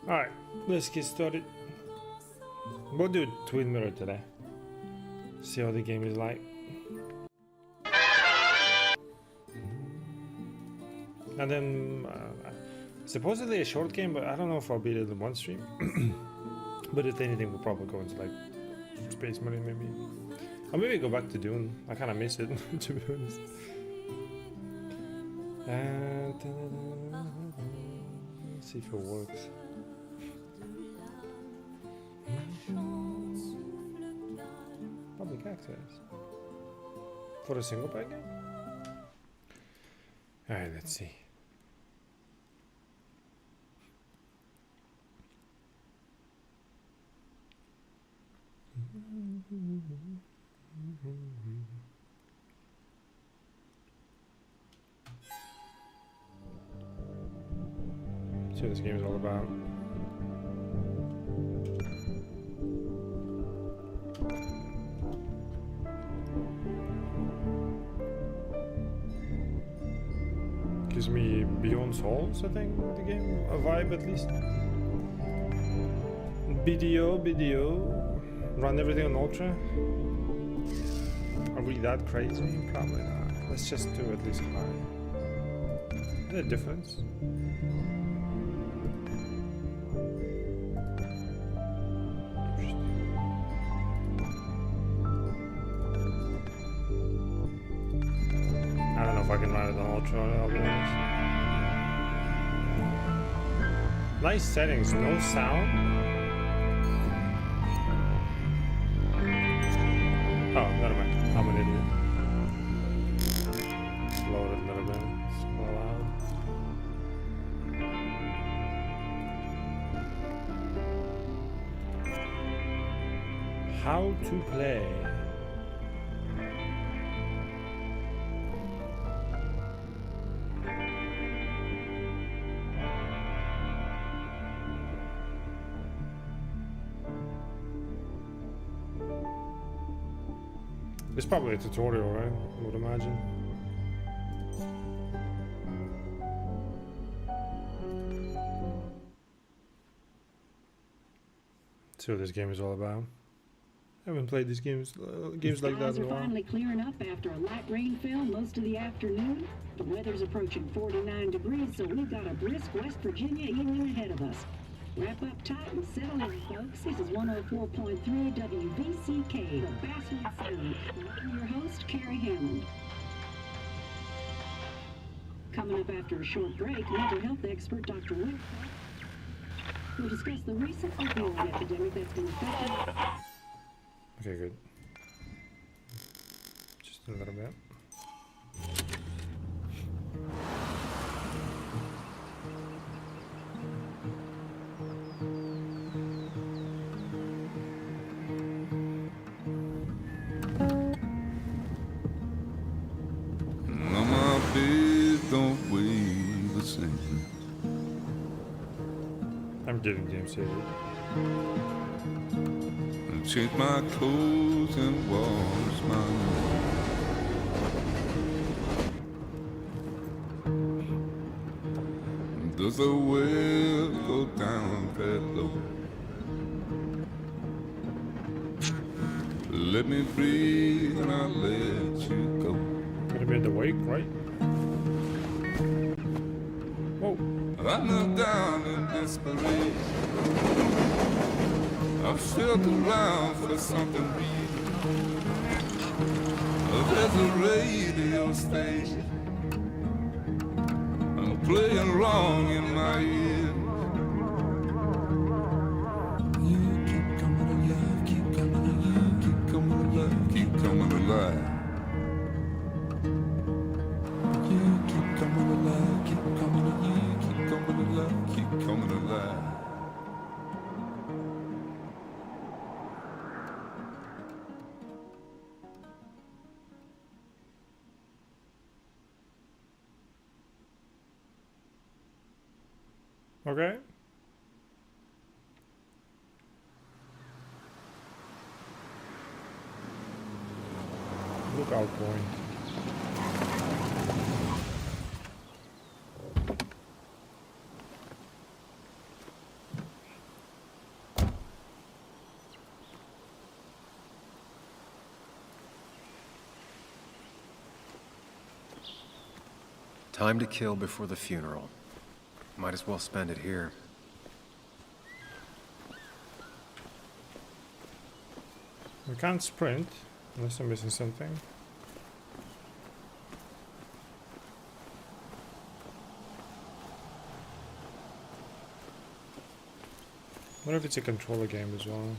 Alright, let's get started. We'll do Twin Mirror today. See how the game is like. And then, supposedly a short game, but I don't know if I'll beat it in one stream. But if anything, we'll probably go into like Space Marine maybe. Or maybe go back to Dune. I kind of miss it, to be honest. And let's see if it works. Public access for a single player game. All right, let's see. See what this game is all about. Gives me Beyond Souls, I think, the game, a vibe at least. BDO, run everything on Ultra. Are we that crazy? Probably not. Let's just do at least high. Is there a difference? I don't know if I can run it on Ultra, I'll be honest. Nice settings, no sound. Oh, never mind. I'm an idiot. Lower it a little bit. It's more loud. How to play. It's probably a tutorial, right? I would imagine. See what this game is all about. I haven't played these games like that in a while. Skies are finally clearing up after a light rainfall most of the afternoon. The weather's approaching 49 degrees, so we've got a brisk West Virginia evening ahead of us. Wrap up tight and settle in, folks. This is 104.3 WVCK, the Basswood Sound. I'm your host, Carrie Hammond. Coming up after a short break, mental health expert Dr. Rick will discuss the recent opioid epidemic that's been affecting. Okay, good. Just a little bit. I'm getting game saved. Change my clothes and wash my hands. Does the well go down that low? Let me breathe and I'll let you go. Gonna be in the wake, right? Whoa. I knelt down in desperation. I felt around for something real. There's a radio station. I'm playing wrong in my ear. You keep coming alive, keep coming alive, keep coming alive, keep coming alive. You keep coming alive, keep coming alive, keep coming alive, keep coming alive. Okay. Lookout point. Time to kill before the funeral. Might as well spend it here. We can't sprint unless I'm missing something. What if it's a controller game as well?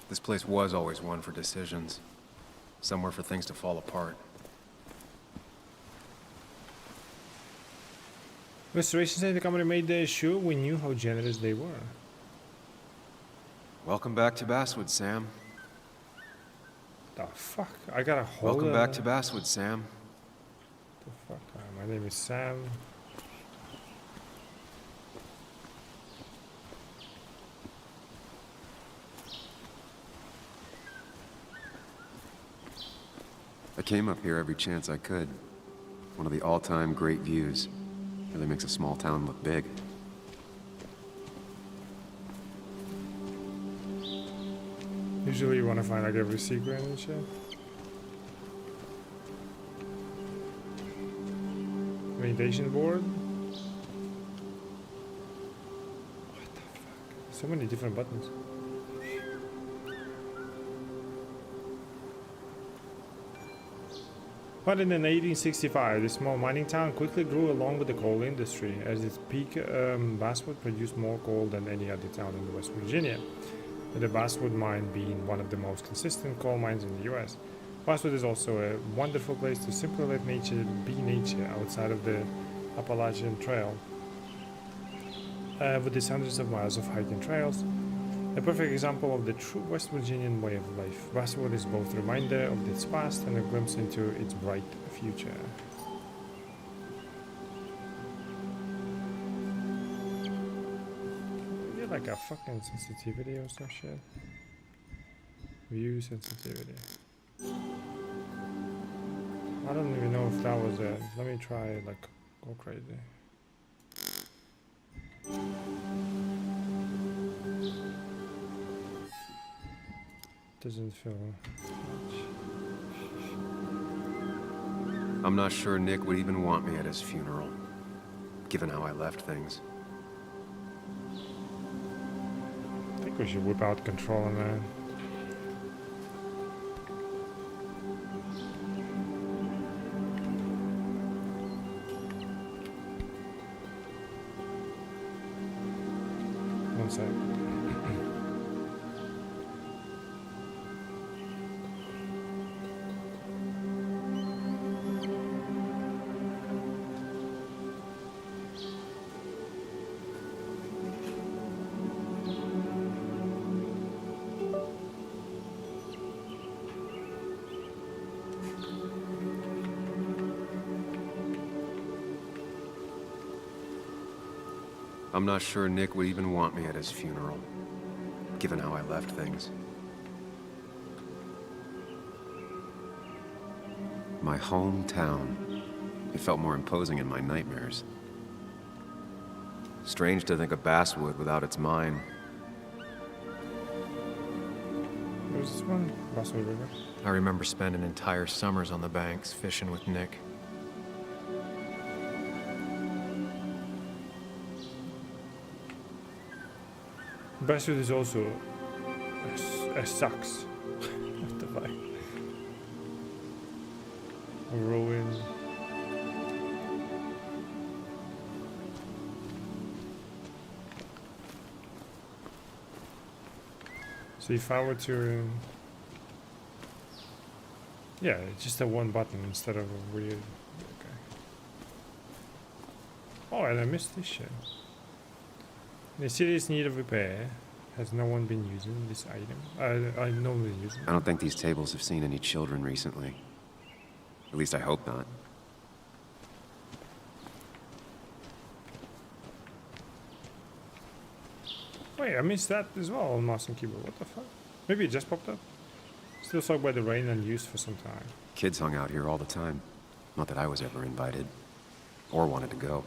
This place was always one for decisions. Somewhere for things to fall apart. Restoration said the company made sure we knew how generous they were. Welcome back to Basswood, Sam. The fuck? I got a whole. Welcome back to Basswood, Sam. The fuck? My name is Sam. I came up here every chance I could. One of the all-time great views. Really makes a small town look big. Usually you want to find like every secret and shit. Meditation board. What the fuck? So many different buttons. But in 1865, this small mining town quickly grew along with the coal industry. At its peak, Basswood produced more coal than any other town in West Virginia, with the Basswood mine being one of the most consistent coal mines in the U.S. Basswood is also a wonderful place to simply let nature be nature outside of the Appalachian Trail, with its hundreds of miles of hiking trails. A perfect example of the true West Virginian way of life. Basswood is both a reminder of its past and a glimpse into its bright future. Is it like a fucking sensitivity or some shit? View sensitivity. I don't even know if that was it. Let me try like go crazy. Doesn't feel much. I'm not sure Nick would even want me at his funeral, given how I left things. I think we should whip out control on that. One sec. I'm not sure Nick would even want me at his funeral, given how I left things. My hometown. It felt more imposing in my nightmares. Strange to think of Basswood without its mine. Where's this one? Basswood River. I remember spending entire summers on the banks fishing with Nick. Basswood is also a sucks. What the fuck? A ruin. So if I were to, yeah, it's just a one button instead of a weird. Okay. Oh, and I missed this shit. The city is in need of repair. Has no one been using this item? I normally use it. I don't think these tables have seen any children recently. At least I hope not. Wait, I missed that as well on mouse and keyboard. What the fuck? Maybe it just popped up. Still soaked by the rain and used for some time. Kids hung out here all the time. Not that I was ever invited. Or wanted to go.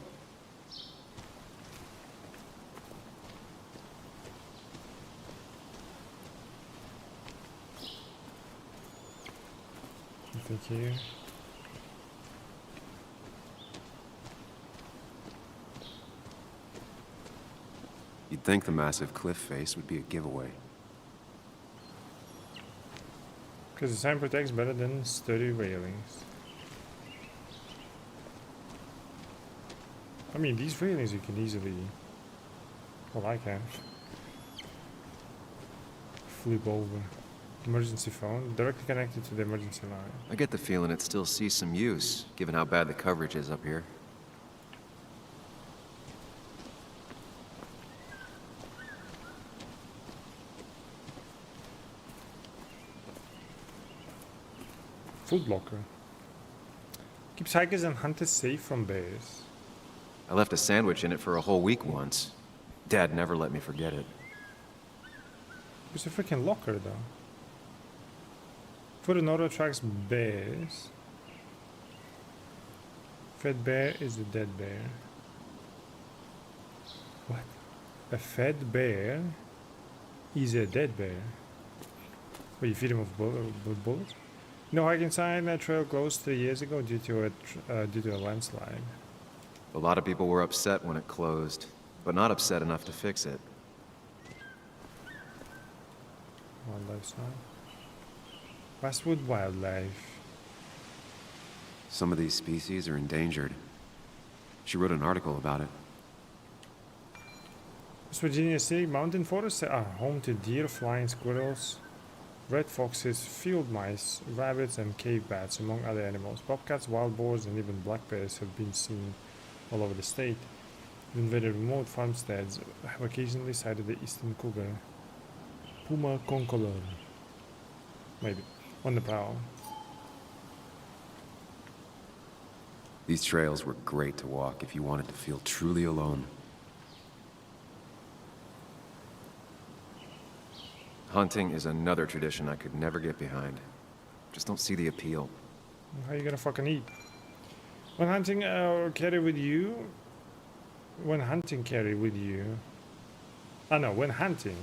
Nothing here. You'd think the massive cliff face would be a giveaway. Because the sign protects better than sturdy railings. I mean, these railings you can easily... Well, I can. Flip over. Emergency phone, directly connected to the emergency line. I get the feeling it still sees some use, given how bad the coverage is up here. Food blocker. Keeps hikers and hunters safe from bears. I left a sandwich in it for a whole week once. Dad never let me forget it. It's a freaking locker though. Food and auto attracts bears. Fed bear is a dead bear. What? A fed bear is a dead bear. Well, you feed him with bullets? No hiking sign. That trail closed 3 years ago due to a landslide. A lot of people were upset when it closed, but not upset enough to fix it. Wildlife sign. Westwood wildlife. Some of these species are endangered. She wrote an article about it. West Virginia State mountain forests are home to deer, flying squirrels, red foxes, field mice, rabbits, and cave bats, among other animals. Bobcats, wild boars, and even black bears have been seen all over the state. Even very remote farmsteads have occasionally sighted the eastern cougar, Puma concolor, maybe, on the prowl. These trails were great to walk if you wanted to feel truly alone. Hunting is another tradition I could never get behind. Just don't see the appeal. How you gonna fucking eat? When hunting, carry with you. When hunting, carry with you. When hunting,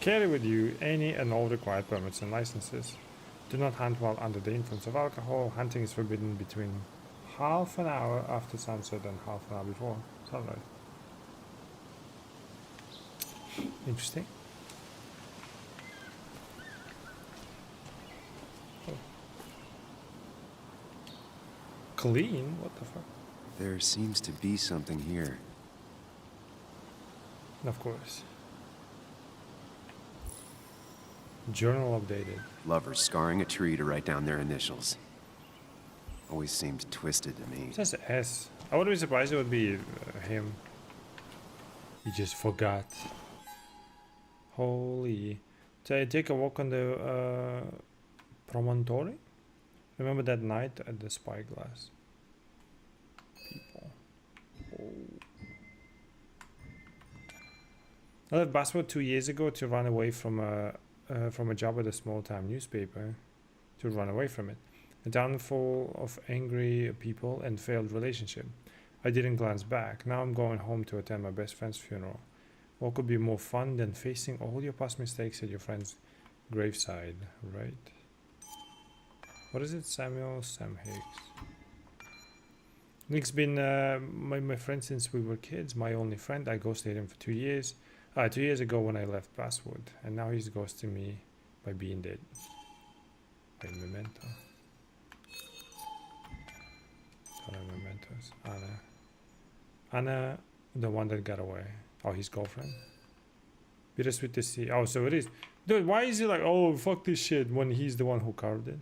carry with you any and all required permits and licenses. Do not hunt while under the influence of alcohol. Hunting is forbidden between half an hour after sunset and half an hour before sunrise. Interesting. Clean? What the fuck? There seems to be something here. Of course. Journal updated. Lovers scarring a tree to write down their initials. Always seemed twisted to me. It says S. I wouldn't be surprised it would be him. He just forgot. Holy. So I take a walk on the promontory? Remember that night at the spyglass? People. Oh. I left Basswood 2 years ago to run away from a job at a small-time newspaper. To run away from it. A town full of angry people and failed relationship. I didn't glance back. Now I'm going home to attend my best friend's funeral. What could be more fun than facing all your past mistakes at your friend's graveside, right? What is it? Sam Hicks. Nick's been my friend since we were kids. My only friend. I ghosted him for 2 years. 2 years ago when I left Basswood. And now he's ghosting me by being dead. By Memento. Mementos. Anna, the one that got away. Oh, his girlfriend. Bittersweet to see. Oh, so it is. Dude, why is he like, oh, fuck this shit, when he's the one who carved it?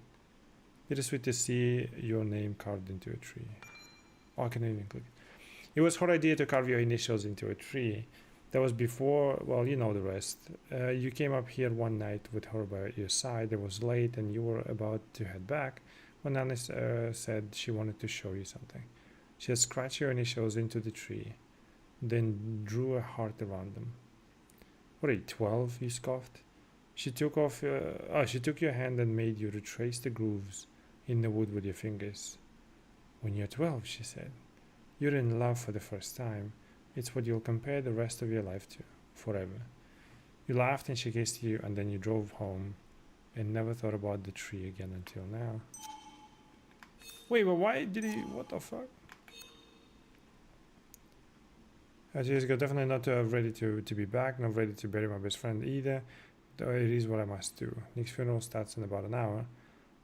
Bittersweet to see your name carved into a tree. Oh, I can even click. It was her idea to carve your initials into a tree. That was before, well, you know the rest. You came up here one night with her by your side. It was late and you were about to head back when Anna said she wanted to show you something. She had scratched your initials into the tree, then drew a heart around them. What are you, 12? You scoffed. She took your hand and made you retrace the grooves in the wood with your fingers. When you're 12, she said, you're in love for the first time. It's what you'll compare the rest of your life to, forever. You laughed and she kissed you, and then you drove home and never thought about the tree again until now. Wait, but why did he? What the fuck? As years ago, definitely not ready to be back, not ready to bury my best friend either. Though it is what I must do. Nick's funeral starts in about an hour.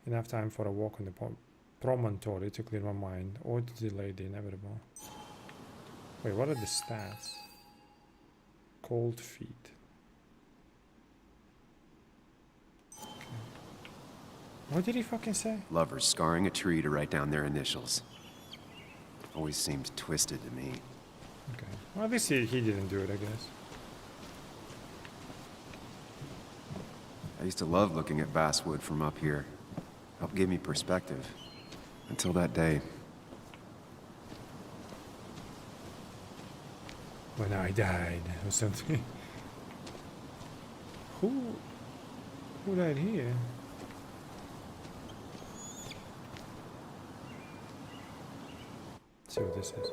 Enough time for a walk on the promontory to clear my mind, or to delay the inevitable. Wait, what are the stats? Cold feet. Okay. What did he fucking say? Lovers scarring a tree to write down their initials. Always seemed twisted to me. Okay. Well, at least he didn't do it, I guess. I used to love looking at Basswood from up here. Helped give me perspective. Until that day. When I died, or something. Who died here? Let's see what this is.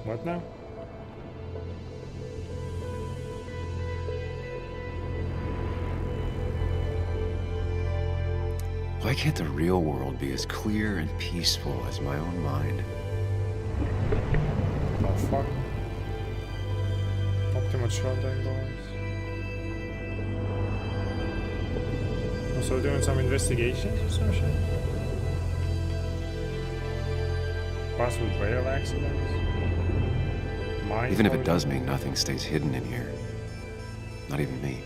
What now? Why can't the real world be as clear and peaceful as my own mind? Oh fuck. Optimal shot angles. Also doing some investigations or some shit? Possible rail accidents? Mine Even if it closure? does mean nothing stays hidden in here. Not even me.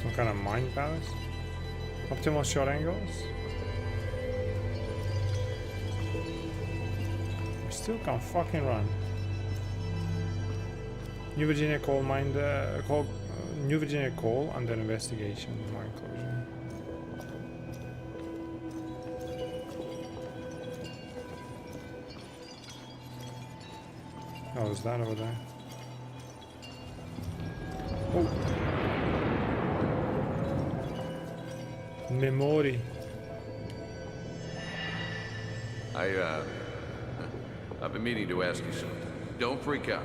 Some kind of mind palace? Optimal shot angles? We still can't fucking run. New Virginia coal mine, New Virginia coal under investigation, mine closure. Oh, is that over there? Oh. Memory. I've been meaning to ask you something. Don't freak out.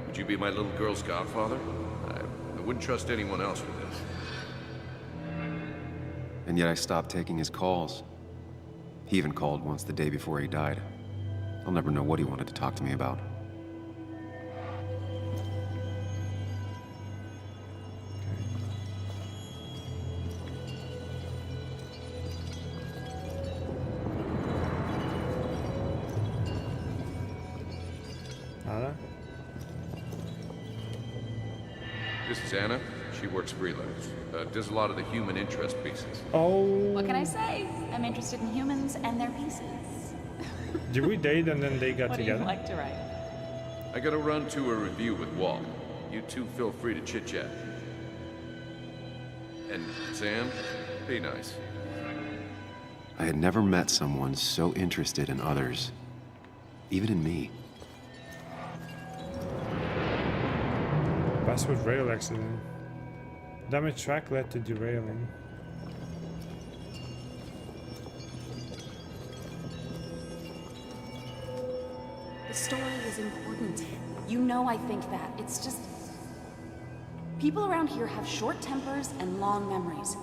Would you be my little girl's godfather? I wouldn't trust anyone else with this. And yet I stopped taking his calls. He even called once the day before he died. I'll never know what he wanted to talk to me about. Nada? This is Anna. She works freelance. Does a lot of the human interest pieces. Oh. What can I say? I'm interested in humans and their pieces. Did we date and then they got What do together? you like to write? I gotta run to a review with Walt. You two feel free to chit-chat. And Sam, be nice. I had never met someone so interested in others. Even in me. Basswood rail accident. Damaged track led to derailing. The story is important. You know I think that. It's just... people around here have short tempers and long memories.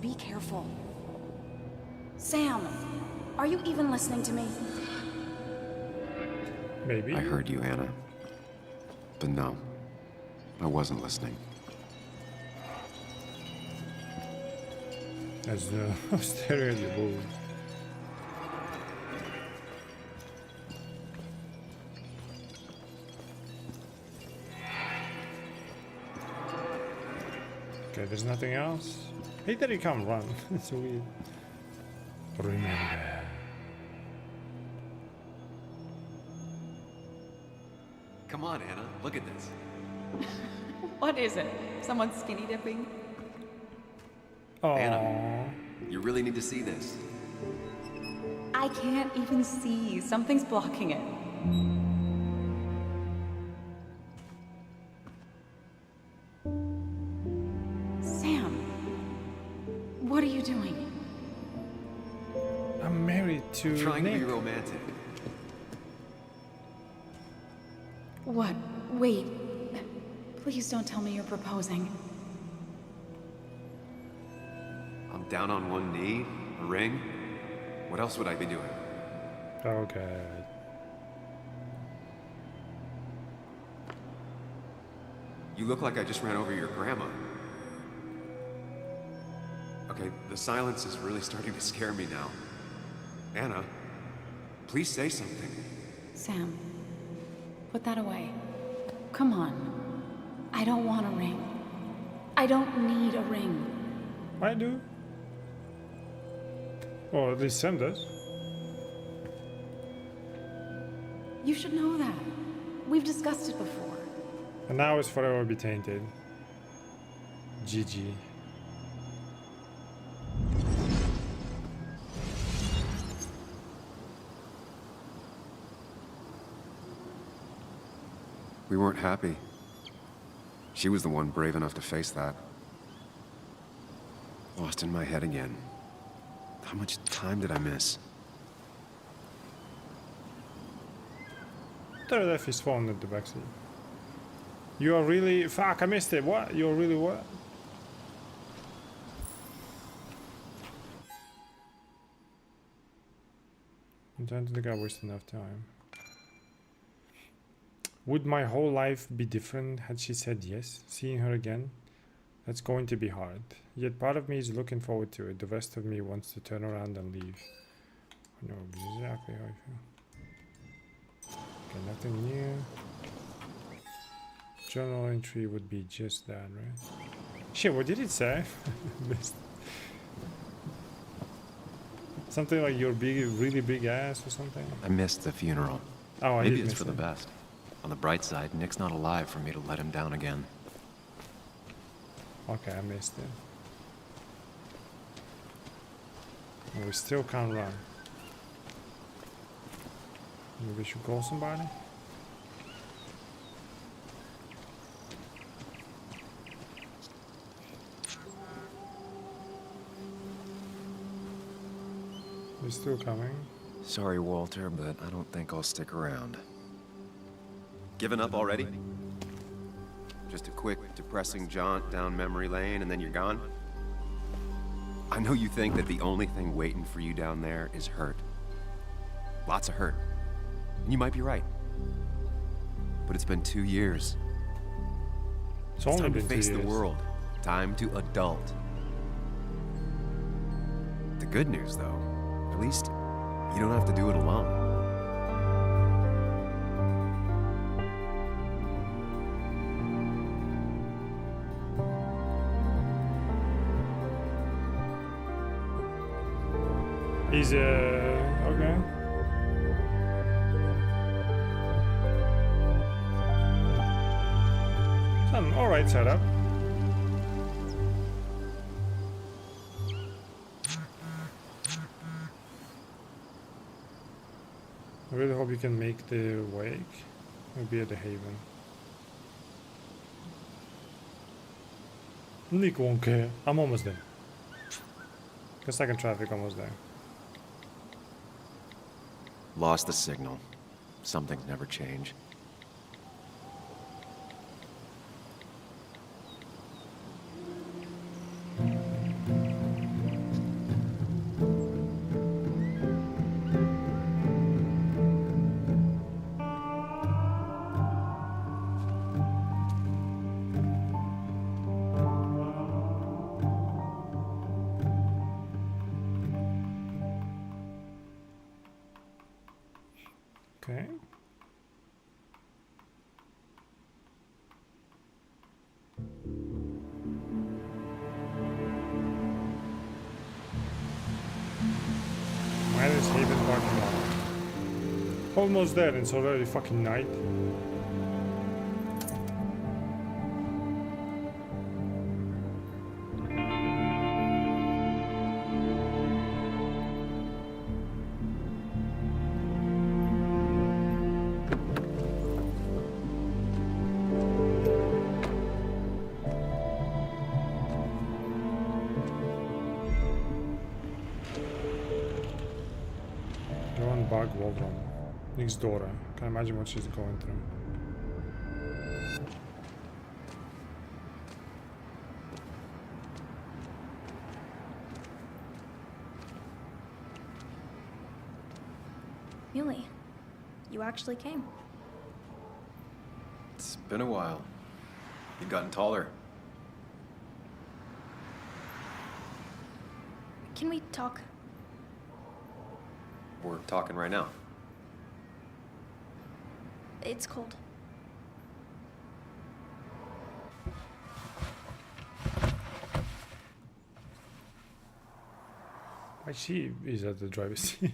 Be careful. Sam, are you even listening to me? Maybe. I heard you, Anna. But no, I wasn't listening. As staring at the bull. Okay, there's nothing else. Hate that he can't run. It's so weird. Remember. Come on, Anna, look at this. What is it? Someone skinny dipping? Oh. Anna. You really need to see this. I can't even see. Something's blocking it. Sam, to Trying to be Nick. romantic. What? Wait. Please don't tell me you're proposing. I'm down on one knee, a ring. What else would I be doing? Okay. You look like I just ran over your grandma. Okay, the silence is really starting to scare me now. Anna, please say something. Sam, put that away. Come on. I don't want a ring. I don't need a ring. I do. Or at least Sam does. You should know that. We've discussed it before. And now it's forever be tainted. GG. We weren't happy. She was the one brave enough to face that. Lost in my head again. How much time did I miss? There left his phone at the backseat. You are really... Fuck, I missed it. What? You're really what? I'm trying to think I wasted enough time. Would my whole life be different had she said yes? Seeing her again? That's going to be hard. Yet part of me is looking forward to it. The rest of me wants to turn around and leave. I know exactly how I feel. Okay, nothing new. Journal entry would be just that, right? Shit, what did it say? Missed. Something like your big, really big ass or something? I missed the funeral. Oh, I Maybe did it's miss for the it. best. On the bright side, Nick's not alive for me to let him down again. Okay, I missed it. And we still can't run. Maybe we should call somebody? We're still coming. Sorry, Walter, but I don't think I'll stick around. Given up already? Just a quick, depressing jaunt down memory lane and then you're gone? I know you think that the only thing waiting for you down there is hurt. Lots of hurt. And you might be right. But it's been 2 years. It's It's only time to been 2 face years. the world. Time to adult. The good news, though, at least you don't have to do it alone. He's okay. Some alright setup. I really hope you can make the wake. Maybe at the haven. Nick won't care. I'm almost there. Got stuck in traffic, almost there. Lost the signal. Some things never change. Okay. Where is Haven parking lot? Almost there, and it's already fucking night. Nick's daughter. Can't imagine what she's going through. Muley, you actually came. It's been a while. You've gotten taller. Can we talk? We're talking right now. It's cold. Why she is at the driver's seat?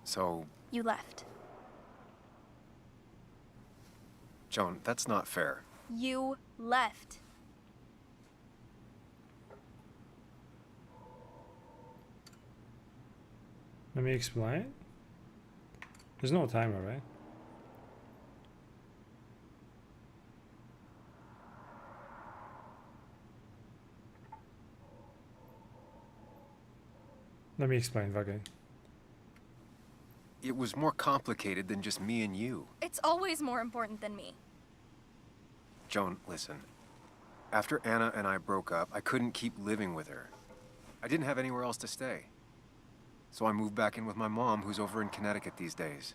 So, You left. Joan, that's not fair. You left. Let me explain. There's no timer, right? Let me explain, Vagay. It was more complicated than just me and you. It's always more important than me. Joan, listen. After Anna and I broke up, I couldn't keep living with her. I didn't have anywhere else to stay. So I moved back in with my mom, who's over in Connecticut these days.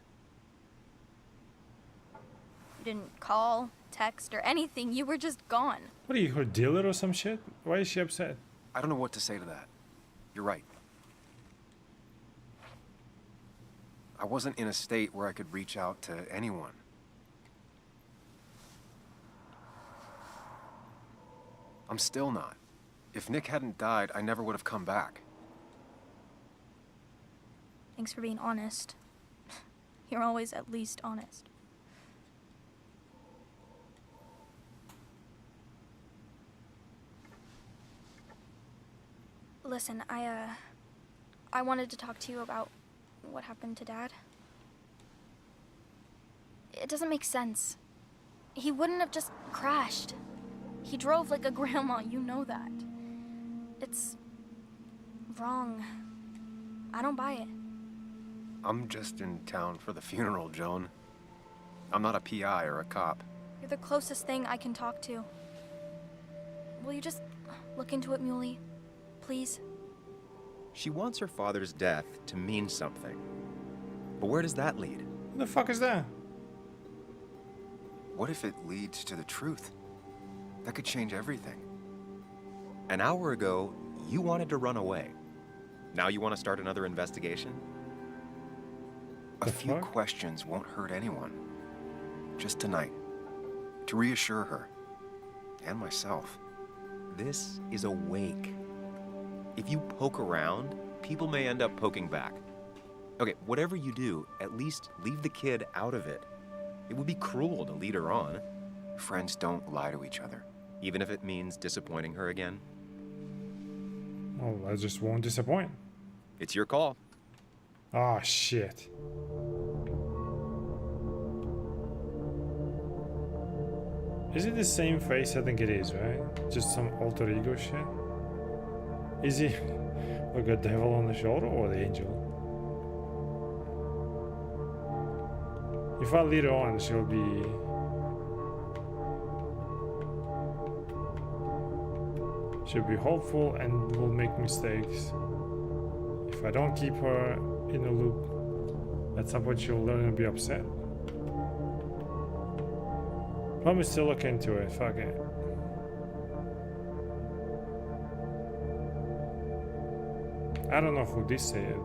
You didn't call, text, or anything. You were just gone. What are you, her dealer or some shit? Why is she upset? I don't know what to say to that. You're right. I wasn't in a state where I could reach out to anyone. I'm still not. If Nick hadn't died, I never would have come back. Thanks for being honest. You're always at least honest. Listen, I wanted to talk to you about what happened to Dad. It doesn't make sense. He wouldn't have just crashed. He drove like a grandma, you know that. It's wrong. I don't buy it. I'm just in town for the funeral, Joan. I'm not a PI or a cop. You're the closest thing I can talk to. Will you just look into it, Muley? Please? She wants her father's death to mean something. But where does that lead? What the fuck is that? What if it leads to the truth? That could change everything. An hour ago, you wanted to run away. Now you want to start another investigation? A The few fuck? questions won't hurt anyone. Just tonight. To reassure her. And myself. This is a wake. If you poke around, people may end up poking back. Okay, whatever you do, at least leave the kid out of it. It would be cruel to lead her on, Friends don't lie to each other. even if it means disappointing her again. Well, I just won't disappoint. It's your call. Ah, shit. Is it the same face? I think it is, right? Just some alter ego shit? Is he like a devil on the shoulder or the angel? If I lead her on, she'll be... She'll be hopeful and will make mistakes. If I don't keep her in the loop, at some point she'll learn and be upset. Let me still look into it, fuck it. I don't know who this is.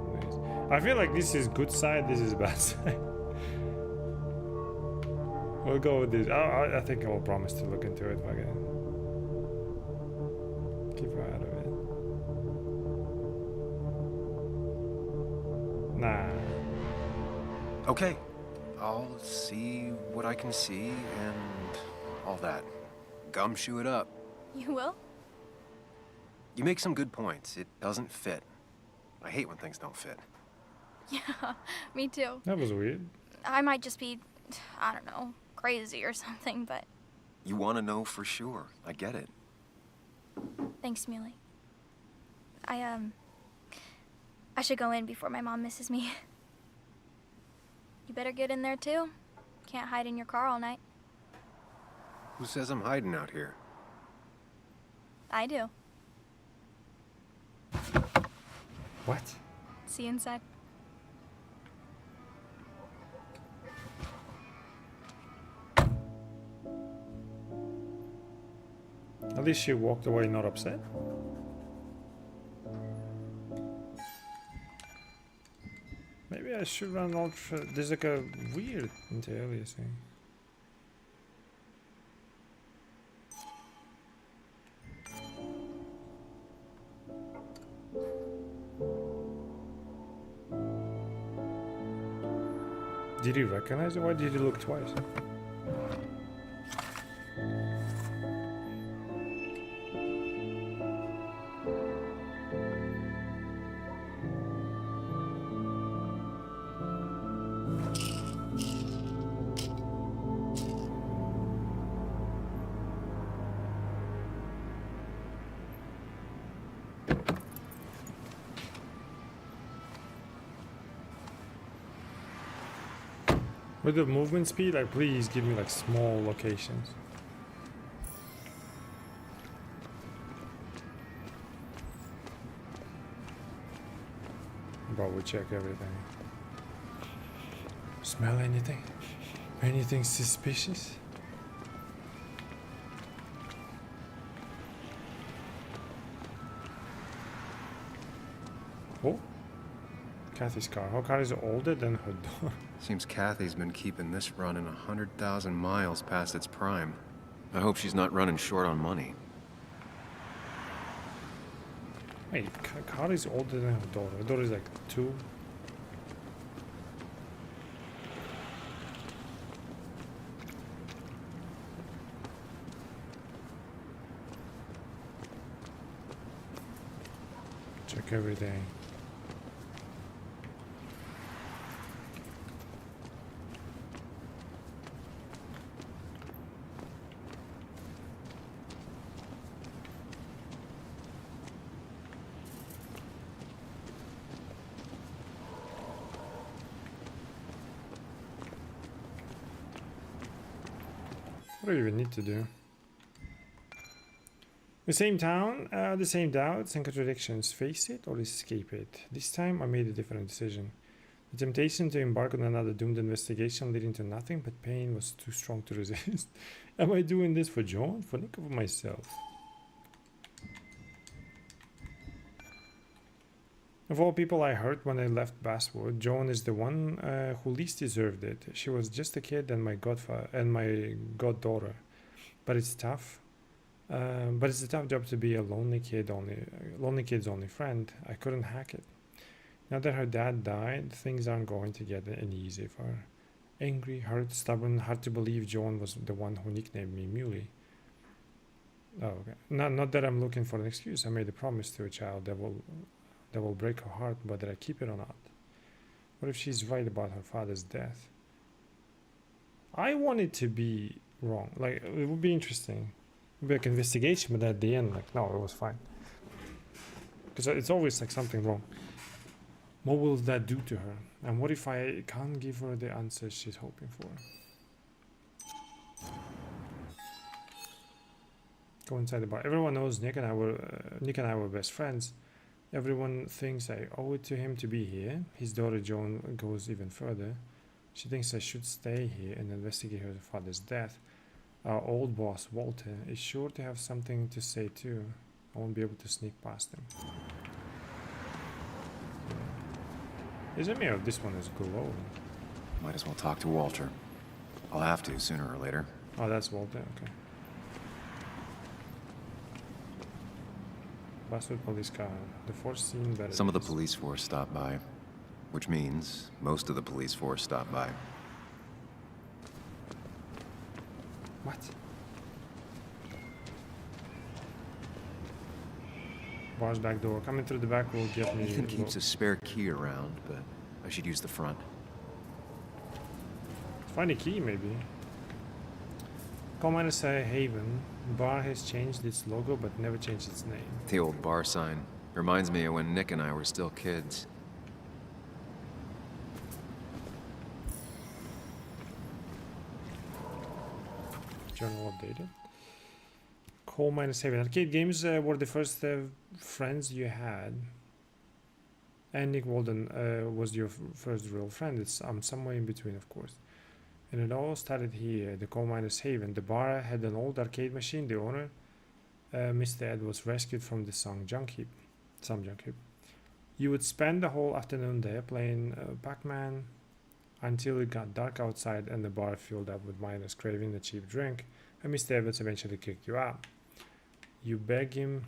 I feel like this is good side, this is bad side. We'll go with this. I think I will promise to look into it, fuck it. Keep her out of it. Nah. Okay. I'll see what I can see and all that. Gumshoe it up. You will? You make some good points. It doesn't fit. I hate when things don't fit. Yeah, me too. That was weird. I might just be, I don't know, crazy or something, but You want to know for sure. I get it. thanks, Muley. I should go in before my mom misses me. You better get in there too. Can't hide in your car all night. Who says I'm hiding out here? I do. What? See you inside. At least she walked away not upset. Maybe I should run ultra. There's like a weird interior thing. Did he recognize it? Why did he look twice? With the movement speed, like please give me like small locations. But we check everything. Smell anything? Anything suspicious? Oh, Kathy's car. Her car is older than her door. Seems Kathy's been keeping this running 100,000 miles past its prime. I hope she's not running short on money. Wait, car is older than her daughter. Her daughter is like 2. Check everything. What do you even need to do? The same town, the same doubts and contradictions. Face it or escape it. This time I made a different decision. The temptation to embark on another doomed investigation leading to nothing but pain was too strong to resist. Am I doing this for John? For Nick, or for myself? Of all people I hurt when I left Basswood, Joan is the one who least deserved it. She was just a kid and my godfather and my goddaughter. But it's tough. But it's a tough job to be a lonely kid's only friend. I couldn't hack it. Now that her dad died, things aren't going to get any easier for her. Angry, hurt, stubborn, hard to believe Joan was the one who nicknamed me Muley. Oh, okay. Not that I'm looking for an excuse. I made a promise to a child that will break her heart, but did I keep it or not? What if she's right about her father's death? I want it to be wrong. Like, it would be interesting. It would be like an investigation, but at the end, like, no, it was fine. Because it's always like something wrong. What will that do to her? And what if I can't give her the answer she's hoping for? Go inside the bar. Everyone knows Nick and I were best friends. Everyone thinks I owe it to him to be here. His daughter Joan goes even further. She thinks I should stay here and investigate her father's death. Our old boss, Walter, is sure to have something to say too. I won't be able to sneak past him. Is it me or this one is glow? Might as well talk to Walter. I'll have to sooner or later. Oh, that's Walter, okay. Basswood police car. The force scene better. Some of the police force stopped by, which means most of the police force stopped by. What? Bar's back door. Coming through the back will get me. Ethan keeps a spare key around, but I should use the front. Find a key, maybe. Coal Miners Haven. Bar has changed its logo, but never changed its name. The old bar sign. Reminds me of when Nick and I were still kids. Journal updated. Coal minus 7. Arcade games were the first friends you had. And Nick Walden was your first real friend. It's somewhere in between, of course. And it all started here, the Coal Miners Haven. The bar had an old arcade machine. The owner, Mr. Ed, was rescued from the some junk heap. You would spend the whole afternoon there playing Pac-Man until it got dark outside and the bar filled up with miners craving a cheap drink, and Mr. Evans eventually kicked you out. You would beg him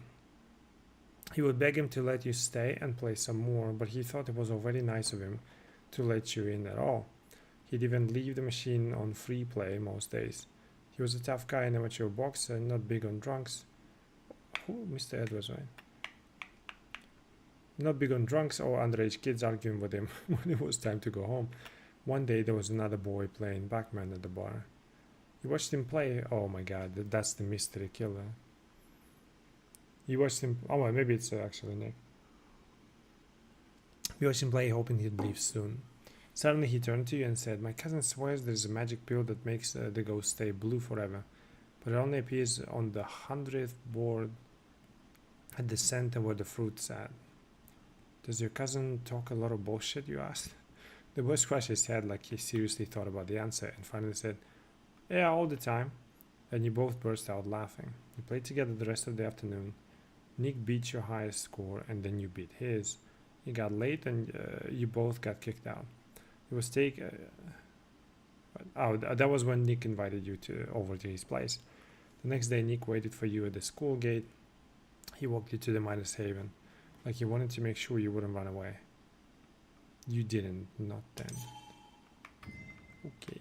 to let you stay and play some more, but he thought it was already nice of him to let you in at all. He'd even leave the machine on free play most days. He was a tough guy, an amateur boxer, not big on drunks. Oh, Mr. Edwards, right? Not big on drunks or underage kids arguing with him when it was time to go home. One day there was another boy playing Pac-Man at the bar. You watched him play. Oh my god, that's the mystery killer. You watched him. Oh, well, maybe it's actually Nick. You watched him play, hoping he'd leave soon. Suddenly he turned to you and said, "My cousin swears there's a magic pill that makes the ghost stay blue forever, but it only appears on the 100th board at the center where the fruit's at." Does your cousin talk a lot of bullshit, you asked? The boy scratched his head like he seriously thought about the answer and finally said, "Yeah, all the time." And you both burst out laughing. You played together the rest of the afternoon. Nick beat your highest score and then you beat his. It got late and you both got kicked out. It was that was when Nick invited you over to his place. The next day Nick waited for you at the school gate. He walked you to the Miners Haven, like he wanted to make sure you wouldn't run away. You didn't, not then. Okay.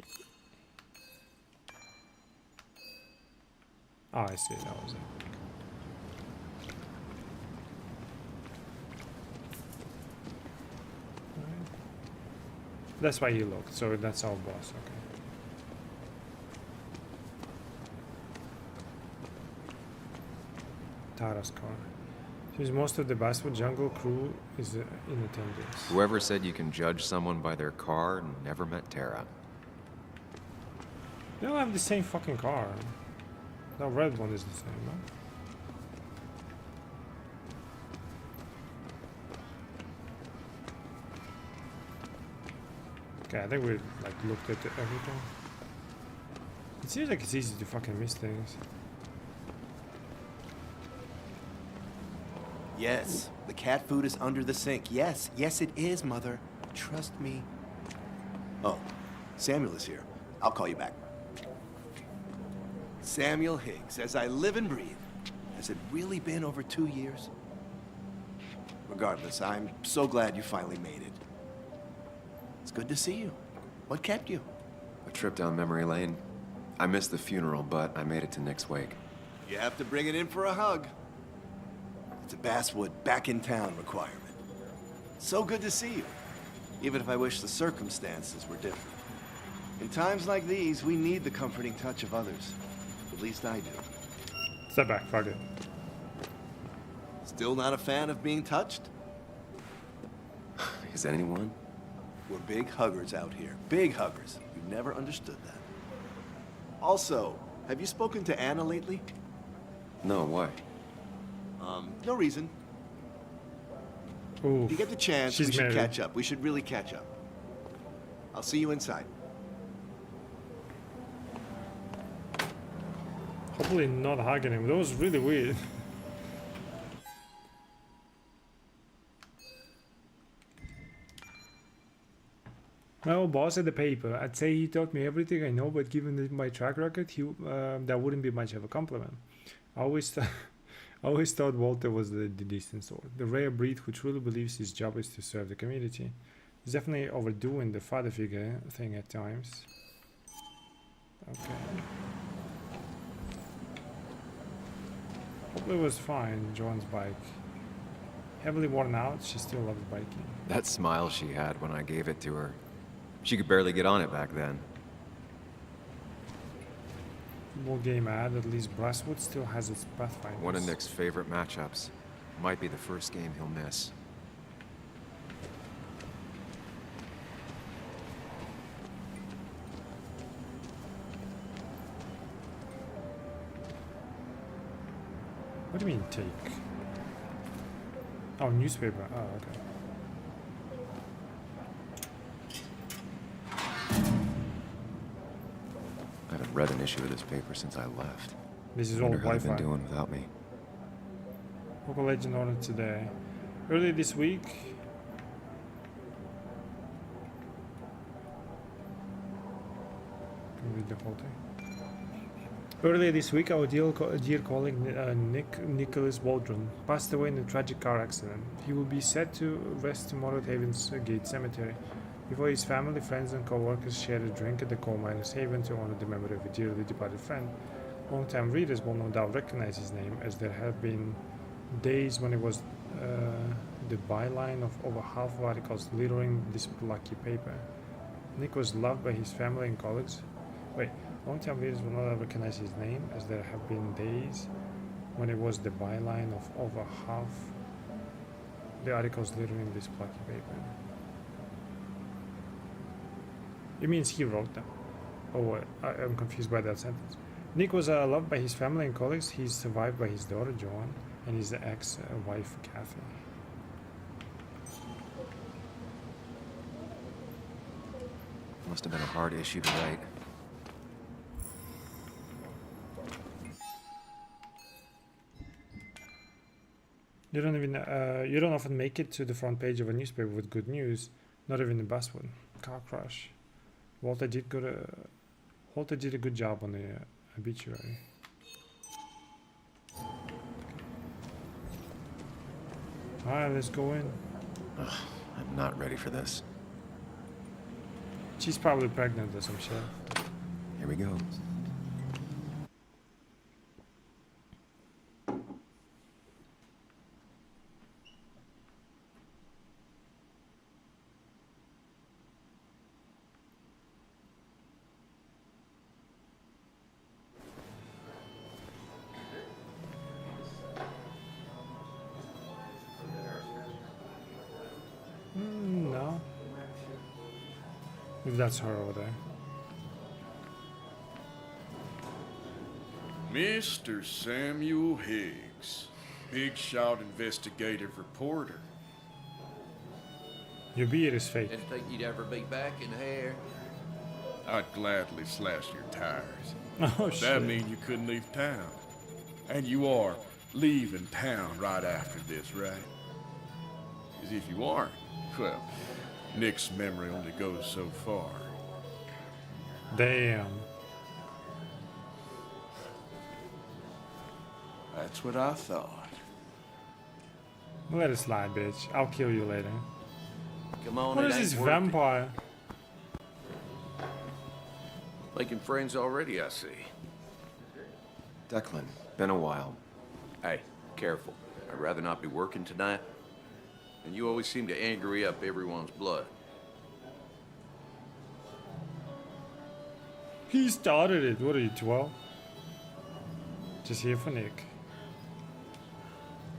Oh, I see, that was it. Alright. That's why you looked, so that's our boss, okay. Tara's car. Seems most of the Basswood Jungle crew is in attendance. Whoever said you can judge someone by their car never met Tara. They all have the same fucking car. The red one is the same, no? Okay, I think we like looked at everything. It seems like it's easy to fucking miss things. Yes, the cat food is under the sink. Yes, yes it is, Mother. Trust me. Oh, Samuel is here. I'll call you back. Samuel Higgs, as I live and breathe. Has it really been over 2 years? Regardless, I'm so glad you finally made it. It's good to see you. What kept you? A trip down memory lane. I missed the funeral, but I made it to Nick's wake. You have to bring it in for a hug. It's a Basswood back in town requirement. So good to see you, even if I wish the circumstances were different. In times like these, we need the comforting touch of others. At least I do. Step back, fuck it. Still not a fan of being touched? Is anyone? We're big huggers out here. Big huggers. You've never understood that. Also, have you spoken to Anna lately? No, why? No reason. Ooh, If you get the chance, we she's should married. catch up. We should really catch up. I'll see you inside. Hopefully not hugging him. That was really weird. Well, boss at the paper. I'd say he taught me everything I know, but given my track record, that wouldn't be much of a compliment. I always thought Walter was the distant sort, the rare breed who truly believes his job is to serve the community. He's definitely overdoing the father figure thing at times. Okay. Hopefully it was fine, Joan's bike. Heavily worn out, she still loves biking. That smile she had when I gave it to her. She could barely get on it back then. More game ad, at least Basswood still has its Pathfinders. One of Nick's favorite matchups. Might be the first game he'll miss. What do you mean take? Oh, newspaper. Oh, okay. I haven't read an issue of this paper since I left. This is I all wonder how they've Wi-Fi. been doing without me. Local legend ordered today. Earlier this week. Can we read the whole thing? Earlier this week, our dear colleague Nicholas Waldron passed away in a tragic car accident. He will be set to rest tomorrow at Havens Gate Cemetery. Before his family, friends, and co-workers shared a drink at the coal miners' haven to honor the memory of a dearly departed friend. Long-time readers will no doubt recognize his name, as there have been days when it was the byline of over half of articles littering this plucky paper. Nick was loved by his family and colleagues. Wait, long-time readers will not recognize his name, as there have been days when it was the byline of over half the articles littering this plucky paper. It means he wrote them. Oh, what? I'm confused by that sentence. Nick was loved by his family and colleagues. He's survived by his daughter Joan and his ex-wife Kathy. Must have been a hard issue to write. You don't often make it to the front page of a newspaper with good news. Not even in Basswood. Car crash. Walter did a good job on the obituary. Alright, let's go in. Ugh, I'm not ready for this. She's probably pregnant or some shit. Here we go. No. If that's her over there. Mr. Samuel Higgs, big shot investigative reporter. Your beard is fake. Didn't think you'd ever be back in here. I'd gladly slash your tires. Oh shit. That mean you couldn't leave town. And you are leaving town right after this, right? As if you aren't, well, Nick's memory only goes so far. Damn. That's what I thought. Let it slide, bitch. I'll kill you later. Come on, What it is this ain't worth it. vampire? Making friends already, I see. Declan, been a while. Hey, careful. I'd rather not be working tonight. And you always seem to angry up everyone's blood. He started it. What are you, 12? Just here for Nick.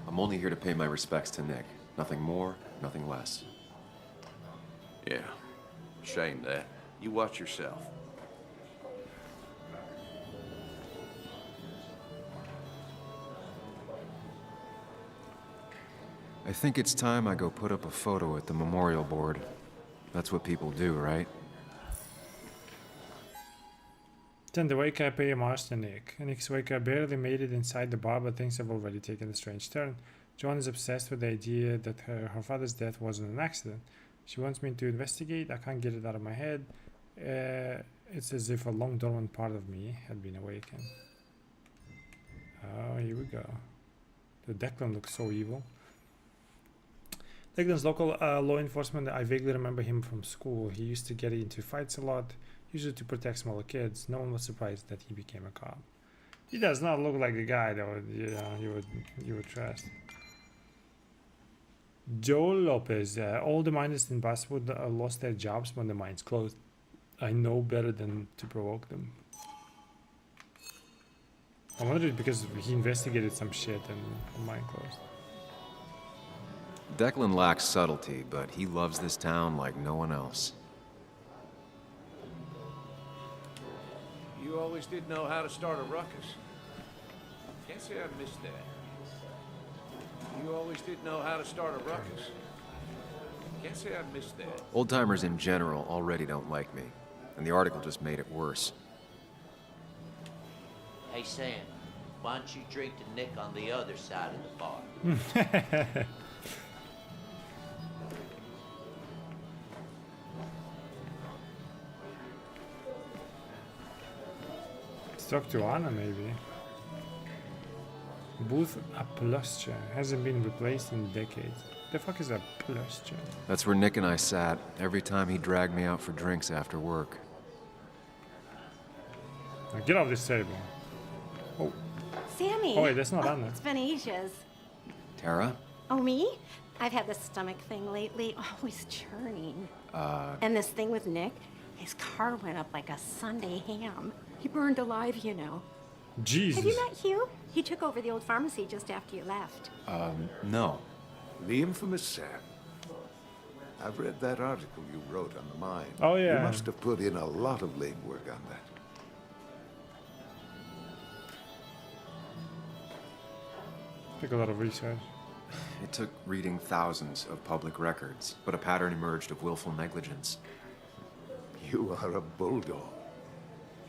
I'm only here to pay my respects to Nick. Nothing more, nothing less. Yeah. Shame that. You watch yourself. I think it's time I go put up a photo at the memorial board. That's what people do, right? Then the Waker pay homage to Nick. Nick's Waker barely made it inside the bar, but things have already taken a strange turn. Joan is obsessed with the idea that her father's death wasn't an accident. She wants me to investigate. I can't get it out of my head. It's as if a long dormant part of me had been awakened. Oh, here we go. The Declan looks so evil. Declan's local law enforcement. I vaguely remember him from school. He used to get into fights a lot, usually to protect smaller kids. No one was surprised that he became a cop. He does not look like the guy that would, you would trust. Joel Lopez. All the miners in Basswood lost their jobs when the mines closed. I know better than to provoke them. I wonder if because he investigated some shit and the mine closed. Declan lacks subtlety, but he loves this town like no one else. You always did know how to start a ruckus. Can't say I missed that. You always did know how to start a ruckus. Can't say I missed that. Old-timers in general already don't like me, and the article just made it worse. Hey, Sam, why don't you drink to Nick on the other side of the bar? Let's talk to Anna, maybe. Booth a plus chair. Hasn't been replaced in decades. The fuck is a plus chair? That's where Nick and I sat every time he dragged me out for drinks after work. Now get off this table. Oh. Sammy! Oh wait, that's not Oh, Anna. it's been ages. Tara? Oh, me? I've had this stomach thing lately, always churning. And this thing with Nick, his car went up like a Sunday ham. He burned alive, you know. Jesus. Have you met Hugh? He took over the old pharmacy just after you left. No. The infamous Sam. I've read that article you wrote on the mine. Oh, yeah. You must have put in a lot of legwork on that. Took a lot of research. It took reading thousands of public records, but a pattern emerged of willful negligence. You are a bulldog.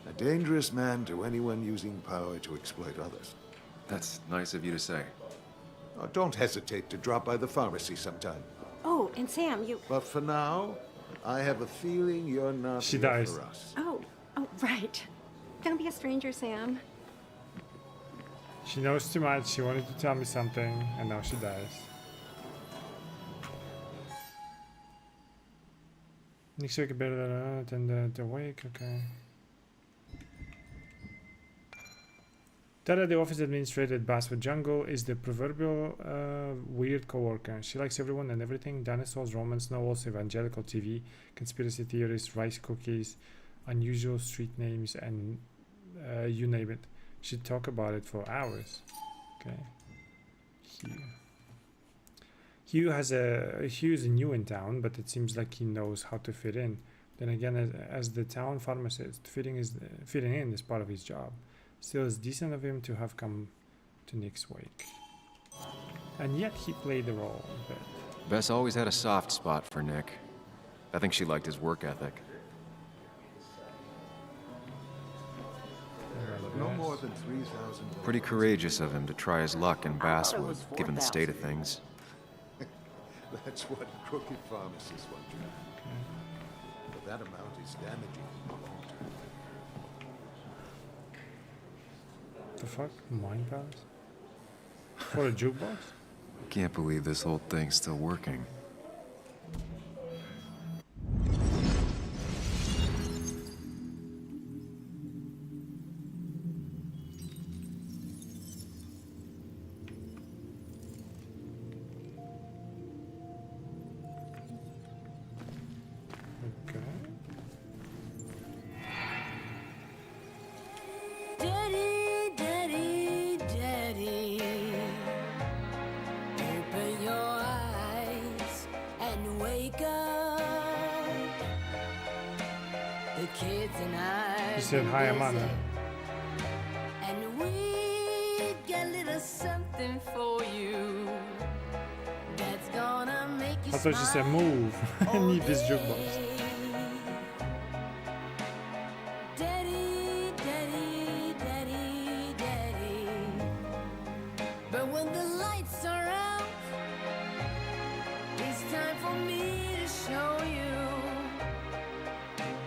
A dangerous man to anyone using power to exploit others. That's nice of you to say. Oh, don't hesitate to drop by the pharmacy sometime. Oh, and Sam, you... But for now, I have a feeling you're not She here dies. for us. Oh, right. Don't be a stranger, Sam. She knows too much. She wanted to tell me something, and now she dies. Nick's week better than the wake. Okay. Tara, the office administrator at Basswood Jungle, is the proverbial weird coworker. She likes everyone and everything: dinosaurs, romance novels, evangelical TV, conspiracy theories, rice cookies, unusual street names, and you name it. She'd talk about it for hours. Okay. Hugh is new in town, but it seems like he knows how to fit in. Then again, as the town pharmacist, fitting in is part of his job. Still, it's decent of him to have come to Nick's wake. And yet he played the role a bit. Bess always had a soft spot for Nick. I think she liked his work ethic. No more than 3,000. Pretty courageous of him to try his luck in Basswood, given the state of things. That's what crooked pharmacists want you to do. But that amount is damaging in the long term. The fuck? Mind palace? For a jukebox? Can't believe this whole thing's still working. Daddy, daddy, daddy, open your eyes and wake up. The kids and I. He said hi, Amanda. And we got a little something for you that's gonna make you I thought she said move. I need this jukebox. Daddy, daddy, daddy, daddy. But when the lights are out, it's time for me to show you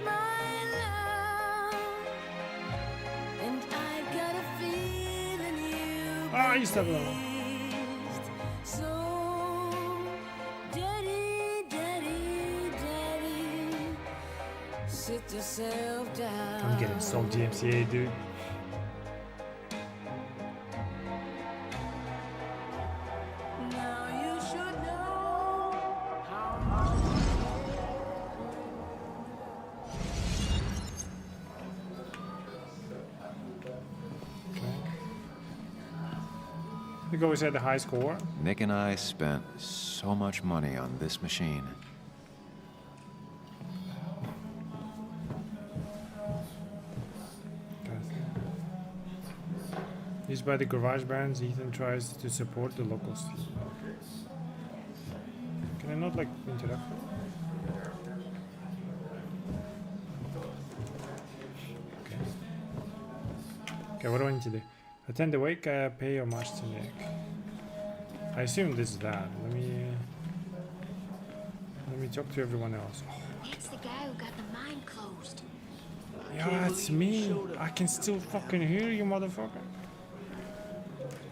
my love. And I've got a feeling you. Ah, you stopped that. So, daddy, daddy, daddy, sit yourself down. I'm getting so DMCA, dude. Now you should know how I think always had the high score. Nick and I spent so much money on this machine. Used by the garage bands, Ethan tries to support the local scene. not like interrupt? Okay. Okay, what do I need to do? Attend the wake, pay homage to Nick. I assume this is that. Let me talk to everyone else. Oh, That's the guy who got the mine closed. yeah, it's me. I can still fucking hear you, motherfucker.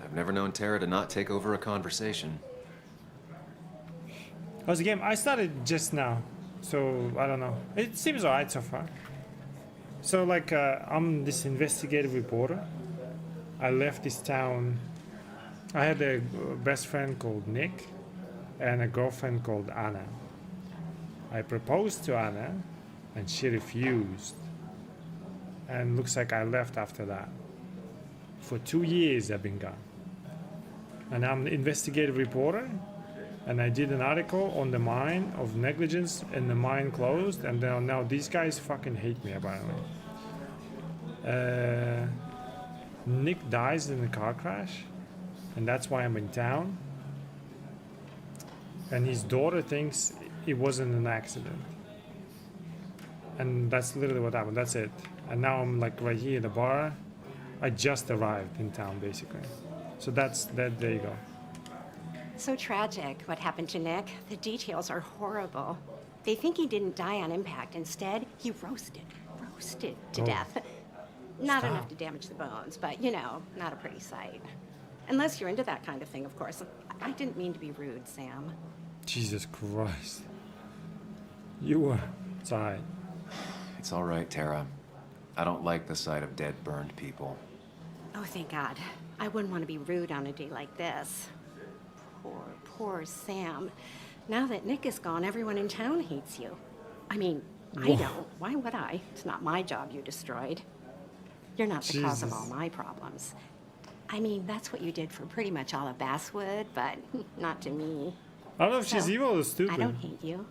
I've never known Tara to not take over a conversation. How's the game? I started just now, so I don't know. It seems alright so far. So like, I'm this investigative reporter. I left this town. I had a best friend called Nick and a girlfriend called Anna. I proposed to Anna and she refused. And looks like I left after that. For 2 years I've been gone. And I'm an investigative reporter. And I did an article on the mine of negligence and the mine closed. And now these guys fucking hate me apparently. Nick dies in a car crash. And that's why I'm in town. And his daughter thinks it wasn't an accident. And that's literally what happened. That's it. And now I'm like right here at the bar. I just arrived in town basically. So that's that. There you go. So tragic what happened to Nick. The details are horrible. They think he didn't die on impact. Instead, he roasted to Oh. death. Not Stop. enough to damage the bones, but you know, not a pretty sight. Unless you're into that kind of thing, of course. I didn't mean to be rude, Sam. Jesus Christ. You were. Sorry. It's all right, Tara. I don't like the sight of dead, burned people. Oh, thank God. I wouldn't want to be rude on a day like this. Poor Sam. Now that Nick is gone, everyone in town hates you. I mean, I Whoa. don't. Why would I? It's not my job you destroyed. You're not the cause of all Jesus. my problems. I mean, that's what you did for pretty much all of Basswood, but not to me. I don't know if she's So, evil or stupid. I don't hate you.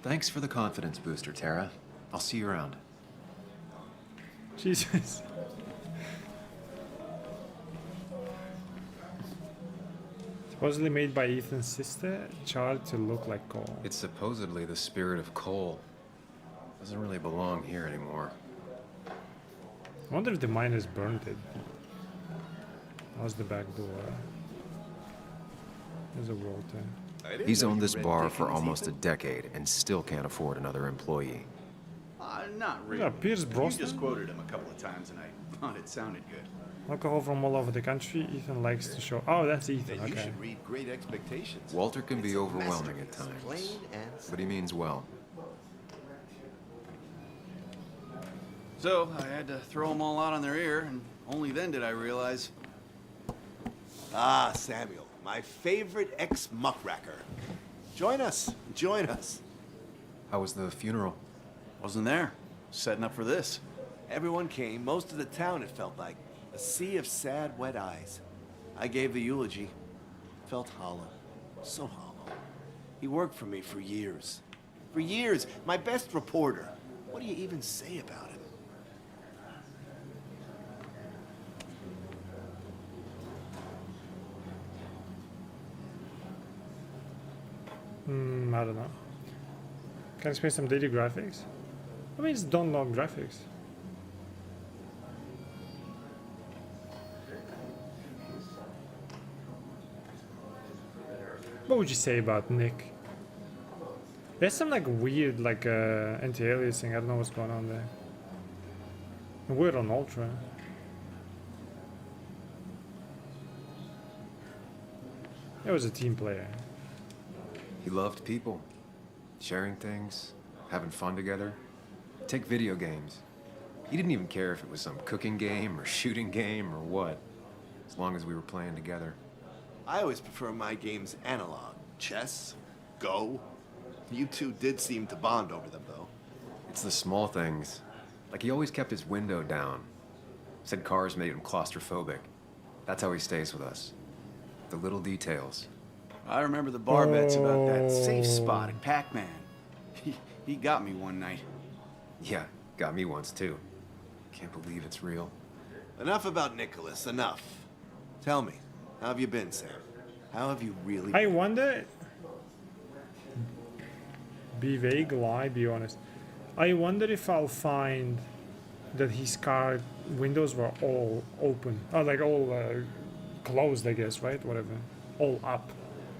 Thanks for the confidence booster, Tara. I'll see you around. Jesus. Supposedly made by Ethan's sister, charred to look like coal. It's supposedly the spirit of coal. Doesn't really belong here anymore. I wonder if the miners burned it. How's the back door? There's a Walter. He's owned this bar for almost a decade and still can't afford another employee. Not really. Yeah, Pierce You Brosnan. just quoted him a couple of times and I thought it sounded good. Alcohol from all over the country. Ethan likes to show. Oh, that's Ethan. Then you Okay. should read Great Expectations. Walter can be It's a overwhelming at masterpiece, times, plain and but he means well. So I had to throw them all out on their ear, and only then did I realize. Ah, Samuel, my favorite ex-muckracker. Join us. Join us. How was the funeral? Wasn't there. Setting up for this. Everyone came. Most of the town, it felt like. A sea of sad, wet eyes. I gave the eulogy. Felt hollow. So hollow. He worked for me for years. For years. My best reporter. What do you even say about him? I don't know. Can I explain some daily graphics? I mean, it's don't log graphics. What would you say about Nick? There's some like weird like anti-aliasing. I don't know what's going on there. Weird on Ultra. He was a team player. He loved people, sharing things, having fun together. Take video games. He didn't even care if it was some cooking game or shooting game or what, as long as we were playing together. I always prefer my games analog. Chess, Go. You two did seem to bond over them, though. It's the small things. Like he always kept his window down. Said cars made him claustrophobic. That's how he stays with us. The little details. I remember the bar bets about that safe spot at Pac-Man. He got me one night. Yeah, got me once too. Can't believe it's real. Enough about Nicholas, enough. Tell me, how have you been, Sam? How have you really I been? wonder. Be vague, lie, be honest. I wonder if I'll find that his car windows were all open. Oh, like all closed, I guess, right? Whatever. All up.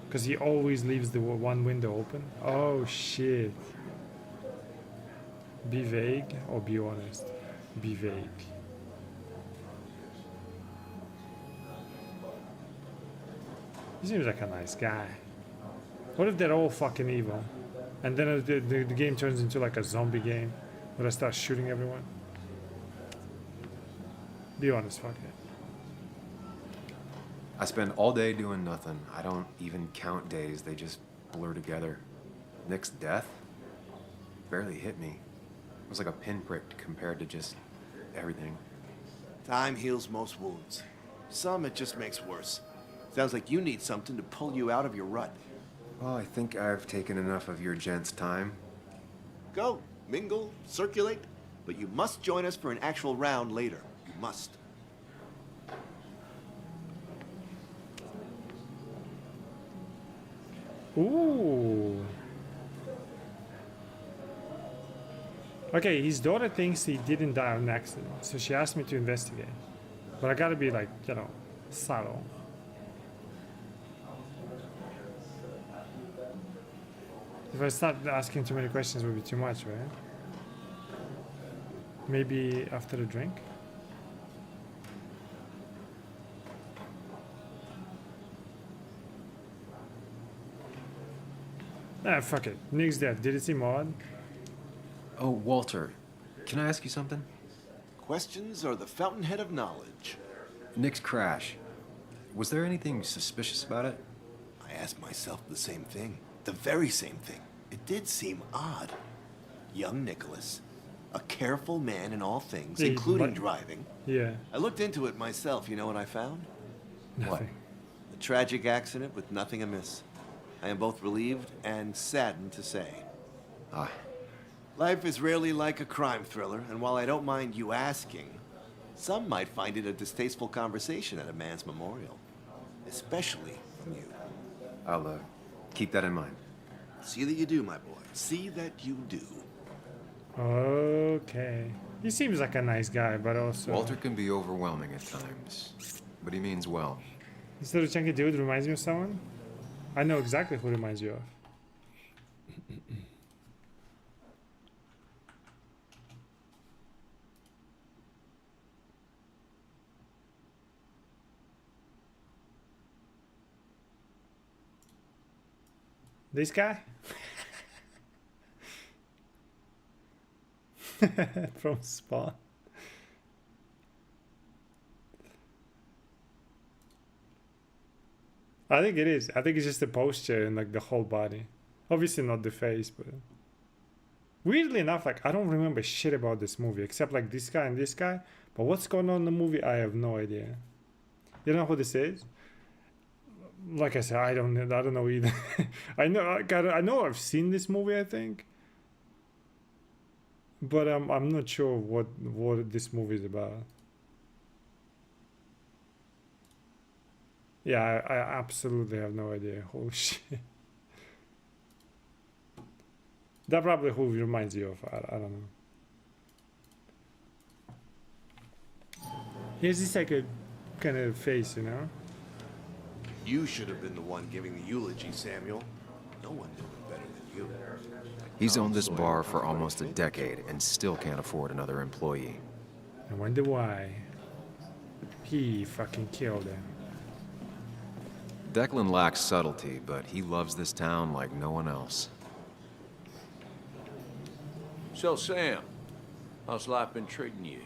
Because he always leaves the one window open. Oh, shit. Be vague or be honest? Be vague. He seems like a nice guy. What if they're all fucking evil? And then the game turns into like a zombie game where I start shooting everyone? Be honest, fuck it. I spend all day doing nothing. I don't even count days, they just blur together. Nick's death barely hit me. It was like a pinprick compared to just everything. Time heals most wounds. Some it just makes worse. Sounds like you need something to pull you out of your rut. Well, I think I've taken enough of your gents' time. Go, mingle, circulate, but you must join us for an actual round later. You must. Ooh. Okay, his daughter thinks he didn't die of an accident, so she asked me to investigate. But I gotta be like, you know, subtle. If I start asking too many questions, it would be too much, right? Maybe after the drink? Ah, fuck it. Nick's dead. Did it seem odd? Oh, Walter, can I ask you something? Questions are the fountainhead of knowledge. Nick's crash. Was there anything suspicious about it? I asked myself the same thing. The very same thing. It did seem odd. Young Nicholas, a careful man in all things, Yeah, including but- driving. Yeah. I looked into it myself. You know what I found? Nothing. A tragic accident with nothing amiss. I am both relieved and saddened to say. Ah. Life is rarely like a crime thriller, and while I don't mind you asking, some might find it a distasteful conversation at a man's memorial. Especially from you. I'll keep that in mind. See that you do, my boy. See that you do. Okay. He seems like a nice guy, but also... Walter can be overwhelming at times, but he means well. This little chunky dude reminds me of someone? I know exactly who reminds you of. This guy? From Spawn. I think it is. I think it's just the posture and like the whole body. Obviously not the face, but weirdly enough, like I don't remember shit about this movie except like this guy and this guy. But what's going on in the movie, I have no idea. You know who this is? Like I said, I don't know either. I know I've seen this movie, I think, but I'm not sure what this movie is about. Yeah, I absolutely have no idea. Holy shit. That probably who reminds you of. I don't know. Here's this like a kind of face, you know? You should have been the one giving the eulogy, Samuel. No one knew it better than you. He's owned this bar for almost a decade and still can't afford another employee. I wonder why. He fucking killed him. Declan lacks subtlety, but he loves this town like no one else. So, Sam, how's life been treating you?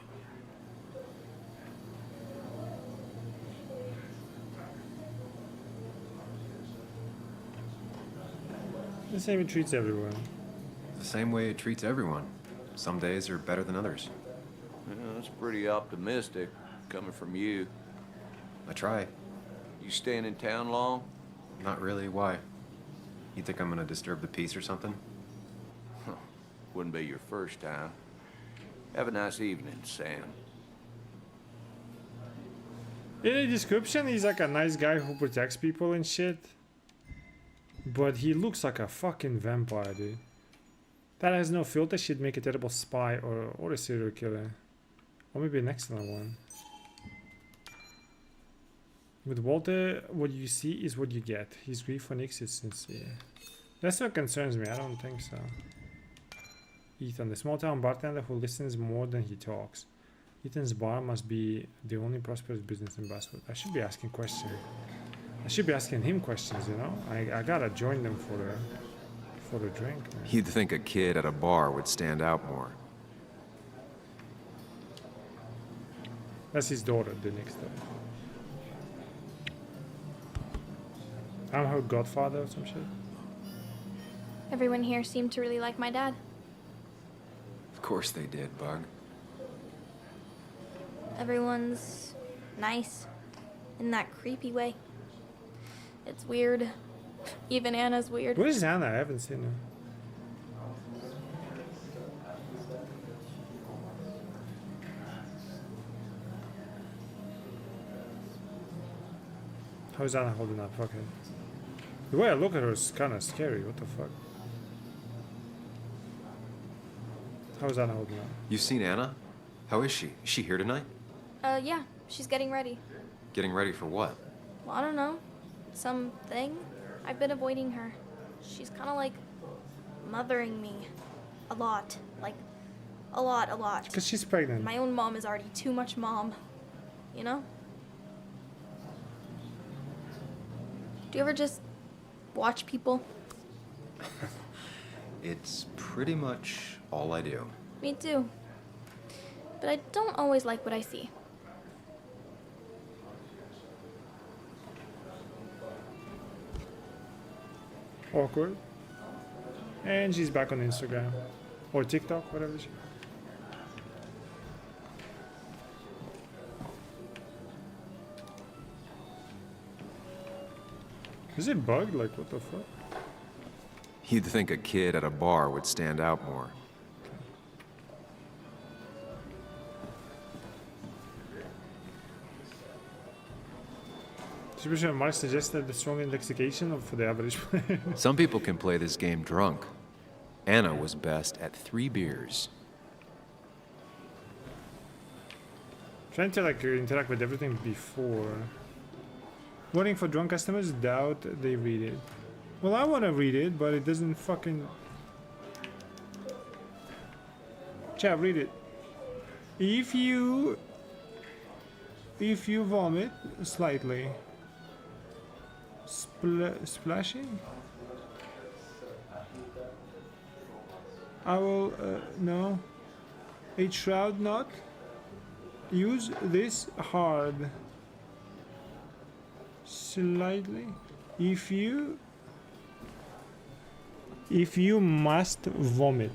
The same it treats everyone. The same way it treats everyone. Some days are better than others. Yeah, that's pretty optimistic, coming from you. I try. You staying in town long? Not really. Why? You think I'm gonna disturb the peace or something? Wouldn't be your first time. Have a nice evening, Sam. In the description, he's like a nice guy who protects people and shit. But he looks like a fucking vampire, dude. That has no filter. She'd make a terrible spy or a serial killer, or maybe an excellent one. With Walter, what you see is what you get. His grief for Nick is sincere. That's what concerns me. I don't think so. Ethan, the small town bartender who listens more than he talks. Ethan's bar must be the only prosperous business in Basswood. I should be asking questions. I should be asking him questions, you know? I gotta join them for a drink. Man. You'd think a kid at a bar would stand out more. That's his daughter, the next door. I'm her godfather or some shit. Everyone here seemed to really like my dad. Of course they did, Bug. Everyone's nice in that creepy way. It's weird. Even Anna's weird. Where's Anna? I haven't seen her. How's Anna holding up? Okay. The way I look at her is kind of scary. What the fuck? How's Anna holding up? You've seen Anna? How is she? Is she here tonight? Yeah, she's getting ready. Getting ready for what? Well, I don't know. Something. I've been avoiding her. She's kind of like mothering me. A lot. Like, a lot. Because she's pregnant. My own mom is already too much mom. You know? Do you ever just watch people? It's pretty much all I do. Me too. But I don't always like what I see. Awkward. And she's back on Instagram. Or TikTok, whatever she... Is it bugged? Like, what the fuck? You'd think a kid at a bar would stand out more. Distribution might suggest that the strong intoxication for the average player. Some people can play this game drunk. Anna was best at 3 beers. Trying to like interact with everything before. Warning for drunk customers, doubt they read it. Well, I want to read it, but it doesn't fucking... Chat, read it. If you vomit slightly, splashing, I will, no. A shroud knot. Use this hard. Slightly. If you must vomit.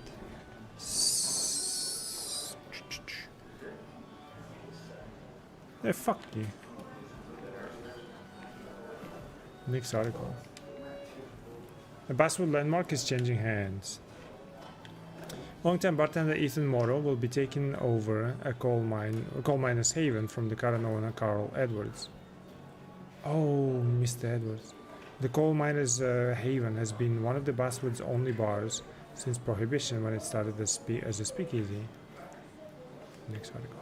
Fuck you. Next article. The Basswood landmark is changing hands. Long-time bartender Ethan Morrow will be taking over a coal miner's haven from the current owner Carl Edwards. Oh, Mr. Edwards. The coal miner's haven has been one of the Basswood's only bars since Prohibition, when it started as a speakeasy. Next article.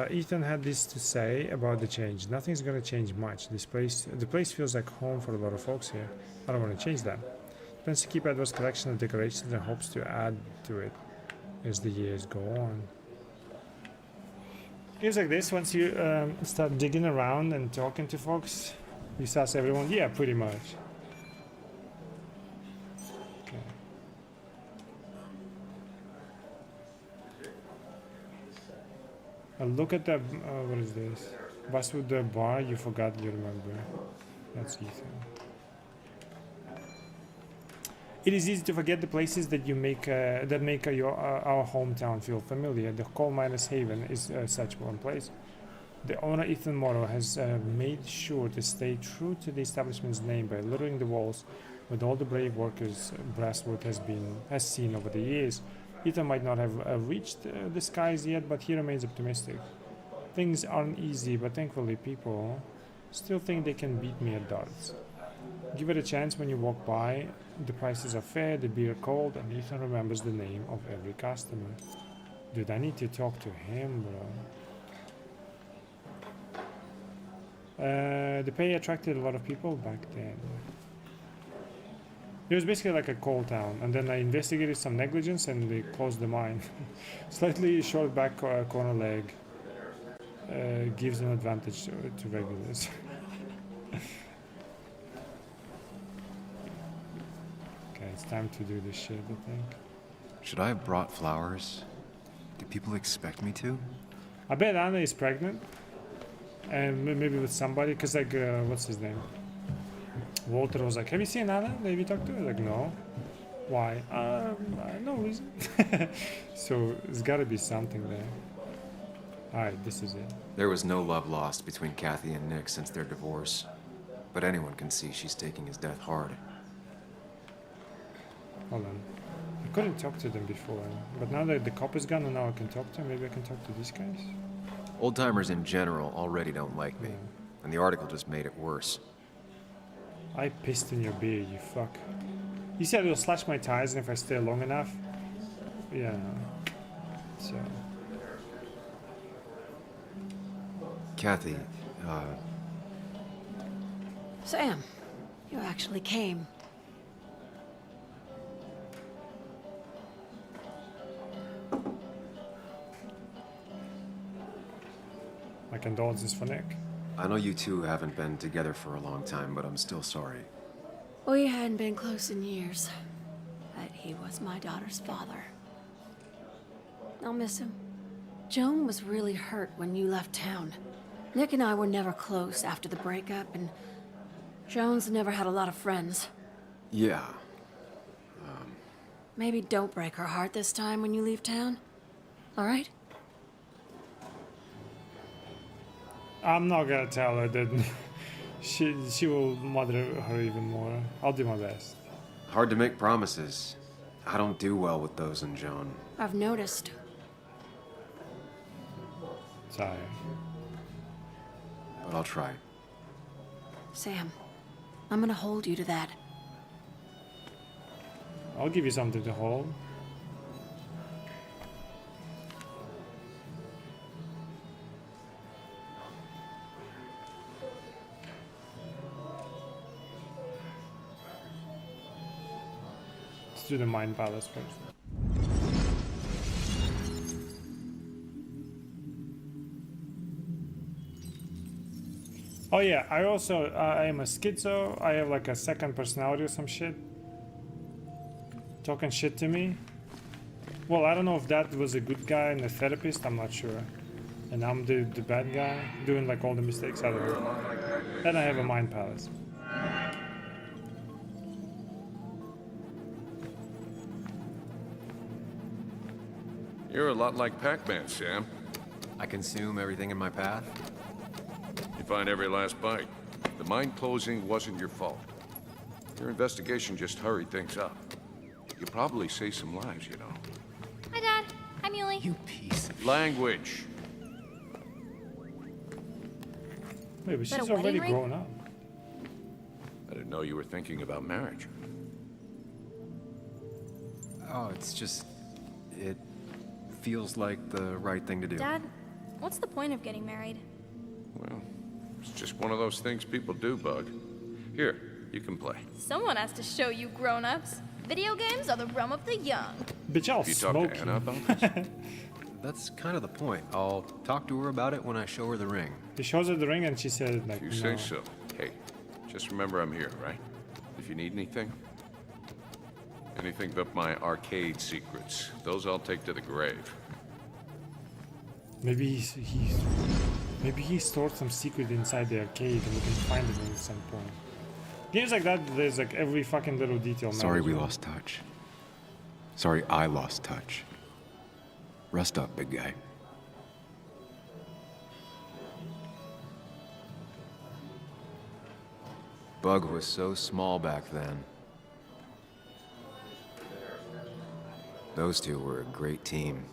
Ethan had this to say about the change. Nothing's gonna change much. The place feels like home for a lot of folks here. I don't want to change that. Plans to keep Edward's collection of decorations and hopes to add to it as the years go on. Games like this, once you start digging around and talking to folks, you ask everyone, yeah, pretty much. Okay. Look at the, what is this? Basswood bar, you forgot, you remember. That's Ethan. It is easy to forget the places that you make that make our hometown feel familiar. The coal miner's haven is such one place. The owner Ethan Morrow has made sure to stay true to the establishment's name by littering the walls with all the brave workers Basswood has seen over the years. Ethan might not have reached the skies yet, but he remains optimistic. Things aren't easy, but thankfully people still think they can beat me at darts. Give it a chance when you walk by. The prices are fair, the beer cold, and Ethan remembers the name of every customer. Dude, I need to talk to him, bro. The pay attracted a lot of people back then. It was basically like a coal town, and then I investigated some negligence and they closed the mine. Slightly short back corner leg gives an advantage to regulars. Okay, it's time to do this shit, I think. Should I have brought flowers? Do people expect me to? I bet Anna is pregnant, and maybe with somebody, cause like, what's his name? Walter was like, "Have you seen Anna? Have you talked to her?" Like, no. Why? No reason. So there's gotta be something there. Alright, this is it. There was no love lost between Kathy and Nick since their divorce. But anyone can see she's taking his death hard. Hold on. I couldn't talk to them before, but now that the cop is gone and now I can talk to them, maybe I can talk to these guys? Old-timers in general already don't like me. And the article just made it worse. I pissed in your beer, you fuck. You said it'll slash my tires and if I stay long enough. Yeah. So. Kathy, Sam, you actually came. My condolences for Nick. I know you two haven't been together for a long time, but I'm still sorry. We hadn't been close in years, but he was my daughter's father. I'll miss him. Joan was really hurt when you left town. Nick and I were never close after the breakup, and Joan's never had a lot of friends. Yeah. Maybe don't break her heart this time when you leave town. All right? I'm not gonna tell her that she will mother her even more. I'll do my best. Hard to make promises. I don't do well with those in Joan. I've noticed. Sorry. But I'll try. Sam, I'm gonna hold you to that. I'll give you something to hold. Let's do the Mind Palace first. Oh yeah, I also, I am a schizo. I have like a second personality or some shit. Talking shit to me. Well, I don't know if that was a good guy and a therapist, I'm not sure. And I'm the bad guy, doing like all the mistakes, I don't know. And I have a Mind Palace. You're a lot like Pac-Man, Sam. I consume everything in my path? You find every last bite. The mine closing wasn't your fault. Your investigation just hurried things up. You probably saved some lives, you know. Hi, Dad. Hi, Muley. You piece of... Language. Wait, but Is that she's a wedding already ring? grown up. I didn't know you were thinking about marriage. Oh, it's just... It feels like the right thing to do. Dad, what's the point of getting married? Well, it's just one of those things people do, Bug. Here, you can play. Someone has to show you grown-ups. Video games are the realm of the young. Bitch, I'll Have you talked smoke to Anna you. about this? That's kind of the point. I'll talk to her about it when I show her the ring. He shows her the ring and she said like, You no. say so. Hey, just remember I'm here, right? If you need anything. Anything but my arcade secrets. Those I'll take to the grave. Maybe maybe he stored some secret inside the arcade and we can find it at some point. Games like that, there's like every fucking little detail. Sorry we managed. lost touch. Sorry I lost touch. Rest up, big guy. Bug was so small back then. Those two were a great team.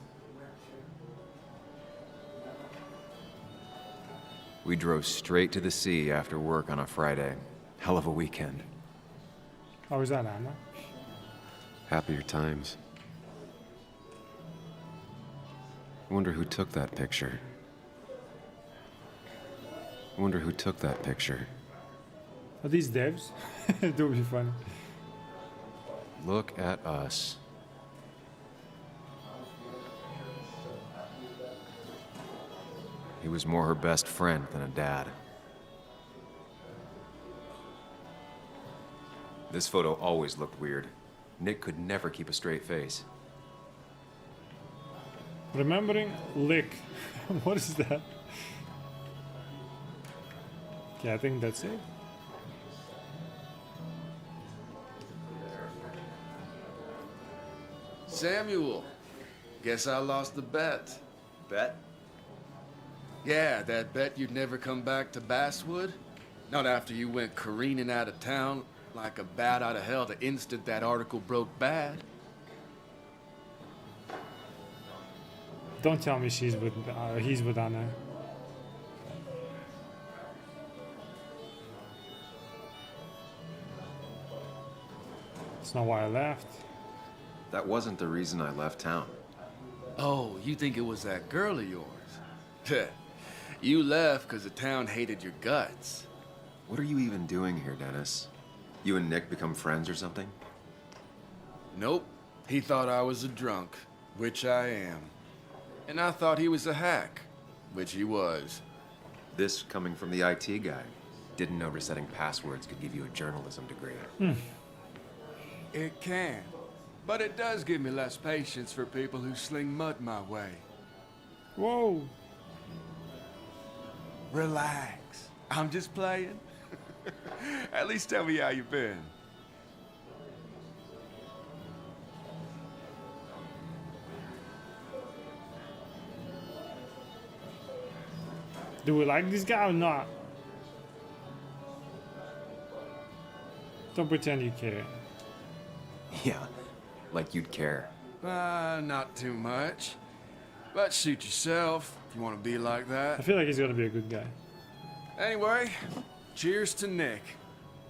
We drove straight to the sea after work on a Friday. Hell of a weekend. Oh, is that Anna? Happier times. I wonder who took that picture. I wonder who took that picture. Are these devs? That would be funny. Look at us. He was more her best friend than a dad. This photo always looked weird. Nick could never keep a straight face. Remembering lick. What is that? Okay, I think that's it. Samuel, guess I lost the bet. Bet? Yeah, that bet you'd never come back to Basswood? Not after you went careening out of town like a bat out of hell the instant that article broke bad. Don't tell me he's with Anna. That's not why I left. That wasn't the reason I left town. Oh, you think it was that girl of yours? You left because the town hated your guts. What are you even doing here, Dennis? You and Nick become friends or something? Nope. He thought I was a drunk, which I am. And I thought he was a hack, which he was. This coming from the IT guy. Didn't know resetting passwords could give you a journalism degree. It can. But it does give me less patience for people who sling mud my way. Whoa. Relax. I'm just playing. At least tell me how you been. Do we like this guy or not? Don't pretend you care. Yeah, like you'd care. Not too much. But suit yourself if you want to be like I that. feel like he's gonna be a good guy. Anyway, cheers to Nick.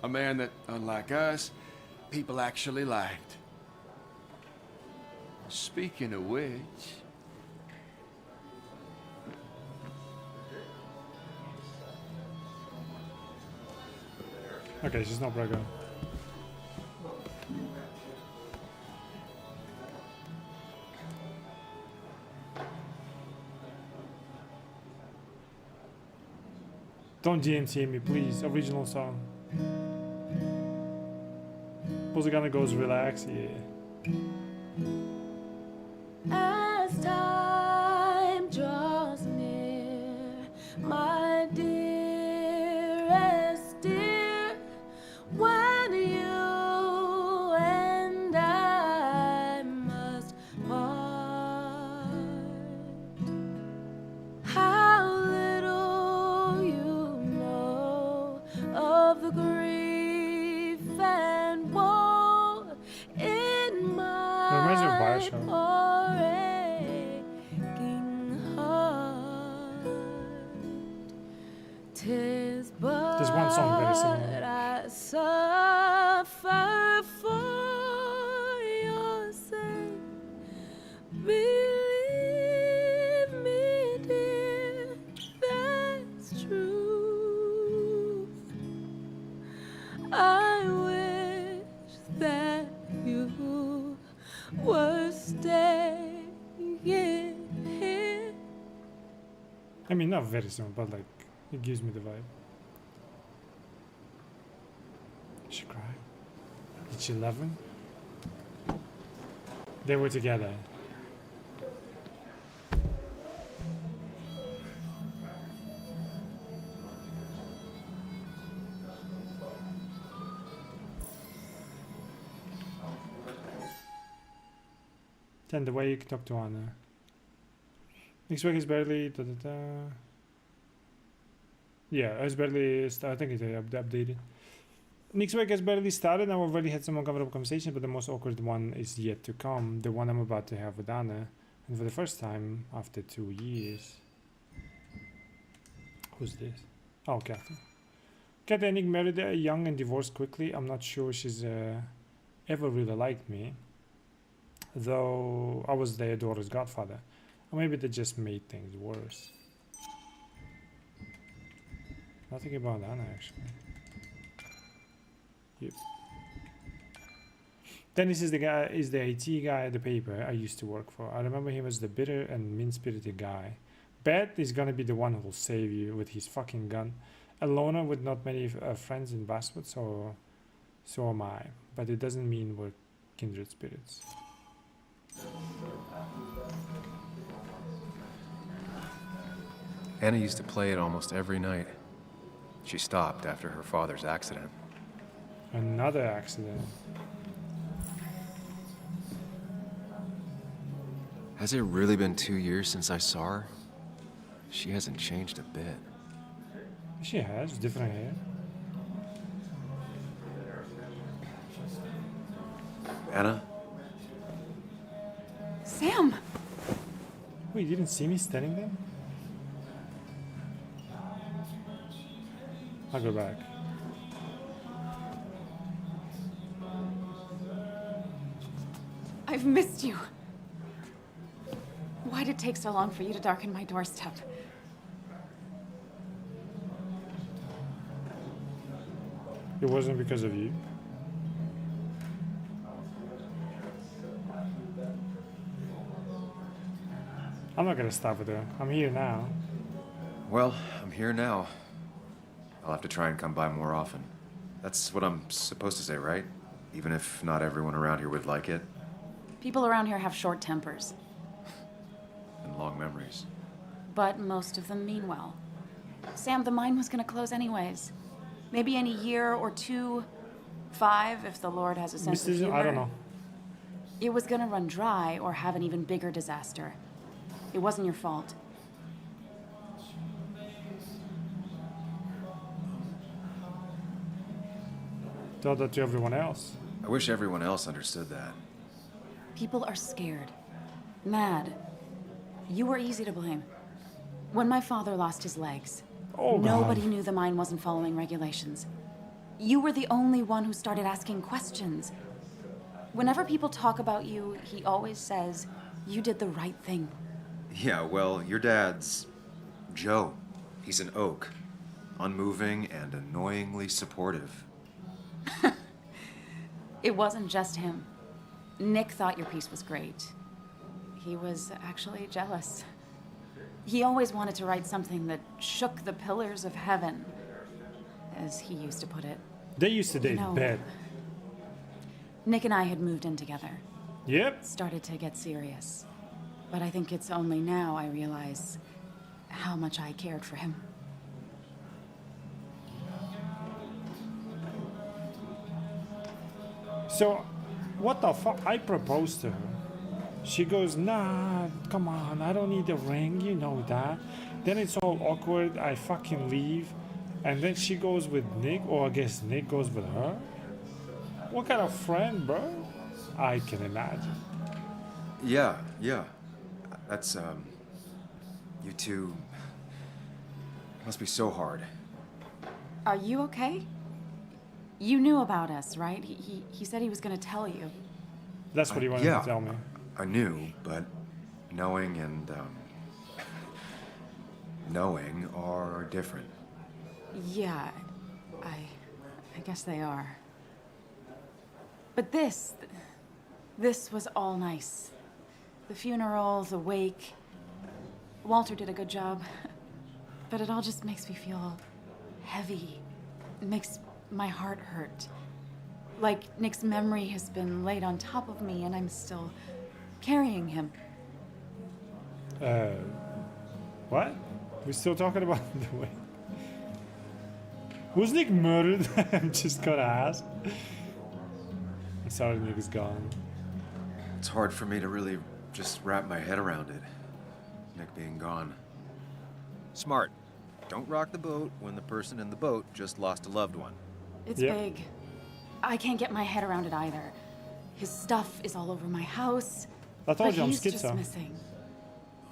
A man that, unlike us, people actually liked. Speaking of which... Okay, she's not Braga. Don't GMT me, please. Original song. Posagana goes relax, yeah. As time draws near, my dearest dear, when you and I must part, how little you know of the grief and woe in my Reminds me of Bioshock. aching heart. 'Tis but There's one song very similar. I suffer for your sake. Believe me, dear, that's true. I wish that you were staying here. I mean, not very similar, but like, it gives me the vibe. Did she cry? Did she love him? They were together. Then the way you can talk to Anna. Next week is barely Yeah, it's barely I think it's updated. Next week has barely started and we've already had some uncomfortable conversations, but the most awkward one is yet to come. The one I'm about to have with Anna. And for the first time after 2 years. Who's this? Oh, Kathy. Cat Nick married young and divorced quickly. I'm not sure she's ever really liked me, though I was their daughter's godfather. Or maybe they just made things worse. Nothing about Anna, actually. Yep. Dennis is the IT guy at the paper I used to work for. I remember him as the bitter and mean-spirited guy. Beth is gonna be the one who will save you with his fucking gun. A loner with not many friends in Basswood, so am I. But it doesn't mean we're kindred spirits. Anna used to play it almost every night. She stopped after her father's accident. Another accident. Has it really been 2 years since I saw her? She hasn't changed a bit. She has different hair. Anna? Sam! Wait, you didn't see me standing there? I'll go back. I've missed you. Why'd it take so long for you to darken my doorstep? It wasn't because of you. I'm not gonna stop with her. I'm here now. Well, I'm here now. I'll have to try and come by more often. That's what I'm supposed to say, right? Even if not everyone around here would like it. People around here have short tempers, And long memories. but most of them mean well. Sam, the mine was gonna close anyways. Maybe in a year or 2, 5, if the Lord has a sense of humor. I don't know. It was gonna run dry or have an even bigger disaster. It wasn't your fault. Tell that to everyone else. I wish everyone else understood that. People are scared, mad. You were easy to blame. When my father lost his legs, nobody knew the mine wasn't following regulations. You were the only one who started asking questions. Whenever people talk about you, he always says, you did the right thing. Yeah, well, your dad's Joe. He's an oak. Unmoving and annoyingly supportive. It wasn't just him. Nick thought your piece was great. He was actually jealous. He always wanted to write something that shook the pillars of heaven, as he used to put it. They used to date bad. Nick and I had moved in together. Yep. Started to get serious. But I think it's only now I realize how much I cared for him. So, what the fuck? I proposed to her. She goes, nah, come on, I don't need a ring, you know that. Then it's all awkward, I fucking leave. And then she goes with Nick, or I guess Nick goes with her. What kind of friend, bro? I can imagine. Yeah. That's, you two must be so hard. Are you okay? You knew about us, right? He said he was gonna tell you. That's what he wanted to tell me. I knew, but knowing and, knowing are different. Yeah, I guess they are. But this was all nice. The funeral, the wake. Walter did a good job. But it all just makes me feel heavy. It makes my heart hurt. Like Nick's memory has been laid on top of me and I'm still carrying him. What? We're still talking about the way. Was Nick murdered? I'm just gonna ask. I'm sorry Nick is gone. It's hard for me to really just wrap my head around it. Nick being gone. Smart. Don't rock the boat when the person in the boat just lost a loved one. It's big. I can't get my head around it either. His stuff is all over my house. I told but you I'm he's just schizo. missing.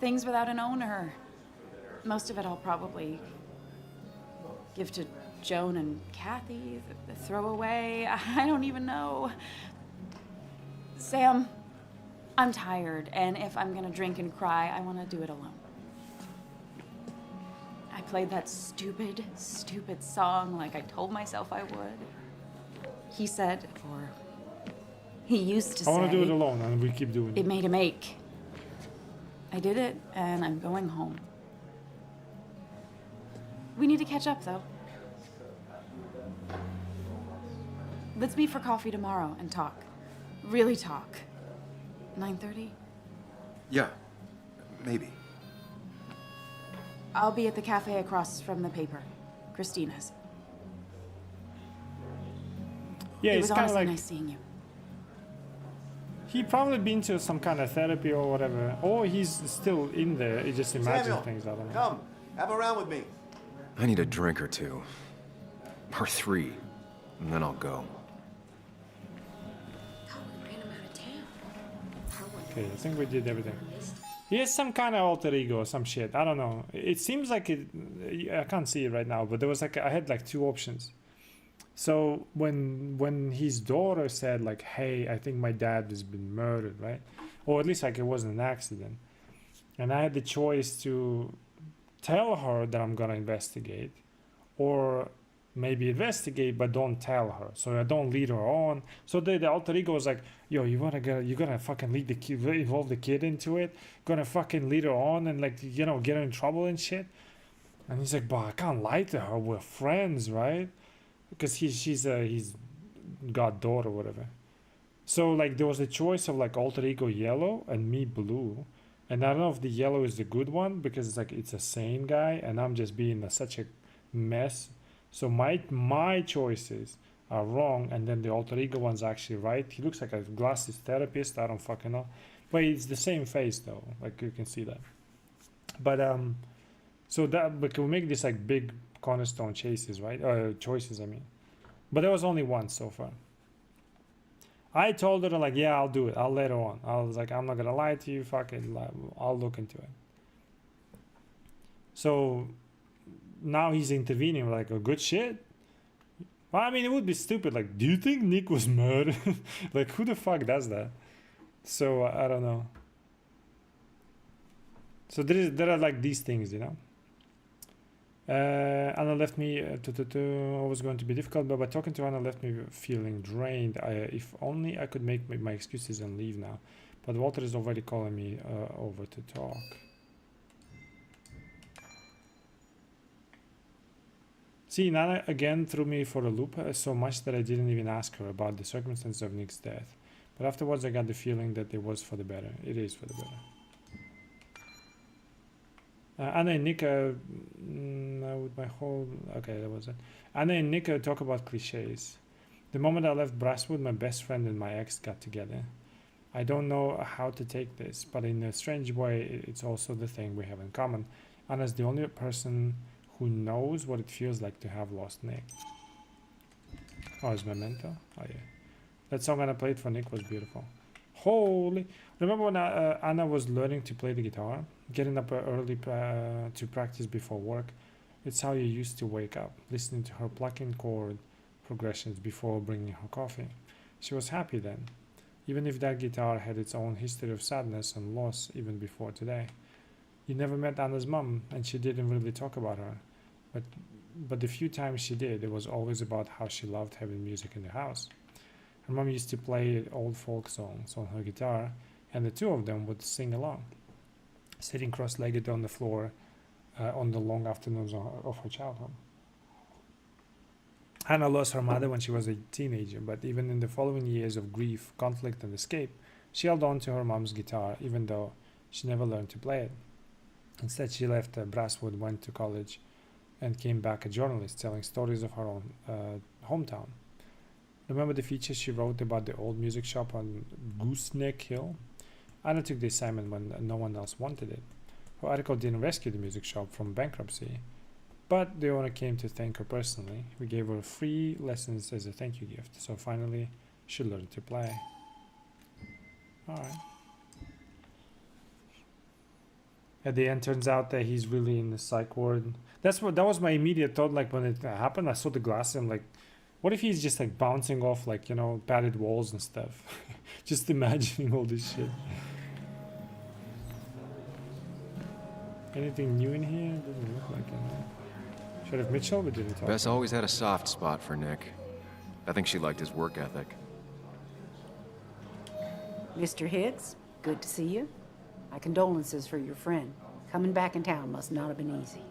Things without an owner. Most of it I'll probably give to Joan and Kathy, the throwaway. I don't even know. Sam, I'm tired, and if I'm gonna drink and cry, I want to do it alone. I played that stupid song like I told myself I would. He said, or he used to say, I want to do it alone, and we keep doing it made him ache. I did it, and I'm going home. We need to catch up, though. Let's meet for coffee tomorrow and talk. Really talk. 9:30? Yeah, maybe. I'll be at the cafe across from the paper. Christina's. Yeah, It it's was kind of honestly like nice seeing you. he probably been to some kind of therapy or whatever, or he's still in there. He just imagines Samuel, things. I don't know. come, have a round with me. I need a drink or two. Or 3. And then I'll go. Okay, I think we did everything. He has some kind of alter ego or some shit. I don't know. It seems like it. I can't see it right now, but there was like I had like 2 options. So when his daughter said like, "Hey, I think my dad has been murdered," right? Or at least like it wasn't an accident, and I had the choice to tell her that I'm gonna investigate, or maybe investigate but don't tell her, so I don't lead her on. So the alter ego was like, yo, you're gonna fucking lead the kid, involve the kid into it, gonna fucking lead her on and like, you know, get her in trouble and shit. And he's like, but I can't lie to her, we're friends, right? Because she's his goddaughter or whatever. So like there was a choice of like alter ego yellow and me blue, and I don't know if the yellow is the good one because it's like it's a sane guy and I'm just being such a mess. So my choices are wrong, and then the alter ego one's actually right. He looks like a glasses therapist. I don't fucking know, but it's the same face though. Like you can see that. But so that we can make this like big cornerstone chases, right? Choices, I mean. But there was only one so far. I told her like, yeah, I'll do it. I'll let her on. I was like, I'm not gonna lie to you. Fuck it. I'll look into it. So now he's intervening like a good shit. Well, I mean, it would be stupid. Like, do you think Nick was murdered? Like, who the fuck does that? So I don't know. So there are like these things, you know. Anna left me. Was going to be difficult, but by talking to Anna left me feeling drained. If only I could make my excuses and leave now. But Walter is already calling me over to talk. See, Nana again threw me for a loop so much that I didn't even ask her about the circumstances of Nick's death. But afterwards I got the feeling that it was for the better. It is for the better. Anna and Nick, with my whole... Okay, that was it. Anna and Nick talk about cliches. The moment I left Brasswood, my best friend and my ex got together. I don't know how to take this, but in a strange way, it's also the thing we have in common. Anna's the only person who knows what it feels like to have lost Nick. Oh, it's Memento? Oh, yeah. That song Anna played for Nick was beautiful. Holy... Remember when Anna was learning to play the guitar? Getting up early to practice before work? It's how you used to wake up, listening to her plucking chord progressions before bringing her coffee. She was happy then, even if that guitar had its own history of sadness and loss even before today. You never met Anna's mom, and she didn't really talk about her. But the few times she did, it was always about how she loved having music in the house. Her mom used to play old folk songs on her guitar, and the two of them would sing along, sitting cross-legged on the floor on the long afternoons of her childhood. Anna lost her mother when she was a teenager, but even in the following years of grief, conflict, and escape, she held on to her mom's guitar, even though she never learned to play it. Instead, she left Brasswood, went to college, and came back a journalist, telling stories of her own hometown. Remember the feature she wrote about the old music shop on Gooseneck Hill? Anna took the assignment when no one else wanted it. Her article didn't rescue the music shop from bankruptcy, but the owner came to thank her personally. We gave her free lessons as a thank you gift, so finally she learned to play. Alright. At the end, turns out that he's really in the psych ward. That was my immediate thought. Like when it happened, I saw the glass. And I'm like, what if he's just like bouncing off like, you know, padded walls and stuff? Just imagining all this shit. Anything new in here? Doesn't look like it. Sheriff Mitchell, we didn't talk. Bess always had a soft spot for Nick. I think she liked his work ethic. Mr. Hicks, good to see you. My condolences for your friend. Coming back in town must not have been easy.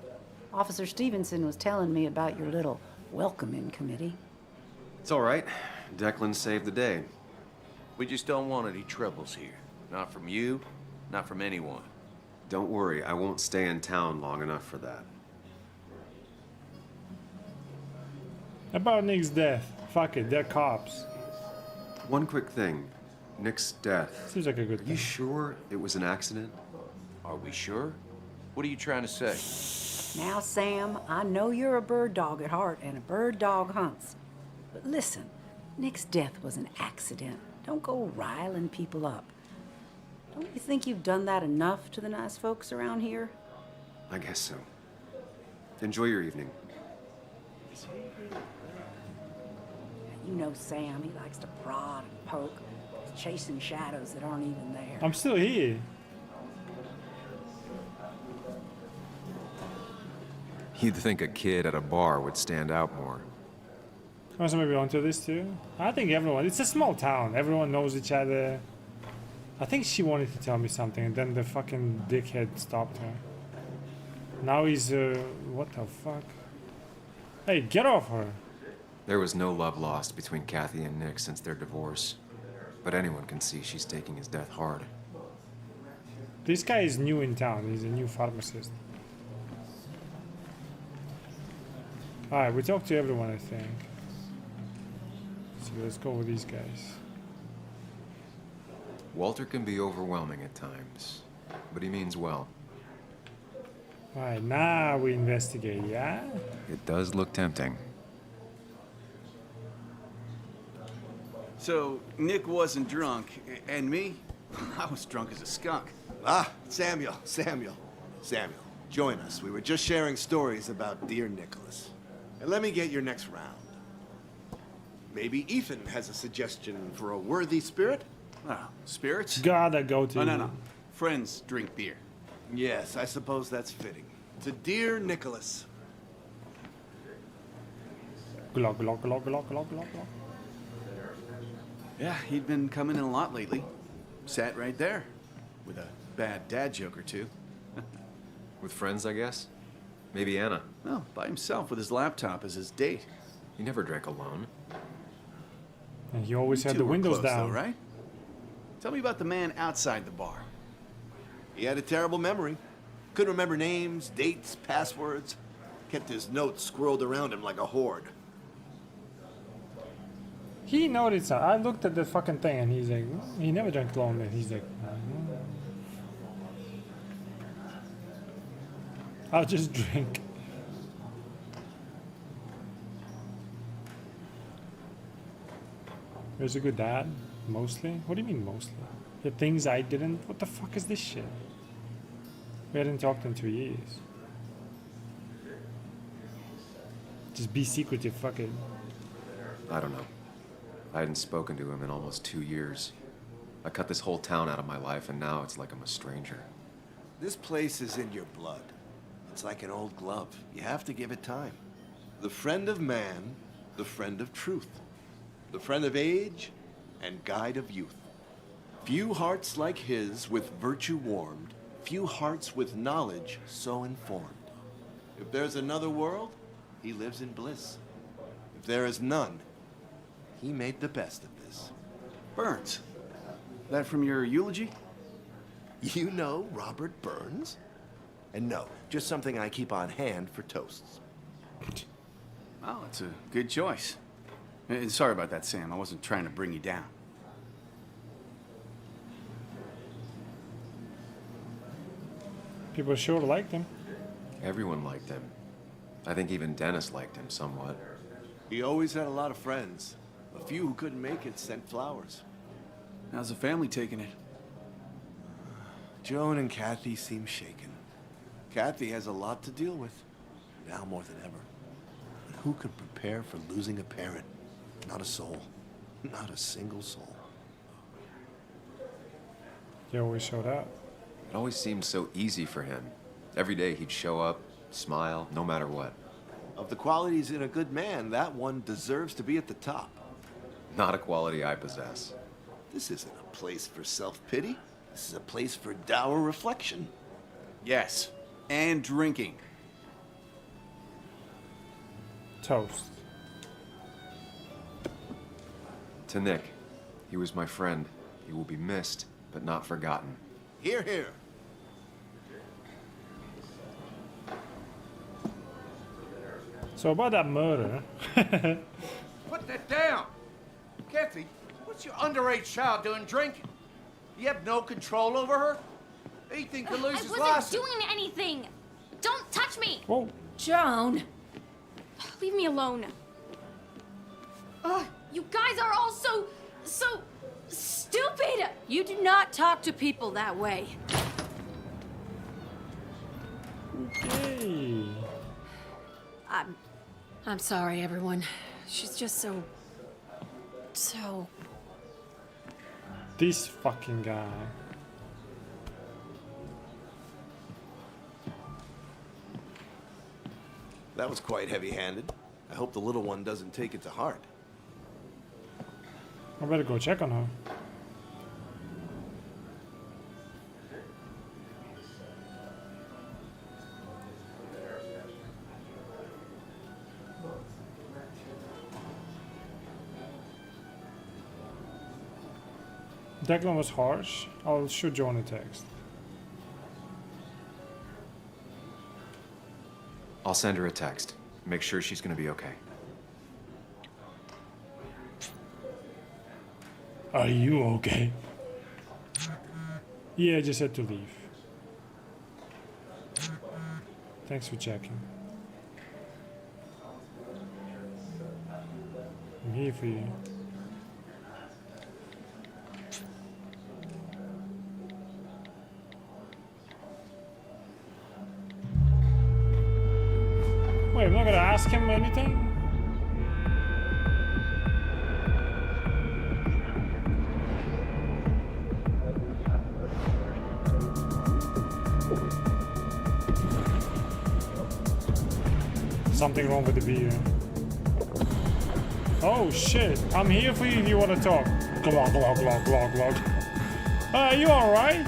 Officer Stevenson was telling me about your little welcoming committee. It's all right. Declan saved the day. We just don't want any troubles here. Not from you, not from anyone. Don't worry, I won't stay in town long enough for that. About Nick's death. Fuck it, they're cops. One quick thing. Nick's death. Seems like a good thing. Are you sure it was an accident? Are we sure? What are you trying to say? Now, Sam, I know you're a bird dog at heart and a bird dog hunts. But listen, Nick's death was an accident. Don't go riling people up. Don't you think you've done that enough to the nice folks around here? I guess so. Enjoy your evening. You know Sam, he likes to prod and poke, chasing shadows that aren't even there. I'm still here. You'd think a kid at a bar would stand out more. Also, maybe onto this too. I think everyone. It's a small town. Everyone knows each other. I think she wanted to tell me something, and then the fucking dickhead stopped her. Now he's what the fuck? Hey, get off her! There was no love lost between Kathy and Nick since their divorce, but anyone can see she's taking his death hard. This guy is new in town. He's a new pharmacist. All right, we talked to everyone, I think. So let's go with these guys. Walter can be overwhelming at times, but he means well. All right, now we investigate, yeah? It does look tempting. So, Nick wasn't drunk, and me? I was drunk as a skunk. Ah, Samuel. Join us. We were just sharing stories about dear Nicholas. And let me get your next round. Maybe Ethan has a suggestion for a worthy spirit? Oh, spirits? Gotta go to No. Friends drink beer. Yes, I suppose that's fitting. To dear Nicholas. Glock, glock, glock, glock, glock, glock, glock. Yeah, he'd been coming in a lot lately. Sat right there. With a bad dad joke or two. With friends, I guess? Maybe Anna. No, by himself with his laptop as his date. He never drank alone. And he always had You the two were windows close, down. though, right? Tell me about the man outside the bar. He had a terrible memory. Couldn't remember names, dates, passwords. Kept his notes squirreled around him like a hoard. He noticed. I looked at the fucking thing, and he's like, he never drank alone. And he's like, I'll just drink. He was a good dad, mostly. What do you mean mostly? The things I didn't. What the fuck is this shit? We hadn't talked in 2 years. Just be secretive. Fuck it. I don't know. I hadn't spoken to him in almost 2 years. I cut this whole town out of my life, and now it's like I'm a stranger. This place is in your blood. It's like an old glove. You have to give it time. The friend of man, the friend of truth. The friend of age, and guide of youth. Few hearts like his with virtue warmed, few hearts with knowledge so informed. If there's another world, he lives in bliss. If there is none, he made the best of this. Burns. That from your eulogy? You know Robert Burns? And no, just something I keep on hand for toasts. Oh, it's a good choice. And sorry about that, Sam. I wasn't trying to bring you down. People sure liked him. Everyone liked him. I think even Dennis liked him somewhat. He always had a lot of friends. A few who couldn't make it sent flowers. How's the family taking it? Joan and Kathy seem shaken. Kathy has a lot to deal with, now more than ever. And who can prepare for losing a parent? Not a soul. Not a single soul. He always showed up. It always seemed so easy for him. Every day he'd show up, smile, no matter what. Of the qualities in a good man, that one deserves to be at the top. Not a quality I possess. This isn't a place for self-pity. This is a place for dour reflection. Yes, and drinking. Toast. To Nick, he was my friend. He will be missed, but not forgotten. Hear, hear. So about that murder. Put that down! Kathy, what's your underage child doing drinking? You have no control over her? Ethan could lose his I wasn't license. doing anything! Don't touch me! Whoa. Joan! Leave me alone. Ugh, you guys are all so stupid! You do not talk to people that way. Okay. I'm sorry, everyone. She's just so... This fucking guy. That was quite heavy-handed. I hope the little one doesn't take it to heart. I better go check on her. Declan was harsh. I'll shoot Joan a text. I'll send her a text. Make sure she's gonna be okay. Are you okay? Yeah, I just had to leave. Thanks for checking. I'm here for you. Wait, I'm not gonna ask him anything? Something wrong with the beer. Oh shit, I'm here for you if you want to talk. Glog, glog, glog, glog, glog. You alright?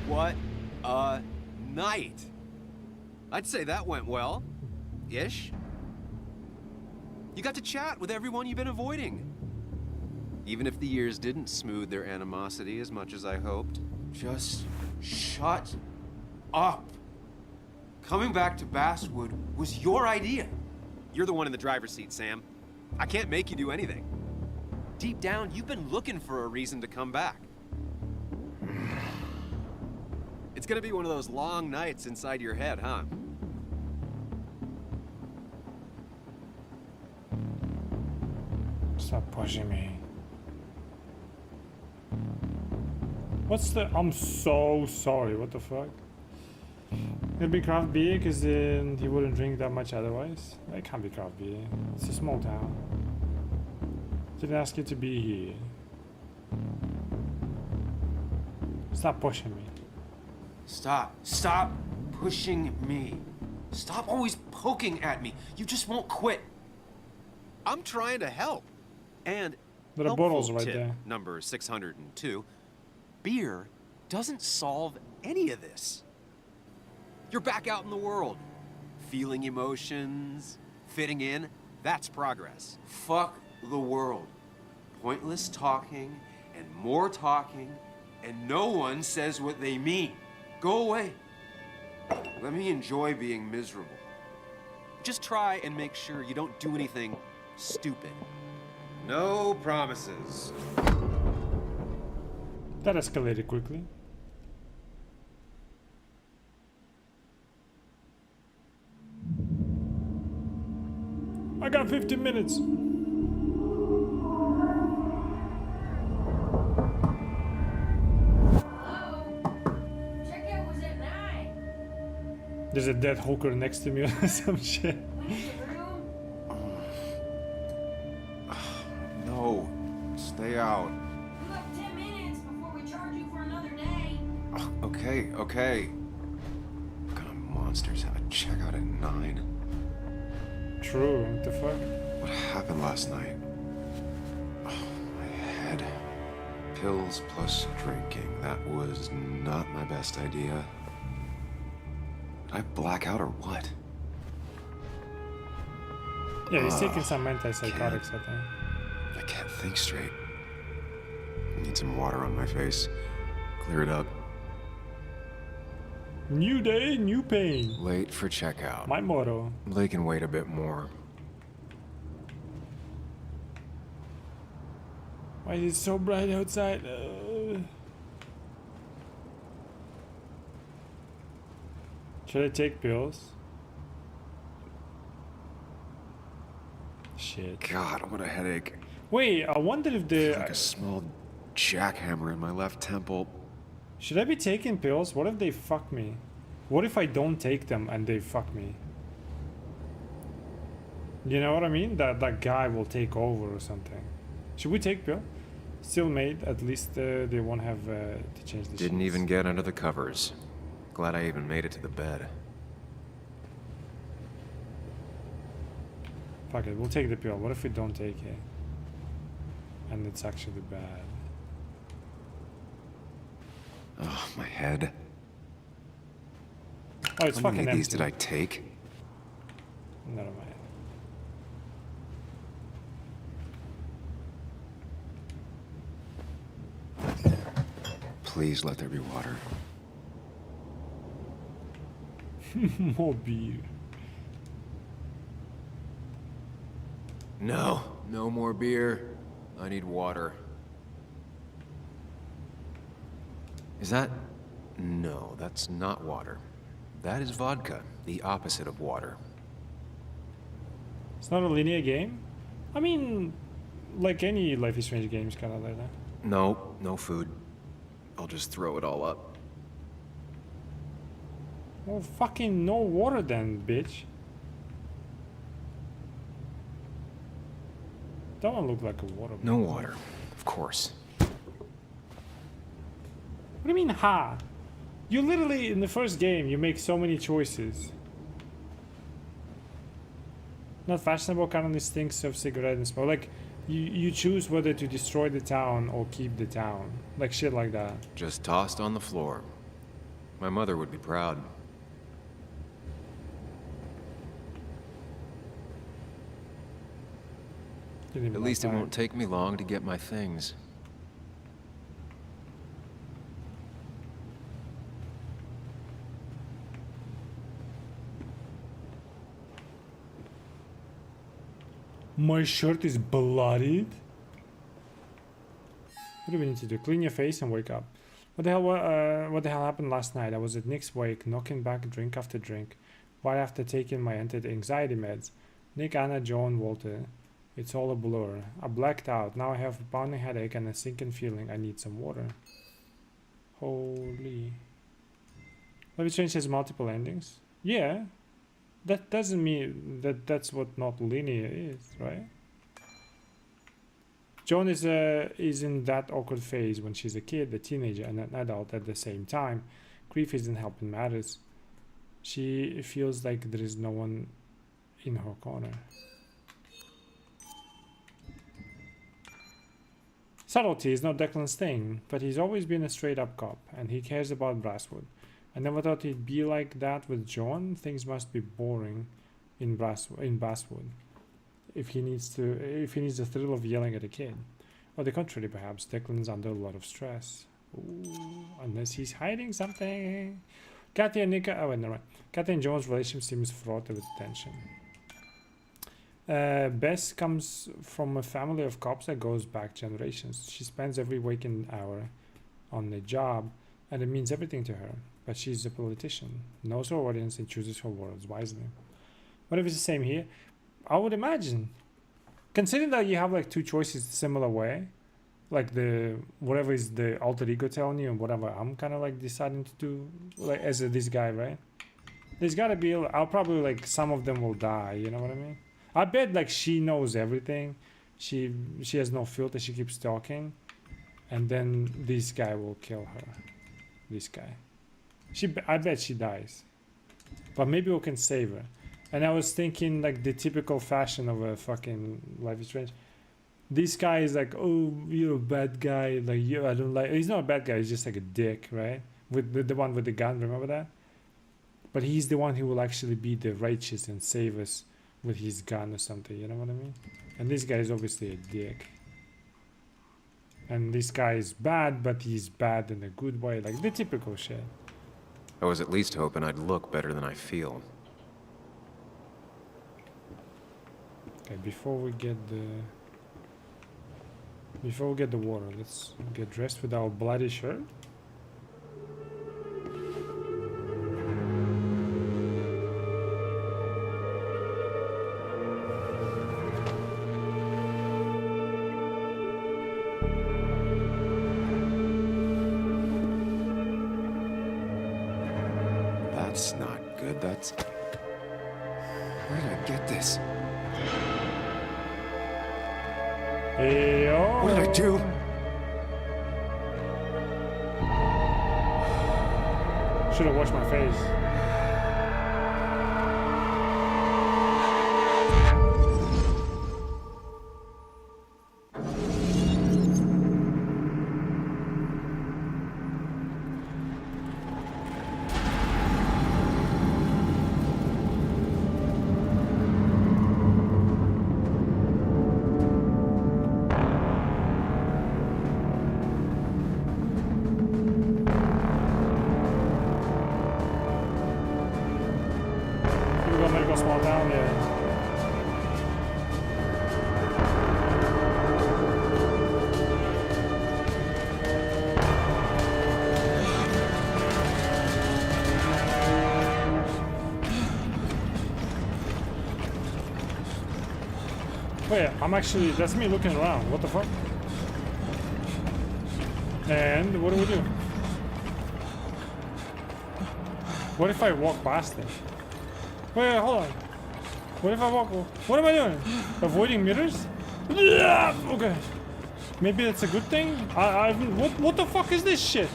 What a night! I'd say that went well. Ish. You got to chat with everyone you've been avoiding. Even if the years didn't smooth their animosity as much as I hoped. Just shut up. Coming back to Basswood was your idea. You're the one in the driver's seat, Sam. I can't make you do anything. Deep down, you've been looking for a reason to come back. It's gonna be one of those long nights inside your head, huh? Stop pushing me. What's the... I'm so sorry, what the fuck? It'll be craft beer because then he wouldn't drink that much otherwise. It can't be craft beer. It's a small town. Didn't ask you to be here. Stop pushing me. Stop pushing me. Stop always poking at me. You just won't quit. I'm trying to help. And There are bottles helpful right tip there. number 602, beer doesn't solve any of this. You're back out in the world, feeling emotions, fitting in. That's progress. Fuck the world. Pointless talking and more talking, and no one says what they mean. Go away. Let me enjoy being miserable. Just try and make sure you don't do anything stupid. No promises. That escalated quickly. I got 15 minutes. There's a dead hooker next to me or some shit. No, stay out. You have 10 minutes before we charge you for another day. Okay, okay. What kind of monsters have a checkout at 9? True, what the fuck? What happened last night? Oh, my head. Pills plus drinking. That was not my best idea. Did I black out or what? Yeah, he's taking some antipsychotics, I think. I can't think straight. I need some water on my face. Clear it up. New day, new pain. Late for checkout. My motto. They can wait a bit more. Why is it so bright outside? Should I take pills? Shit. God, what a headache. Wait, I wonder if the... Like a small jackhammer in my left temple. Should I be taking pills? What if they fuck me? What if I don't take them and they fuck me? You know what I mean? That guy will take over or something. Should we take pill? Still made. At least they won't have to change the Didn't sheets. even get under the covers. Glad I even made it to the bed. Fuck it, we'll take the pill. What if we don't take it? And it's actually bad. Oh, my head. Oh, it's How fucking many of these empty. did I take? Never mind. Please let there be water. More beer. No, no more beer. I need water. Is that... No, that's not water. That is vodka, the opposite of water. It's not a linear game? I mean, like any Life is Strange game is kind of like that. No, no food. I'll just throw it all up. Well, fucking no water then, bitch. That one look like a water. No water, of course. What do you mean, ha? You literally, in the first game, you make so many choices. Not fashionable currently stinks of cigarette and smoke. Like, you choose whether to destroy the town or keep the town. Like shit like that. Just tossed on the floor. My mother would be proud. At least it won't take me long to get my things. My shirt is bloodied. What do we need to do? Clean your face and wake up. What the hell happened last night? I was at Nick's wake, knocking back drink after drink, right after taking my anti-anxiety meds. Nick, Anna, Joan, Walter. It's all a blur. I blacked out. Now I have a pounding headache and a sinking feeling. I need some water. Holy. Life is Strange has multiple endings? Yeah. That doesn't mean that that's what not linear is, right? Joan is in that awkward phase when she's a kid, a teenager, and an adult at the same time. Grief isn't helping matters. She feels like there is no one in her corner. Subtlety is not Declan's thing, but he's always been a straight-up cop, and he cares about Brasswood. I never thought he'd be like that with Joan. Things must be boring in Basswood. If he needs the thrill of yelling at a kid. Or the contrary, perhaps. Declan's under a lot of stress. Ooh, unless he's hiding something. Kathy and Nika... Oh, wait, never mind. Kathy and Joan's relationship seems fraught with tension. Bess comes from a family of cops that goes back generations. She spends every waking hour on the job, and it means everything to her. But she's a politician, knows her audience, and chooses her words wisely. What if it's the same here? I would imagine. Considering that you have like two choices the similar way, like the whatever is the alter ego telling you and whatever I'm kind of like deciding to do, like as this guy, right? There's gotta be. I'll probably like some of them will die. You know what I mean? I bet like she knows everything. She has no filter. She keeps talking, and then this guy will kill her. This guy. I bet she dies. But maybe we can save her. And I was thinking like the typical fashion of a fucking Life is Strange. This guy is like, oh, you're a bad guy. Like you, I don't like. He's not a bad guy. He's just like a dick, right? With the one with the gun. Remember that? But he's the one who will actually be the righteous and save us with his gun or something. You know what I mean? And this guy is obviously a dick. And this guy is bad, but he's bad in a good way, like the typical shit. I was at least hoping I'd look better than I feel. Okay, before we get the water, let's get dressed with our bloody shirt. That's not good. That's... Where did I get this? Hey-o. What did I do? Should have washed my face. Small town, yeah. Wait, I'm actually, that's me looking around. What the fuck? And what do we do? What if I walk past it? Wait, hold on. What if I walk? What am I doing? Avoiding mirrors? Okay. Maybe that's a good thing? What the fuck is this shit?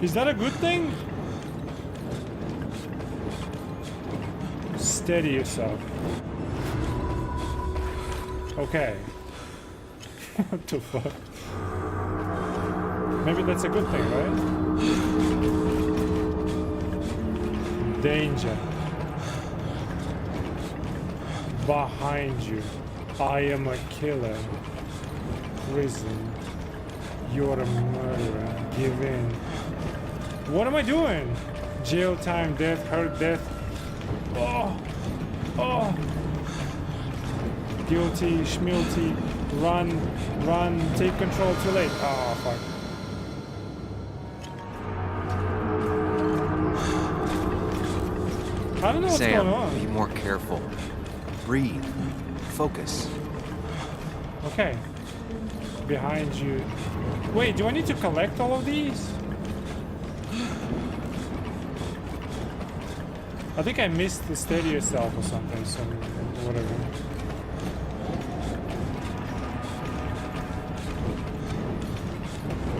Is that a good thing? Steady yourself. Okay. What the fuck? Maybe that's a good thing, right? Danger. Behind you. I am a killer. Prison. You're a murderer. Give in. What am I doing? Jail time, death, hurt, death. Oh. Oh. Guilty, schmilty. Run. Run. Take control. Too late. Oh, fuck. I don't know what's Sam, going on. be more careful. Breathe. Focus. Okay. Behind you. Wait, do I need to collect all of these? I think I missed the steady yourself or something, so whatever.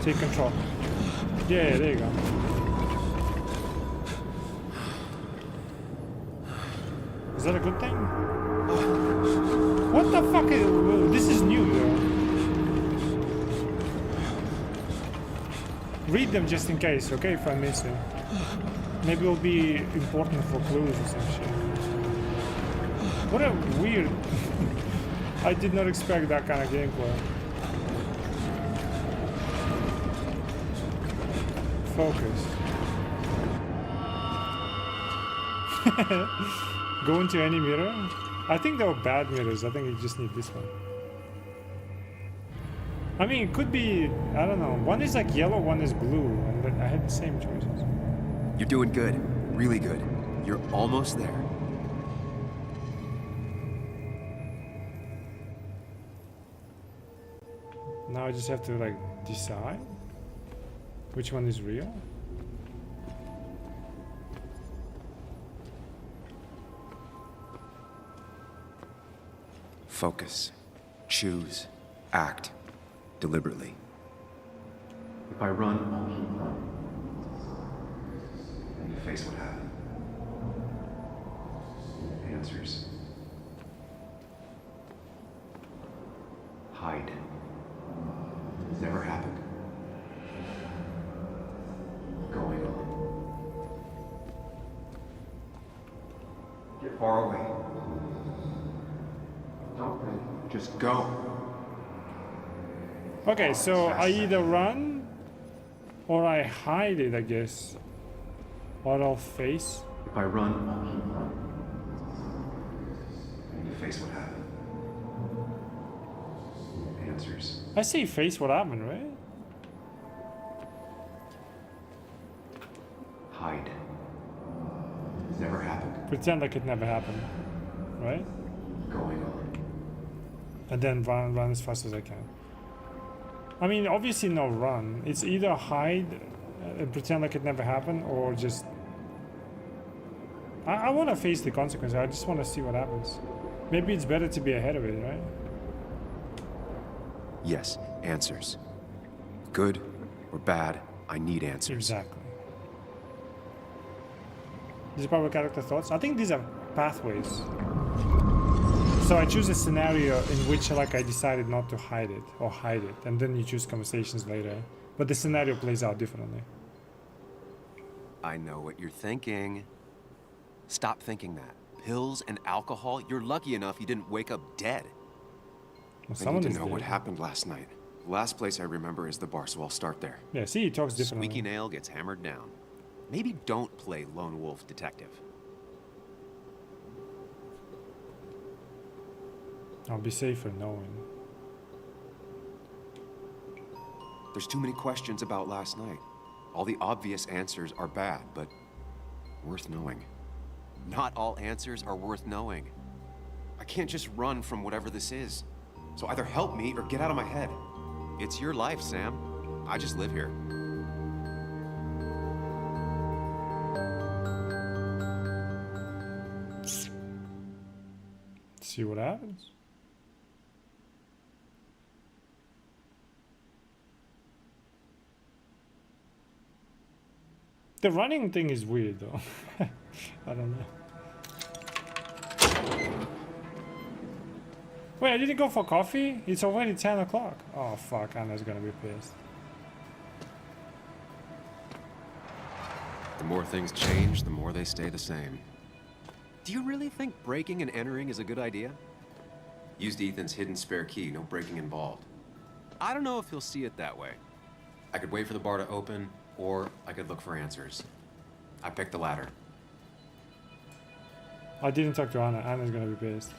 Take control. Yeah, there you go. Is that a good thing? What the fuck is... This is new, though. Read them just in case, okay, if I miss it. Maybe it'll be important for clues or some shit. What a weird... I did not expect that kind of gameplay. Focus. Go into any mirror? I think they were bad mirrors. I think you just need this one. I mean, it could be, I don't know. One is like yellow, one is blue. And I had the same choices. You're doing good. Really good. You're almost there. Now I just have to like decide which one is real. Focus. Choose. Act. Deliberately. If I run, I'll keep running. And you face what happened. Answers. Hide. It's never happened. Going on. Get far away. Don't think. Just go. Okay, so I either run or I hide it, I guess. Or I'll face. If I run, I'll keep running. And you face what happened. Answers. I say face what happened, right? Hide. It's never happened. Pretend like it never happened, right? Going on. And then run as fast as I can. I mean, obviously no run. It's either hide and pretend like it never happened, or just... I want to face the consequences. I just want to see what happens. Maybe it's better to be ahead of it, right? Yes, answers. Good or bad, I need answers. Exactly. These are probably character thoughts. I think these are pathways. So I choose a scenario in which like I decided not to hide it or hide it, and then you choose conversations later. But the scenario plays out differently. I know what you're thinking. Stop thinking that. Pills and alcohol, you're lucky enough you didn't wake up dead. Well, I need to is know what dead. happened last night. The last place I remember is the bar, so I'll start there. Yeah, see, he talks differently. Squeaky nail gets hammered down. Maybe don't play lone wolf detective. I'll be safer knowing. There's too many questions about last night. All the obvious answers are bad, but worth knowing. Not all answers are worth knowing. I can't just run from whatever this is. So either help me or get out of my head. It's your life, Sam. I just live here. See what happens. The running thing is weird though. I don't know. Wait, I didn't go for coffee? It's already 10 o'clock. Oh fuck, Anna's gonna be pissed. The more things change, the more they stay the same. Do you really think breaking and entering is a good idea? Used Ethan's hidden spare key, no breaking involved. I don't know if he'll see it that way. I could wait for the bar to open, or I could look for answers. I picked the latter. I didn't talk to Anna. Anna's gonna be pissed.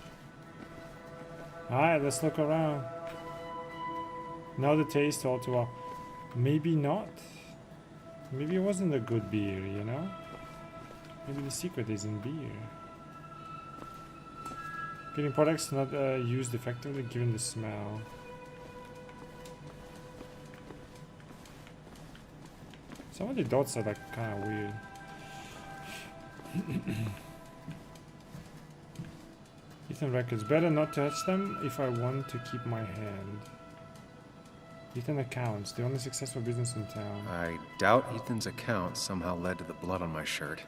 Alright, let's look around. Know the taste all too well. Maybe not. Maybe it wasn't a good beer, you know? Maybe the secret is in beer. Getting products not used effectively given the smell. Some of the dots are like kind of weird. Ethan records. Better not touch them if I want to keep my hand. Ethan accounts. The only successful business in town. I doubt Ethan's account somehow led to the blood on my shirt.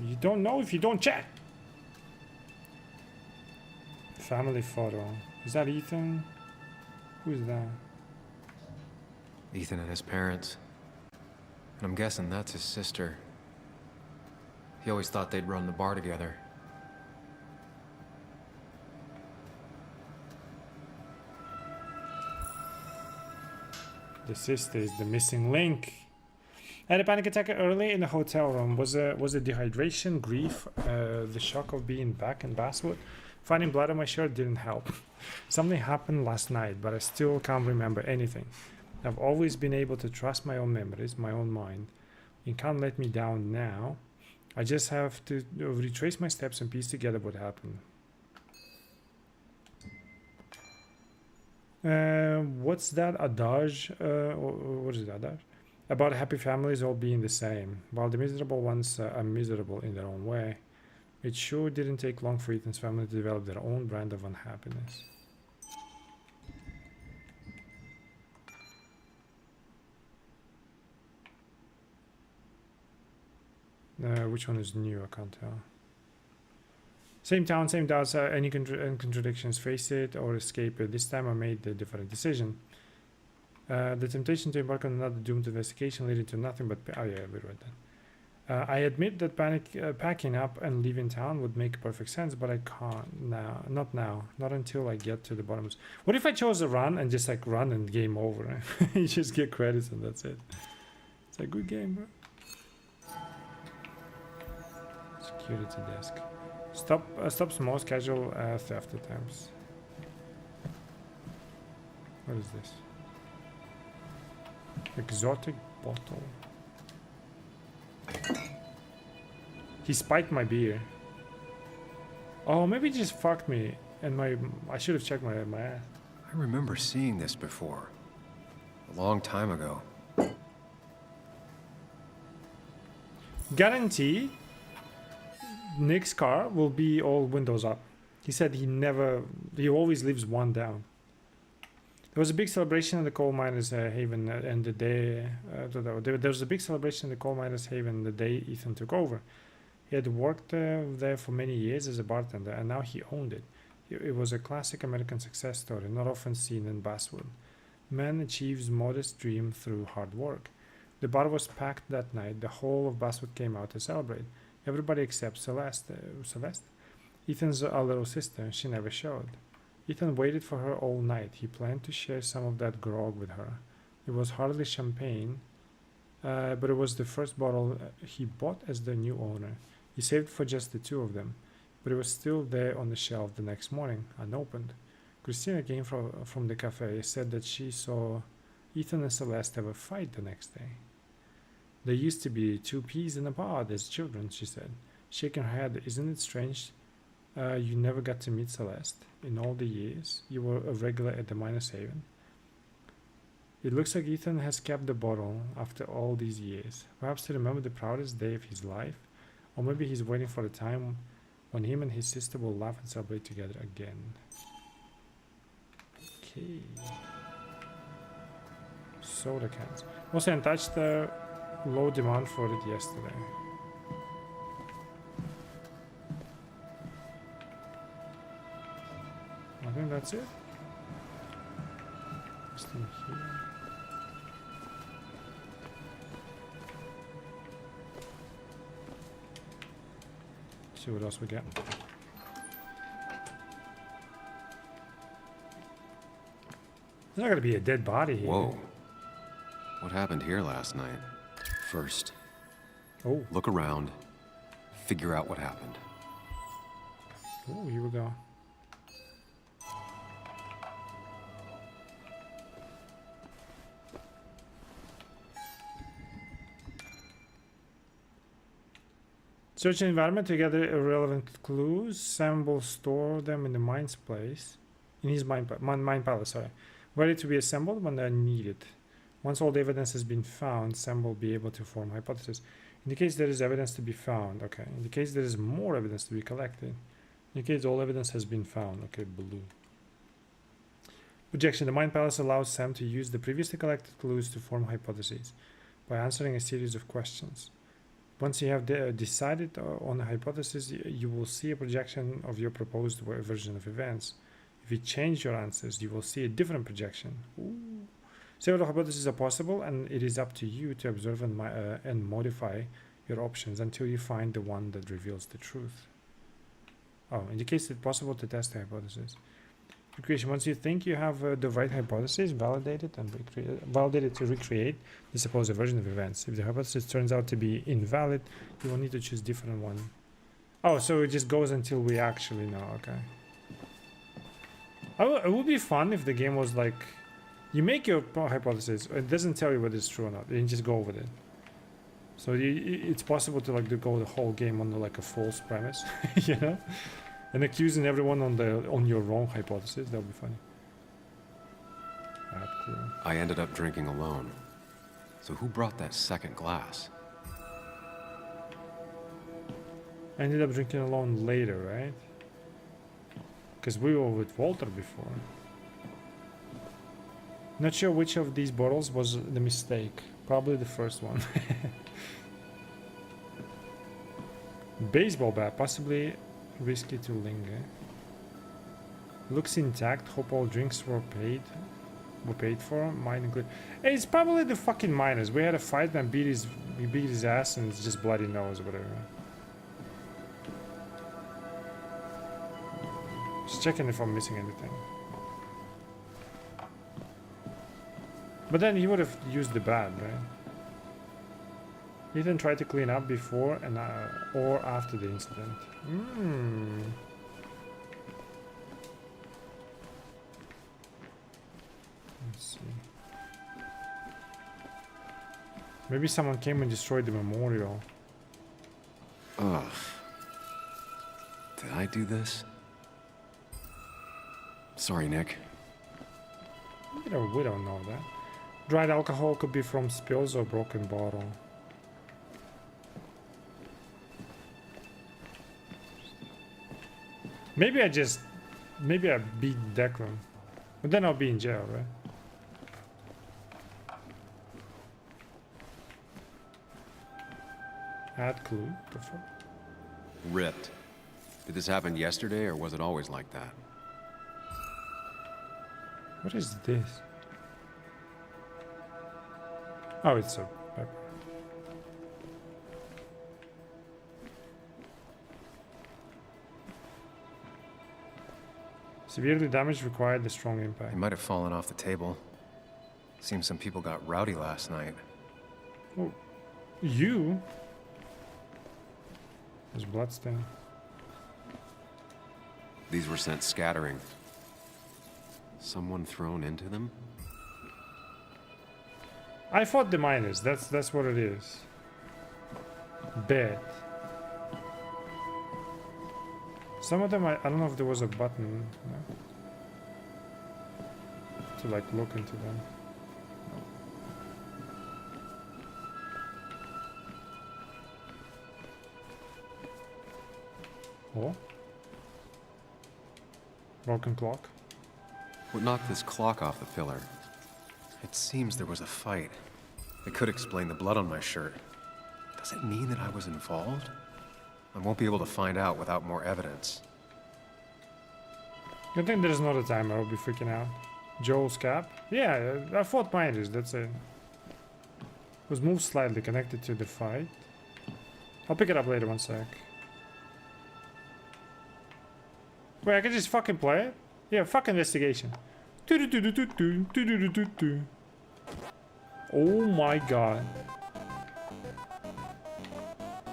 You don't know if you don't check. Family photo. Is that Ethan? Who's that? Ethan and his parents. And I'm guessing that's his sister. He always thought they'd run the bar together. The sister is the missing link. I had a panic attack early in the hotel room. Was it dehydration, grief, the shock of being back in Basswood? Finding blood on my shirt didn't help. Something happened last night, but I still can't remember anything. I've always been able to trust my own memories, my own mind. You can't let me down now. I just have to retrace my steps and piece together what happened. What's that adage? What is it, adage? About happy families all being the same, while the miserable ones are miserable in their own way. It sure didn't take long for Ethan's family to develop their own brand of unhappiness. Which one is new? I can't tell. Same town, same doubts. Any contradictions, face it or escape it. This time I made a different decision. The temptation to embark on another doomed investigation leading to nothing but... Oh yeah, we read that. I admit that packing up and leaving town would make perfect sense, but I can't now. Not now. Not until I get to the bottom. What if I chose a run and just like run and game over? You just get credits and that's it. It's a good game, bro. Security desk. Stops most casual theft attempts. What is this? Exotic bottle. He spiked my beer. Oh, maybe he just fucked me and I should have checked my ass. I remember seeing this before. A long time ago. Guarantee Nick's car will be all windows up. He said he always leaves one down. There was a big celebration in the coal miners' haven, and the day there was a big celebration in the coal miners' haven the day Ethan took over. He had worked there for many years as a bartender, and now he owned it. It was a classic American success story, not often seen in Basswood. Man achieves modest dream through hard work. The bar was packed that night. The whole of Basswood came out to celebrate. Everybody except Celeste. Ethan's little sister. She never showed. Ethan waited for her all night. He planned to share some of that grog with her. It was hardly champagne, but it was the first bottle he bought as the new owner. He saved for just the two of them, but it was still there on the shelf the next morning, unopened. Christina came from the cafe, said that she saw Ethan and Celeste have a fight the next day. There used to be two peas in a pod as children, she said, shaking her head. Isn't it strange you never got to meet Celeste in all the years you were a regular at the Miners' Haven? It looks like Ethan has kept the bottle after all these years. Perhaps to remember the proudest day of his life, or maybe he's waiting for the time when him and his sister will laugh and celebrate together again. Okay. Soda cans. Also, I touched the low demand for it yesterday. I think that's it. Just in here. See what else we get. There's not gonna be a dead body here. Whoa. What happened here last night? First, look around, figure out what happened. Oh, here we go. Search the environment to gather irrelevant clues. Sam will store them in the mind's place, in his mind palace, ready to be assembled when they're needed. Once all the evidence has been found, Sam will be able to form hypotheses. In the case there is evidence to be found, okay. In the case there is more evidence to be collected. In the case all evidence has been found, okay, blue. Projection. The Mind Palace allows Sam to use the previously collected clues to form hypotheses by answering a series of questions. Once you have decided on a hypothesis, you will see a projection of your proposed version of events. If you change your answers, you will see a different projection. Ooh. Several hypotheses are possible, and it is up to you to observe and modify your options until you find the one that reveals the truth. Oh, indicates it possible to test the hypothesis. Recreation. Once you think you have the right hypothesis, validate it to recreate the supposed version of events. If the hypothesis turns out to be invalid, you will need to choose different one. Oh, so it just goes until we actually know. Okay. It would be fun if the game was like, you make your hypothesis, it doesn't tell you whether it's true or not, you just go with it. So it's possible to like go the whole game on like a false premise, you know, and accusing everyone on your wrong hypothesis. That would be funny. Bad clue. I ended up drinking alone. So who brought that second glass? I ended up drinking alone later, right? Because we were with Walter before. Not sure which of these bottles was the mistake. Probably the first one. Baseball bat, possibly whiskey to linger. Looks intact. Hope all drinks were paid for. Mine include. Hey, it's probably the fucking miners. We had a fight and we beat his ass and it's just bloody nose or whatever. Just checking if I'm missing anything. But then he would have used the bat, right? Ethan tried to clean up before and or after the incident. Let's see. Maybe someone came and destroyed the memorial. Ugh. Did I do this? Sorry, Nick. We don't know that. Dried alcohol could be from spills or broken bottle. Maybe I beat Declan. But then I'll be in jail, right? Add clue. The fuck? Ripped. Did this happen yesterday or was it always like that? What is this? Oh, it's a pepper. Severely damaged, required a strong impact. It might have fallen off the table. Seems some people got rowdy last night. Oh, you? There's bloodstain. These were sent scattering. Someone thrown into them? I fought the miners. That's what it is. Bet. Some of them, I don't know if there was a button to like look into them. Oh. Broken clock. What knocked this clock off the pillar? It seems there was a fight. It could explain the blood on my shirt. Does it mean that I was involved? I won't be able to find out without more evidence. I think there's not a time I'll be freaking out. Joel's cap? Yeah, I fought miners, that's it. Was moved slightly, connected to the fight. I'll pick it up later, 1 sec. Wait, I can just fucking play it? Yeah, fuck investigation. Oh my god.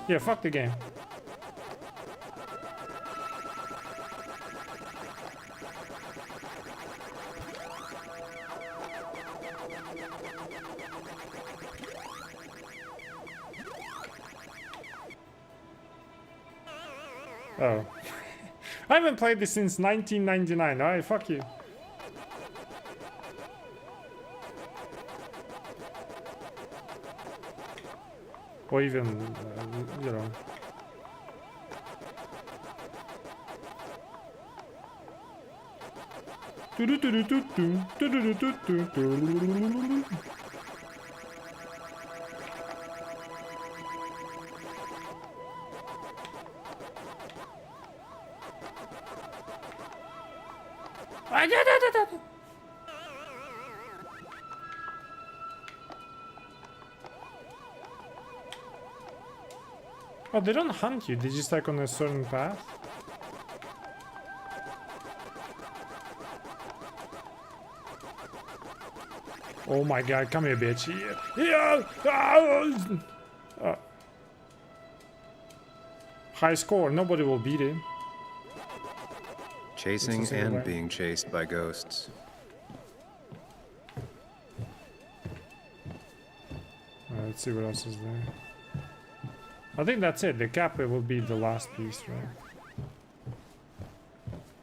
Yeah, fuck the game. Oh. I haven't played this since 1999. Alright, fuck you. Or even, you know. Oh, they don't hunt you, they just like on a certain path. Oh my god, come here, bitch. Yeah. High score, nobody will beat him. Chasing and being chased by ghosts. Let's see what else is there. I think that's it. The cap will be the last piece, right?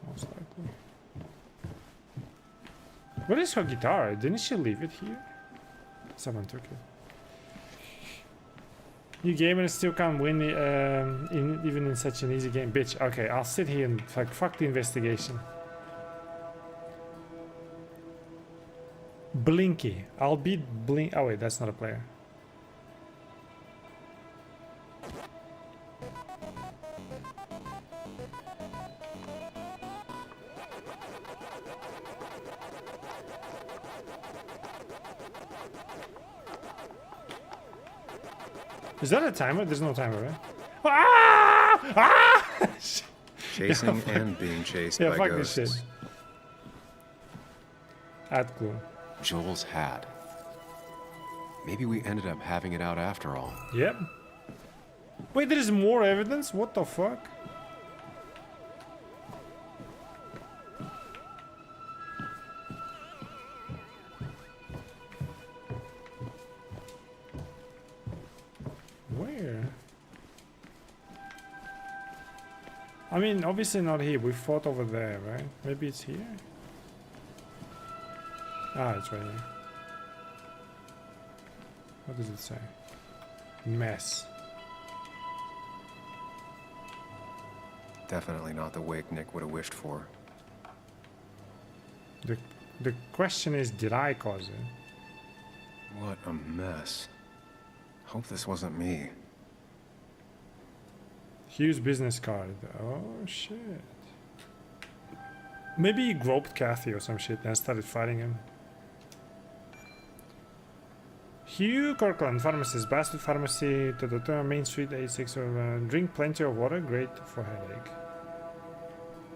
Most likely. What is her guitar? Didn't she leave it here? Someone took it. You gamers still can't win even in such an easy game. Bitch, okay, I'll sit here and fuck the investigation. Blinky. I'll beat Blink. Oh wait, that's not a player. Is that a timer? There's no timer, right? Ah! Ah! Chasing and being chased yeah, by fuck ghosts. this shit. Add clue. Joel's hat. Maybe we ended up having it out after all. Yep. Wait, there is more evidence? What the fuck? Where? I mean, obviously not here. We fought over there, right? Maybe it's here? Ah, it's right here. What does it say? Mess. Definitely not the wake Nick would have wished for. The question is, did I cause it? What a mess. Hope this wasn't me. Hugh's business card. Oh shit. Maybe he groped Kathy or some shit and started fighting him. Hugh Kirkland, pharmacist, Bastard Pharmacy, Main Street 86. Drink plenty of water, great for headache.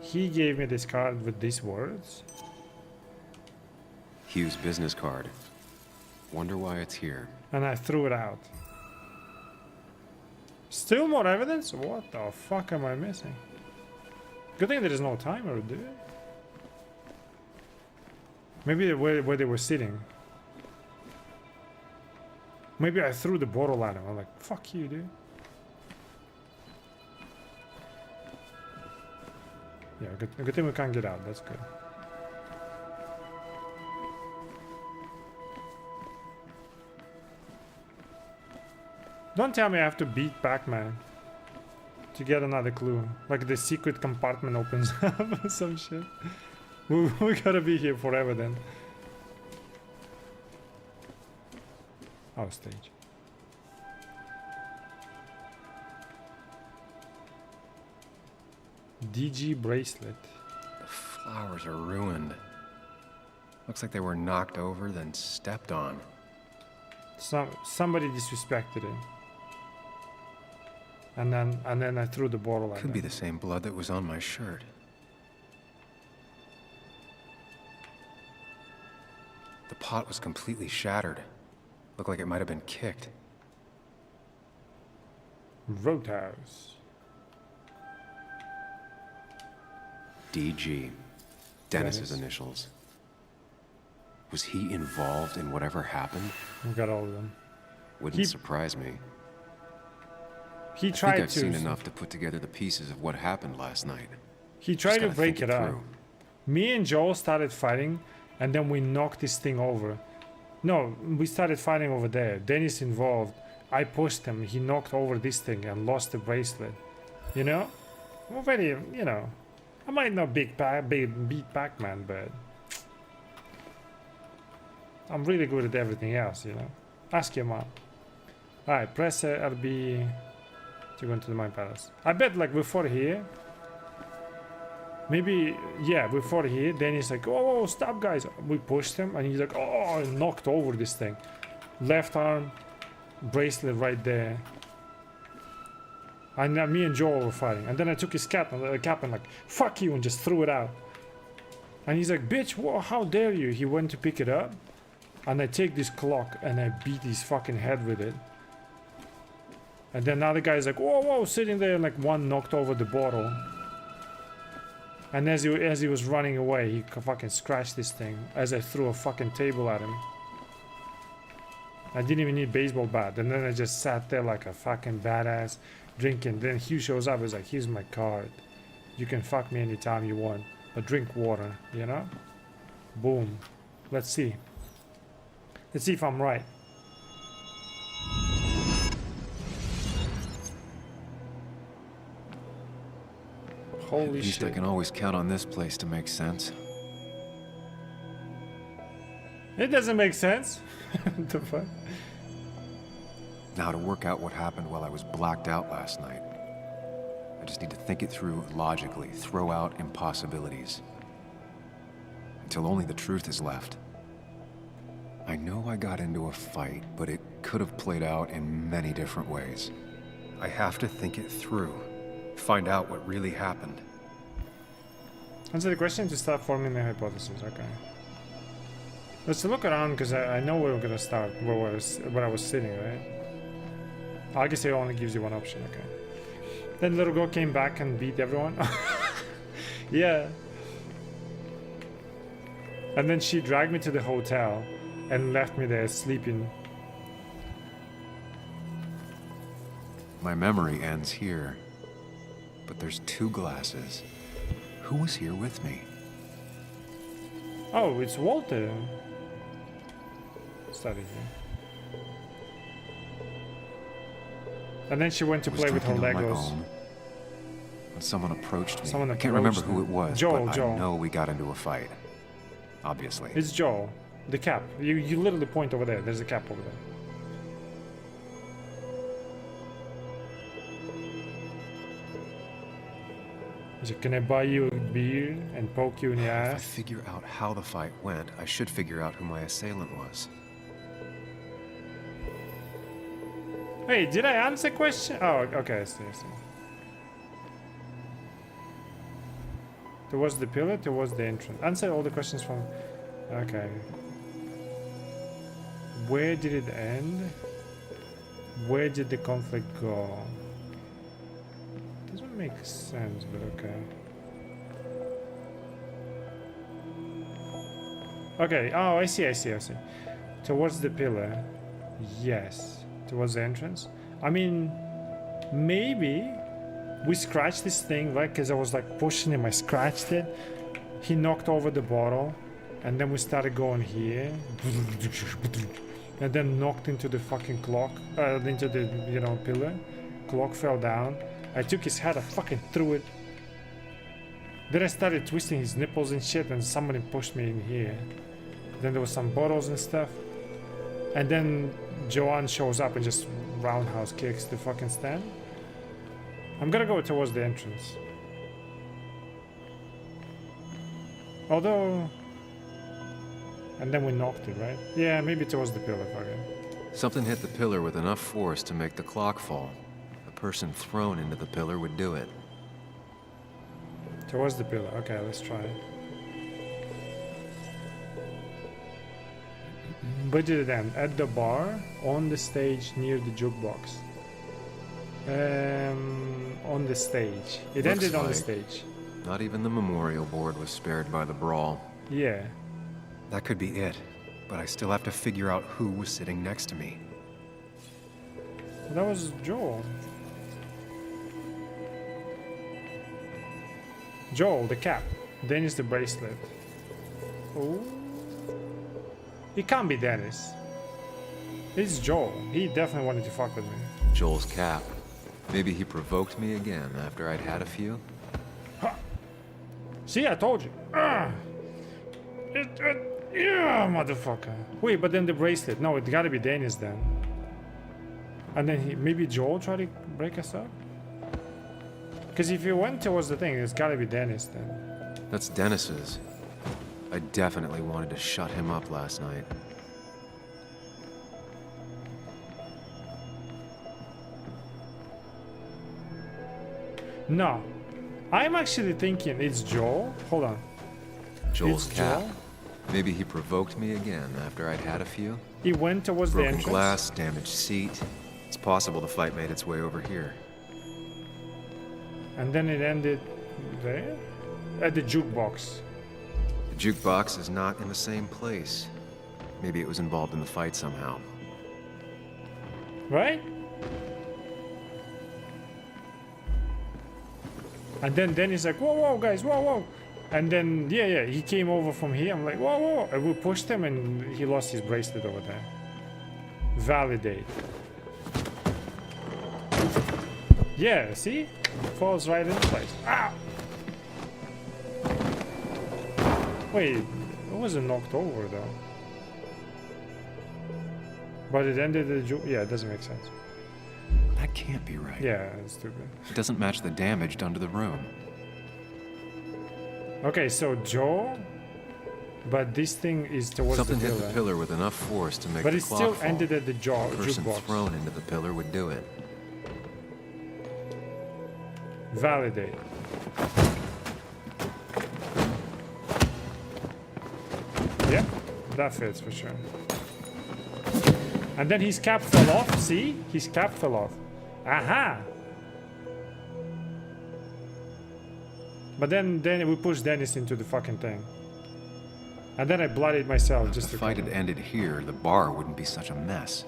He gave me this card with these words. Hugh's business card. Wonder why it's here. And I threw it out. Still more evidence? What the fuck am I missing? Good thing there is no timer, dude. Maybe where they were sitting. Maybe I threw the bottle at him. I'm like, fuck you, dude. Yeah, good thing we can't get out. That's good. Don't tell me I have to beat Pac-Man to get another clue. Like the secret compartment opens up or some shit. We gotta be here forever then. Our stage. DG bracelet. The flowers are ruined. Looks like they were knocked over, then stepped on. Somebody disrespected it. And then I threw the bottle at Could be the same blood that was on my shirt. The pot was completely shattered. Looked like it might have been kicked. Roadhouse. DG. Dennis's Dennis. initials. Was he involved in whatever happened? We got all of them. Wouldn't surprise me. He I tried think I've to. seen enough to put together the pieces of what happened last night. He tried to gotta break think it up. through. Me and Joel started fighting, and then we knocked this thing over. No, we started fighting over there. Dennis involved. I pushed him. He knocked over this thing and lost the bracelet. You know? I'm very, you know. I might not beat Pac-Man, but I'm really good at everything else, you know? Ask your mom. Alright, press RB to go into the Mind Palace. I bet, like, we fought here. Maybe, yeah, we fought here. Then he's like, oh, stop, guys. We pushed him, and he's like, oh, and knocked over this thing. Left arm, bracelet right there. And me and Joel were fighting. And then I took his cap and like, fuck you, and just threw it out. And he's like, bitch, whoa, how dare you? He went to pick it up. And I take this clock and I beat his fucking head with it. And then the other guy's like, whoa, whoa, sitting there, and like one knocked over the bottle. And as he was running away, he fucking scratched this thing as I threw a fucking table at him. I didn't even need a baseball bat. And then I just sat there like a fucking badass drinking. Then Hugh shows up. He's like, here's my card. You can fuck me anytime you want. But drink water, you know? Boom. Let's see. Let's see if I'm right. Holy At least shit. I can always count on this place to make sense. It doesn't make sense. What the fuck? Now to work out what happened while I was blacked out last night. I just need to think it through logically, throw out impossibilities. Until only the truth is left. I know I got into a fight, but it could have played out in many different ways. I have to think it through. Find out what really happened. Answer the question to start forming the hypothesis. Okay. Let's look around because I know where we're gonna start. Where I was sitting, right? I guess it only gives you one option. Okay. Then little girl came back and beat everyone. Yeah. And then she dragged me to the hotel and left me there sleeping. My memory ends here. But there's 2 glasses. Who was here with me? Oh, it's Walter. Started here. And then she went to I was play with her drinking on my Legos. own when someone approached me. Someone I can't remember approached who me. it was, Joel, but Joel. I know we got into a fight. Obviously. It's Joel. The cap. You literally point over there. There's a cap over there. He said, can I buy you a beer and poke you in the If I ass? figure out how the fight went, I should figure out who my assailant was. Wait, did I answer the question? Oh, okay, I see. Towards the pillar, towards the entrance. Answer all the questions from... Okay. Where did it end? Where did the conflict go? Doesn't make sense, but okay. Okay, oh, I see. Towards the pillar. Yes. Towards the entrance. I mean, maybe we scratched this thing, right? Because I was like pushing him, I scratched it. He knocked over the bottle, and then we started going here. And then knocked into the fucking clock, into the, pillar. Clock fell down. I took his head, I fucking threw it. Then I started twisting his nipples and shit, and somebody pushed me in here. Then there was some bottles and stuff. And then Joanne shows up and just roundhouse kicks the fucking stand. I'm gonna go towards the entrance. Although... And then we knocked it, right? Yeah, maybe towards the pillar, fucking. Something hit the pillar with enough force to make the clock fall. A person thrown into the pillar would do it. Towards the pillar. Okay, let's try it. Where did it end? At the bar, on the stage, near the jukebox. On the stage. It Looks ended on the like stage. Not even the memorial board was spared by the brawl. Yeah. That could be it, but I still have to figure out who was sitting next to me. That was Joel. Joel, the cap. Dennis, the bracelet. Oh. It can't be Dennis. It's Joel. He definitely wanted to fuck with me. Joel's cap. Maybe he provoked me again after I'd had a few? Ha. See, I told you. Yeah, motherfucker. Wait, but then the bracelet. No, it gotta be Dennis then. And then maybe Joel tried to break us up? Because if you went towards the thing, it's gotta be Dennis then. That's Dennis's. I definitely wanted to shut him up last night. No. I'm actually thinking it's Joel. Hold on. Joel's It's cap. Joel? Maybe he provoked me again after I'd had a few? He went towards the Broken entrance. glass, damaged seat. It's possible the fight made its way over here. And then it ended there? At the jukebox. The jukebox is not in the same place. Maybe it was involved in the fight somehow. Right? And then Dennis like, whoa, whoa, guys, whoa, whoa. And then, yeah, he came over from here. I'm like, whoa, whoa. And we pushed him and he lost his bracelet over there. Validate. Yeah, see? Falls right into place. Ah! Wait, it wasn't knocked over though. But it ended the yeah, it doesn't make sense. That can't be right. Yeah, it's stupid. It doesn't match the damage done to the room. Okay, so Joe, but this thing is towards Something the hit pillar. the pillar with enough force to make But the it clock still fall. ended at the The person jukebox. thrown into the pillar would do it. Validate. Yeah, that fits for sure. And then his cap fell off. See? His cap fell off. Aha! But then we pushed Dennis into the fucking thing. And then I bloodied myself just If to the fight cover. had ended here, the bar wouldn't be such a mess.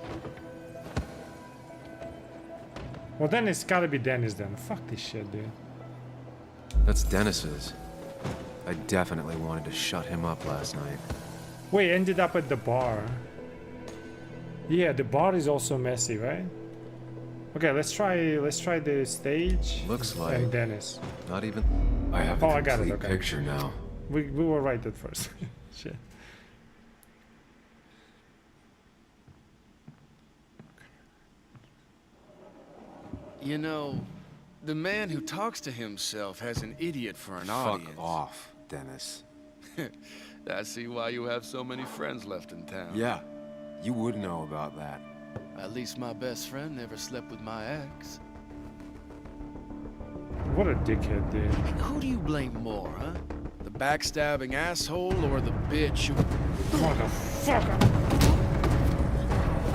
Well, then it's gotta be Dennis then. Fuck this shit, dude. That's Dennis's. I definitely wanted to shut him up last night. Wait, ended up at the bar. Yeah, the bar is also messy, right? Okay, let's try the stage. Looks like and Dennis. not even. I have the Oh, I got it. complete Okay. picture now. We were right at first. Shit. You know, the man who talks to himself has an idiot for an audience. Fuck off, Dennis. I see why you have so many friends left in town. Yeah, you would know about that. At least my best friend never slept with my ex. What a dickhead, dude. Who do you blame more, huh? The backstabbing asshole or the bitch who... Motherfucker!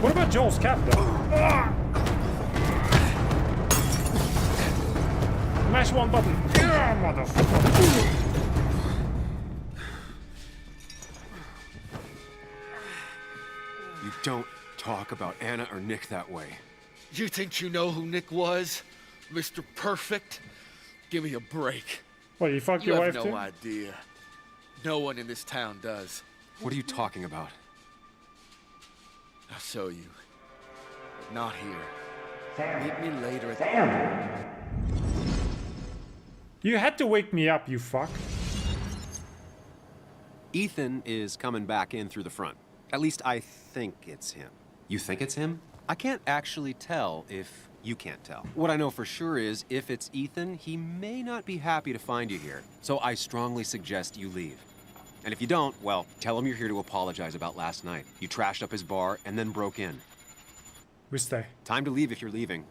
What about Joel's cap, though? Ah! Mash one button. Yeah, motherfucker! You don't talk about Anna or Nick that way. You think you know who Nick was? Mr. Perfect? Give me a break. What, you fucked You your have wife no too? idea. No one in this town does. What are you talking about? I'll show you. But not here. Meet me later at the... You had to wake me up, you fuck. Ethan is coming back in through the front. At least I think it's him. You think it's him? I can't actually tell if you can't tell. What I know for sure is if it's Ethan, he may not be happy to find you here. So I strongly suggest you leave. And if you don't, well, tell him you're here to apologize about last night. You trashed up his bar and then broke in. We stay. Time to leave if you're leaving.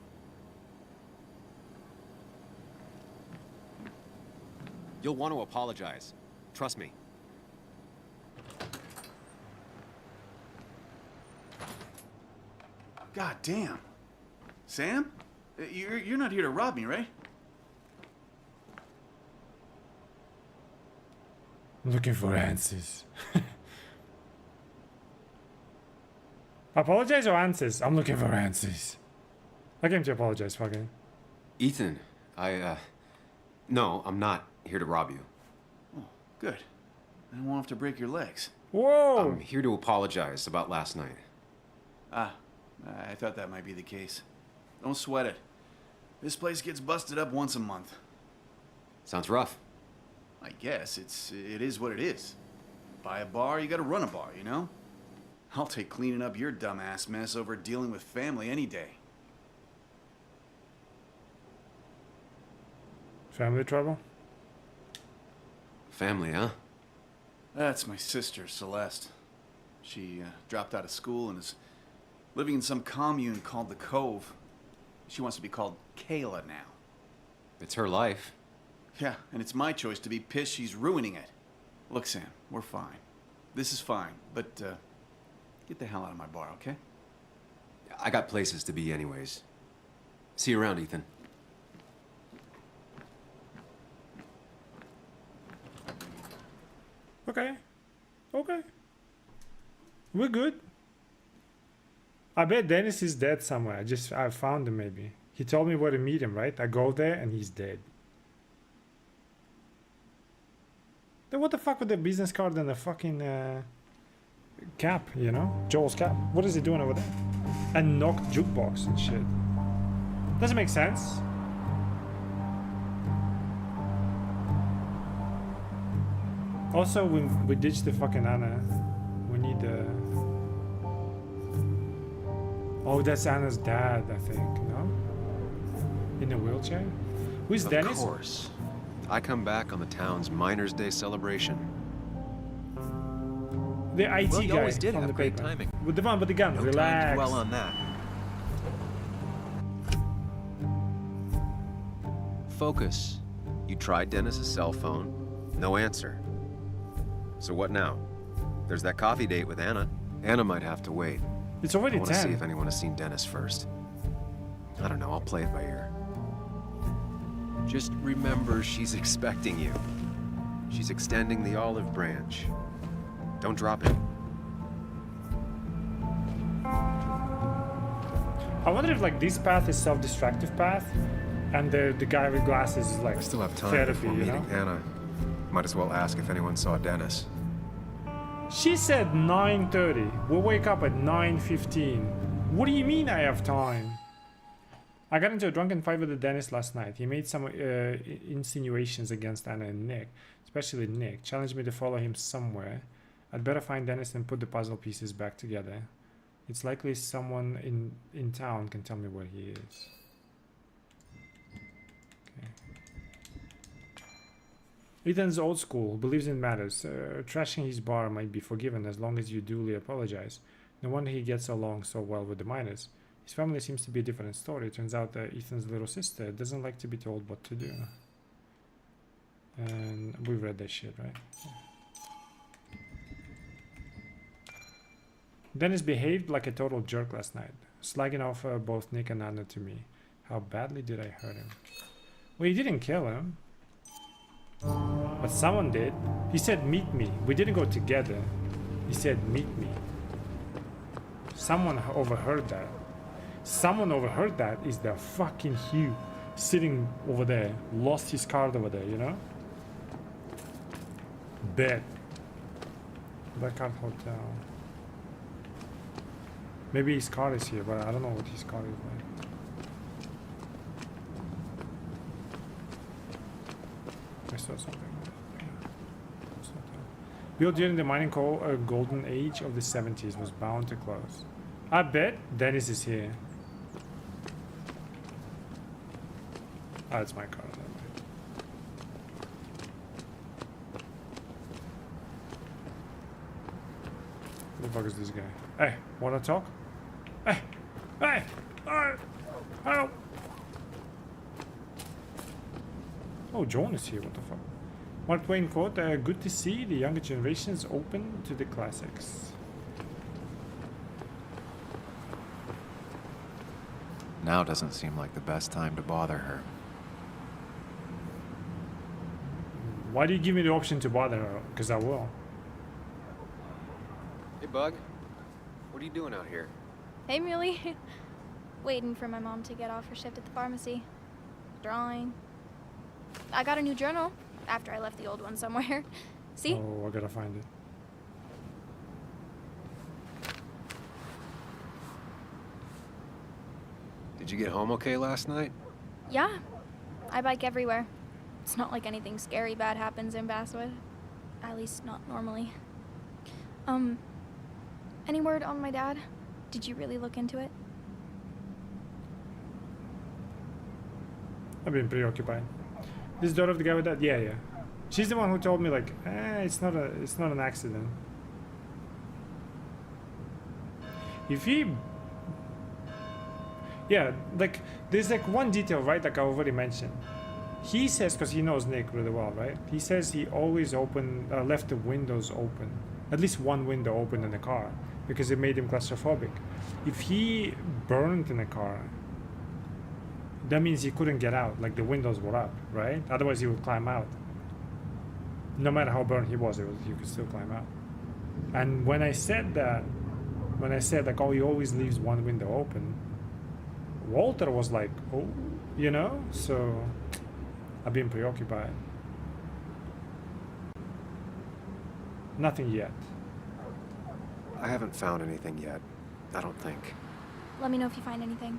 You'll want to apologize. Trust me. God damn. Sam? You're not here to rob me, right? Looking for answers. Apologize or answers? I'm looking for answers. I came to apologize, fucking. Ethan, no, I'm not here to rob you. Oh, good. I won't have to break your legs. Whoa! I'm here to apologize about last night. Ah, I thought that might be the case. Don't sweat it. This place gets busted up once a month. Sounds rough. I guess it is what it is. Buy a bar, you gotta run a bar, you know? I'll take cleaning up your dumbass mess over dealing with family any day. Family trouble? Family, huh? That's my sister, Celeste. She dropped out of school and is living in some commune called the Cove. She wants to be called Kayla now. It's her life. Yeah, and it's my choice to be pissed she's ruining it. Look, Sam, we're fine. This is fine, but get the hell out of my bar, okay? I got places to be anyways. See you around, Ethan. Okay. Okay. We're good. I bet Dennis is dead somewhere. I found him maybe. He told me where to meet him, right? I go there and he's dead. Then what the fuck with the business card and the fucking cap, you know? Joel's cap. What is he doing over there? And knocked jukebox and shit. Doesn't make sense. Also, we ditched the fucking Anna. We need the... Oh, that's Anna's dad, I think, no? In a wheelchair? Who's Dennis? Of course. I come back on the town's Miners' Day celebration. The IT Well, you guy always did from have the great paper. timing. With the one with the gun. No Relax. time to dwell on that. Focus. You tried Dennis's cell phone. No answer. So what now? There's that coffee date with Anna. Anna might have to wait. It's already I want to see 10. if anyone has seen Dennis first. I don't know, I'll play it by ear. Just remember she's expecting you. She's extending the olive branch. Don't drop it. I wonder if like this path is self-destructive path, and the guy with glasses is like Still have time therapy, before you meeting know? Anna. Might as well ask if anyone saw Dennis. She said 9:30. We'll wake up at 9:15. What do you mean I have time? I got into a drunken fight with the dentist last night. He made some insinuations against Anna and Nick, especially Nick. Challenged me to follow him somewhere. I'd better find Dennis and put the puzzle pieces back together. It's likely someone in town can tell me where he is. Okay. Ethan's old school, believes in matters. Trashing his bar might be forgiven as long as you duly apologize. No wonder he gets along so well with the miners. His family seems to be a different story. Turns out that Ethan's little sister doesn't like to be told what to do. And we read that shit, right? Yeah. Dennis behaved like a total jerk last night, slagging off both Nick and Anna to me. How badly did I hurt him? Well, you didn't kill him. But someone did. He said, meet me. We didn't go together. He said, meet me. Someone overheard that. Someone overheard that is the fucking Hugh sitting over there. Lost his card over there, you know? Bet. Blackout Hotel. Maybe his card is here, but I don't know what his card is like. I saw something. Built during the mining coal golden age of the 70s, was bound to close. I bet Dennis is here. Ah, it's my card. Never mind. Who the fuck is this guy? Hey, wanna talk? Hey! Hey! Help! Oh, John is here, what the fuck? Mark Twain quote, good to see the younger generations open to the classics. Now doesn't seem like the best time to bother her. Why do you give me the option to bother her? Because I will. Hey, Bug. What are you doing out here? Hey, Muley. Waiting for my mom to get off her shift at the pharmacy. Drawing. I got a new journal after I left the old one somewhere. See? Oh, I gotta find it. Did you get home okay last night? Yeah. I bike everywhere. It's not like anything scary bad happens in Basswood. At least not normally. Any word on my dad? Did you really look into it? I've been preoccupied. This daughter of the guy with that? Yeah, yeah. She's the one who told me like, it's not an accident. If he... Yeah, like, there's like one detail, right, like I already mentioned. He says, because he knows Nick really well, right? He says he always left the windows open. At least one window open in the car. Because it made him claustrophobic. If he burned in the car, that means he couldn't get out, like the windows were up, right? Otherwise he would climb out. No matter how burned he was, he could still climb out. And when I said like, oh, he always leaves one window open, Walter was like, oh, you know? So I've been preoccupied. Nothing yet. I haven't found anything yet. I don't think. Let me know if you find anything.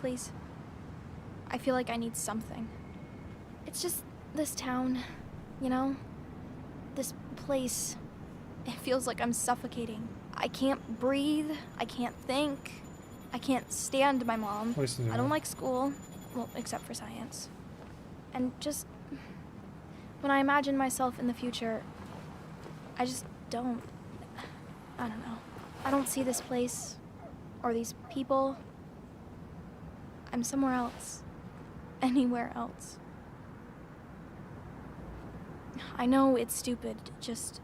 Please. I feel like I need something. It's just this town, you know? This place. It feels like I'm suffocating. I can't breathe. I can't think. I can't stand my mom. Listen to I don't me. like school. Well, except for science. And just... when I imagine myself in the future, I just don't... I don't know. I don't see this place. Or these people. I'm somewhere else. Anywhere else. I know it's stupid, just...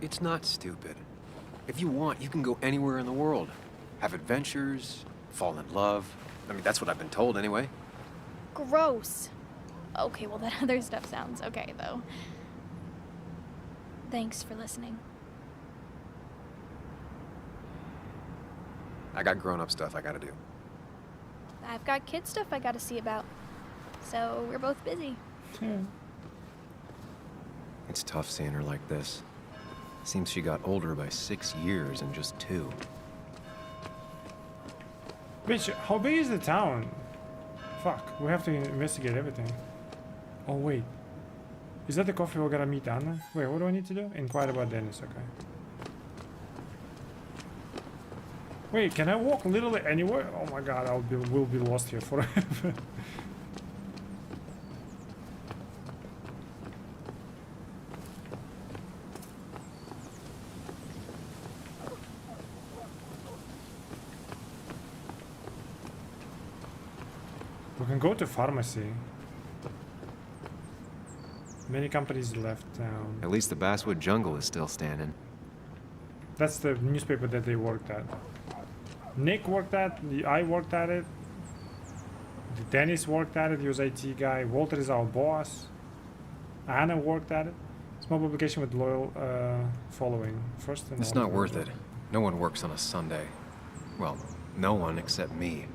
It's not stupid. If you want, you can go anywhere in the world. Have adventures, fall in love. I mean, that's what I've been told anyway. Gross. Okay, well, that other stuff sounds okay, though. Thanks for listening. I got grown-up stuff I gotta do. I've got kid stuff I gotta see about. So we're both busy. It's tough seeing her like this. Seems she got older by 6 years in just 2. Bitch, how big is the town? Fuck, we have to investigate everything. Oh, wait. Is that the coffee we're gonna meet Anna? Wait, what do I need to do? Inquire about Dennis, okay. Wait, can I walk literally anywhere? Oh my god, we'll be lost here forever. We can go to pharmacy. Many companies left town. At least the Basswood Jungle is still standing. That's the newspaper that they worked at. Nick worked at, I worked at it. Dennis worked at it, he was IT guy. Walter is our boss. Anna worked at it. Small publication with loyal following. First and It's not worth it. No one works on a Sunday. Well, no one except me.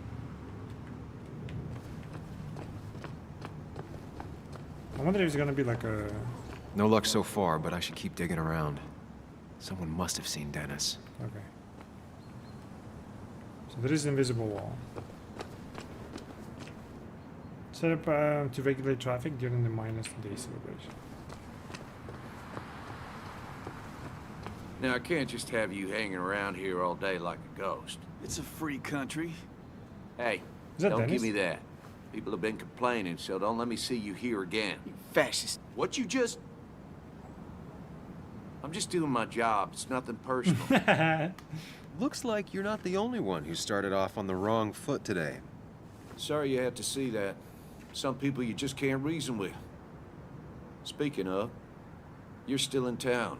I wonder if it's gonna be like a... No luck so far, but I should keep digging around. Someone must have seen Dennis. Okay. So there is an invisible wall. Set up to regulate traffic during the Minus Day celebration. Now, I can't just have you hanging around here all day like a ghost. It's a free country. Hey, Is that don't Dennis? give me that. People have been complaining, so don't let me see you here again. You fascist. What you just... I'm just doing my job. It's nothing personal. Looks like you're not the only one who started off on the wrong foot today. Sorry you had to see that. Some people you just can't reason with. Speaking of, you're still in town.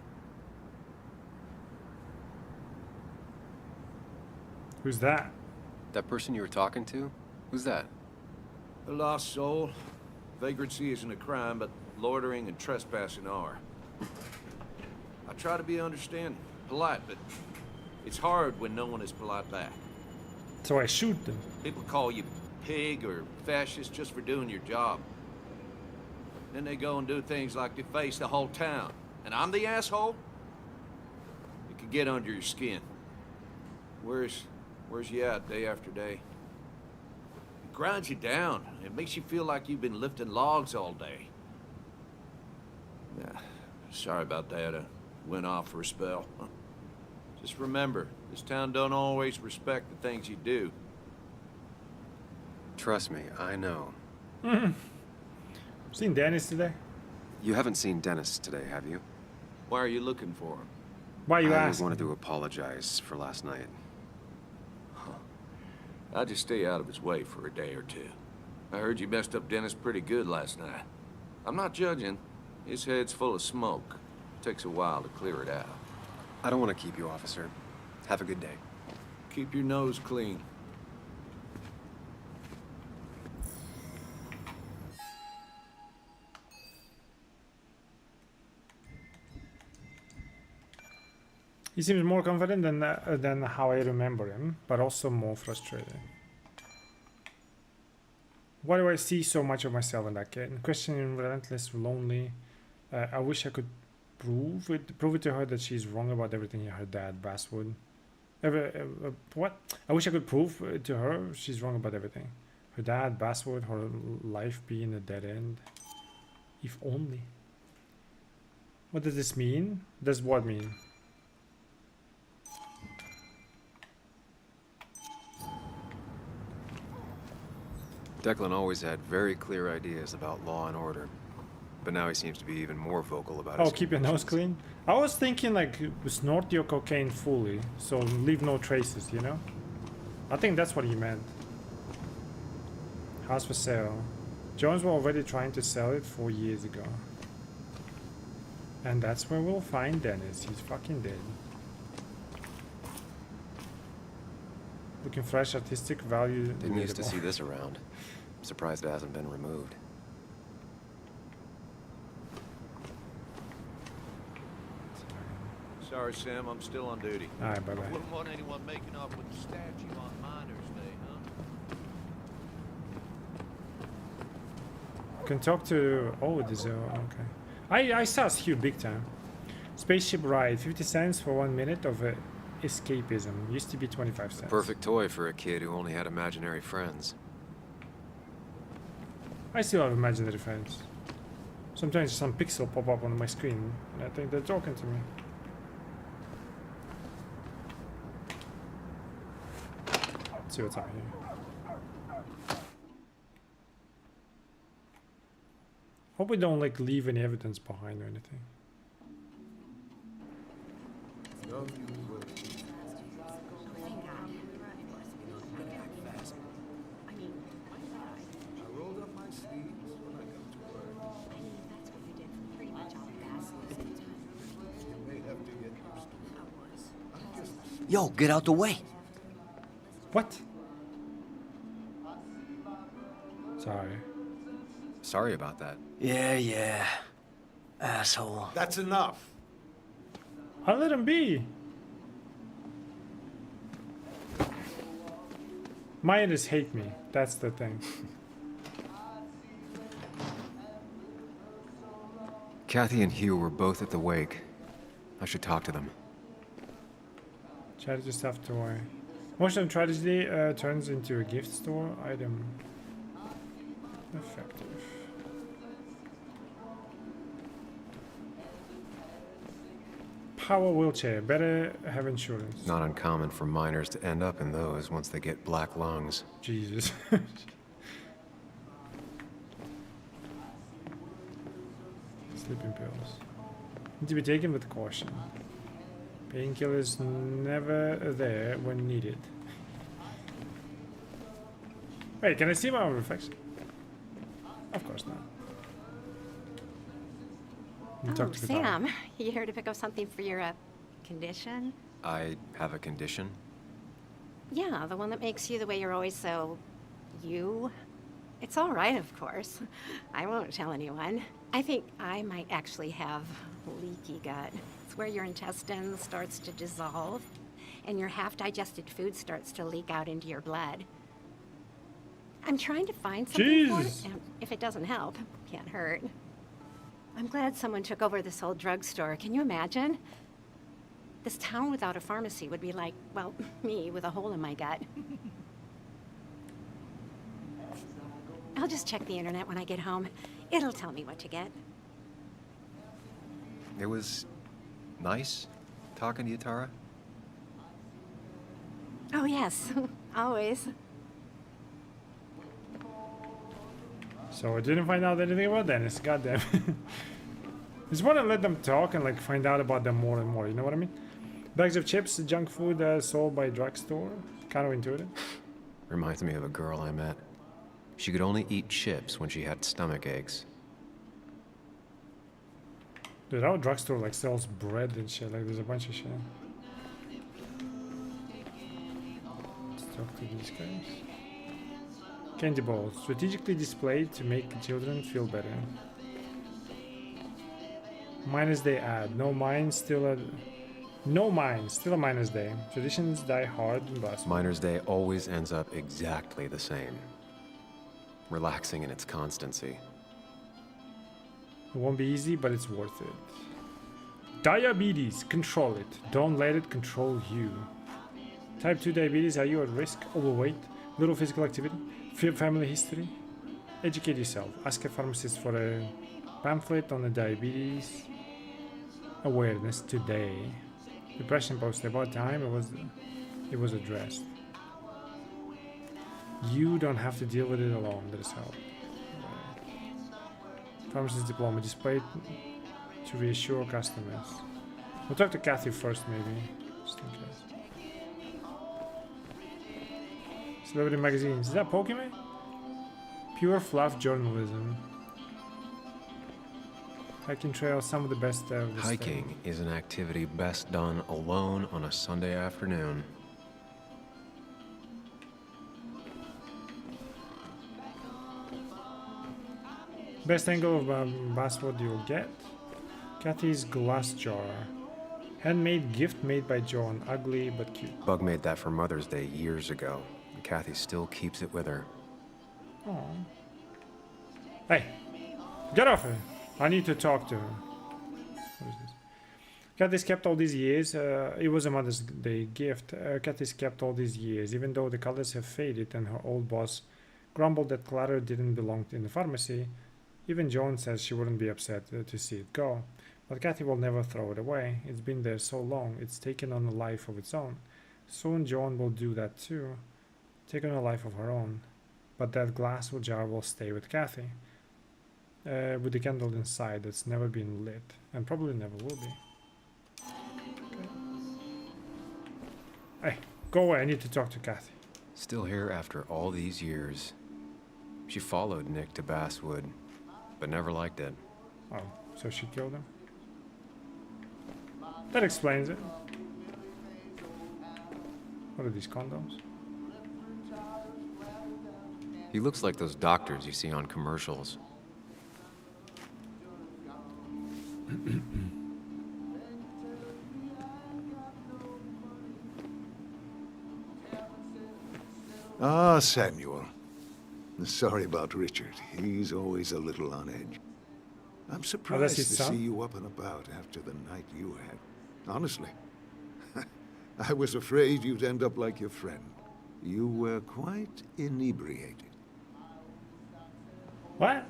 Who's that? That person you were talking to? Who's that? A lost soul. Vagrancy isn't a crime, but loitering and trespassing are. I try to be understanding, polite, but it's hard when no one is polite back. So I shoot them. People call you pig or fascist just for doing your job. Then they go and do things like deface the whole town. And I'm the asshole? It could get under your skin. Where's you at day after day? It grinds you down. It makes you feel like you've been lifting logs all day. Yeah, sorry about that. I went off for a spell. Just remember, this town don't always respect the things you do. Trust me, I know. Seen Dennis today? You haven't seen Dennis today, have you? Why are you looking for him? Why you I asking? wanted to apologize for last night. I'll just stay out of his way for a day or two. I heard you messed up Dennis pretty good last night. I'm not judging. His head's full of smoke. Takes a while to clear it out. I don't want to keep you, officer. Have a good day. Keep your nose clean. He seems more confident than how I remember him, but also more frustrated. Why do I see so much of myself in that kid? Questioning, relentless, lonely. I wish I could prove it to her that she's wrong about everything her dad, Basswood. What? I wish I could prove to her she's wrong about everything. Her dad, Basswood, her life being a dead end. If only. What does this mean? Does what mean? Declan always had very clear ideas about law and order, but now he seems to be even more vocal about Oh, his keep your nose clean? I was thinking like snort your cocaine fully, so leave no traces, you know? I think that's what he meant. House for sale. Jones were already trying to sell it 4 years ago. And that's where we'll find Dennis. He's fucking dead. Looking fresh, artistic value. Didn't used to relatable. see this around. Surprised it hasn't been removed. Sorry, Sam, I'm still on duty. Alright, bye-bye. Wouldn't want anyone making off with the statue on Miners Day, huh? Can talk to... Oh, there's a... Okay. I sus Hugh big time. Spaceship ride. 50 cents for 1 minute of escapism. Used to be 25 cents. Perfect toy for a kid who only had imaginary friends. I still have imaginary friends. Sometimes some pixel pop up on my screen and I think they're talking to me. Let's see what's out here. Hope we don't like leave any evidence behind or anything. I rolled up my sleeves when I got to work. You may have to get used to it. I'm just Yo, get out the way. What? Sorry. Sorry about that. Yeah. Asshole. That's enough. I'll let him be. Miners hate me. That's the thing. Kathy and Hugh were both at the wake. I should talk to them. Tragedy stuff toy. Most of tragedy turns into a gift store item. Effective. Power wheelchair. Better have insurance. Not uncommon for miners to end up in those once they get black lungs. Jesus. Sleeping pills. Need to be taken with caution. Painkillers never there when needed. Wait, can I see my own reflection? Of course not. Oh, Sam, you here to pick up something for your condition? I have a condition. Yeah, the one that makes you the way you're always so... you? It's all right, of course. I won't tell anyone. I think I might actually have leaky gut. It's where your intestine starts to dissolve, and your half-digested food starts to leak out into your blood. I'm trying to find something for it, and if it doesn't help, can't hurt. I'm glad someone took over this old drugstore. Can you imagine? This town without a pharmacy would be like, well, me with a hole in my gut. I'll just check the internet when I get home. It'll tell me what to get. It was nice talking to you, Tara. Oh, yes. Always. So I didn't find out anything about Dennis. Goddamn. Just want to let them talk and like find out about them more and more. You know what I mean? Bags of chips, junk food sold by drugstore. Kind of intuitive. Reminds me of a girl I met. She could only eat chips when she had stomach aches. Dude, our drugstore like sells bread and shit. Like there's a bunch of shit. Let's talk to these guys. Candy balls, strategically displayed to make children feel better. Miners Day ad. No mine, still a Miners Day. Traditions die hard and bust. Miners Day always ends up exactly the same. relaxing in its constancy. It won't be easy, but it's worth it. Diabetes, control it. Don't let it control you. Type 2 diabetes, are you at risk? Overweight, little physical activity, family history? Educate yourself. Ask a pharmacist for a pamphlet on the diabetes awareness today. Depression post, about time it was addressed. You don't have to deal with it alone. That is help. Pharmacist diploma displayed to reassure customers. We'll talk to Kathy first, maybe, just in case. Celebrity magazines. Is that Pokemon? Pure fluff journalism. Hiking trail, some of the best of the Hiking is an activity best done alone on a Sunday afternoon. Best angle of basswood you'll get. Kathy's glass jar. Handmade gift made by John. Ugly but cute. Bug made that for Mother's Day years ago. And Kathy still keeps it with her. Oh. Hey, get off her. I need to talk to her. What is this? Kathy's kept all these years. It was a Mother's Day gift. Kathy's kept all these years, even though the colors have faded and her old boss grumbled that clutter didn't belong in the pharmacy. Even Joan says she wouldn't be upset to see it go. But Kathy will never throw it away. It's been there so long, it's taken on a life of its own. Soon Joan will do that too. Take on a life of her own. But that glass jar will stay with Kathy. With the candle inside that's never been lit. And probably never will be. Okay. Hey, go away. I need to talk to Kathy. Still here after all these years. She followed Nick to Basswood, but never liked it. Oh, so she killed him? That explains it. What are these condoms? He looks like those doctors you see on commercials. Ah, Samuel. Sorry about Richard. He's always a little on edge. I'm surprised to see you up and about after the night you had. Honestly. I was afraid you'd end up like your friend. You were quite inebriated. What?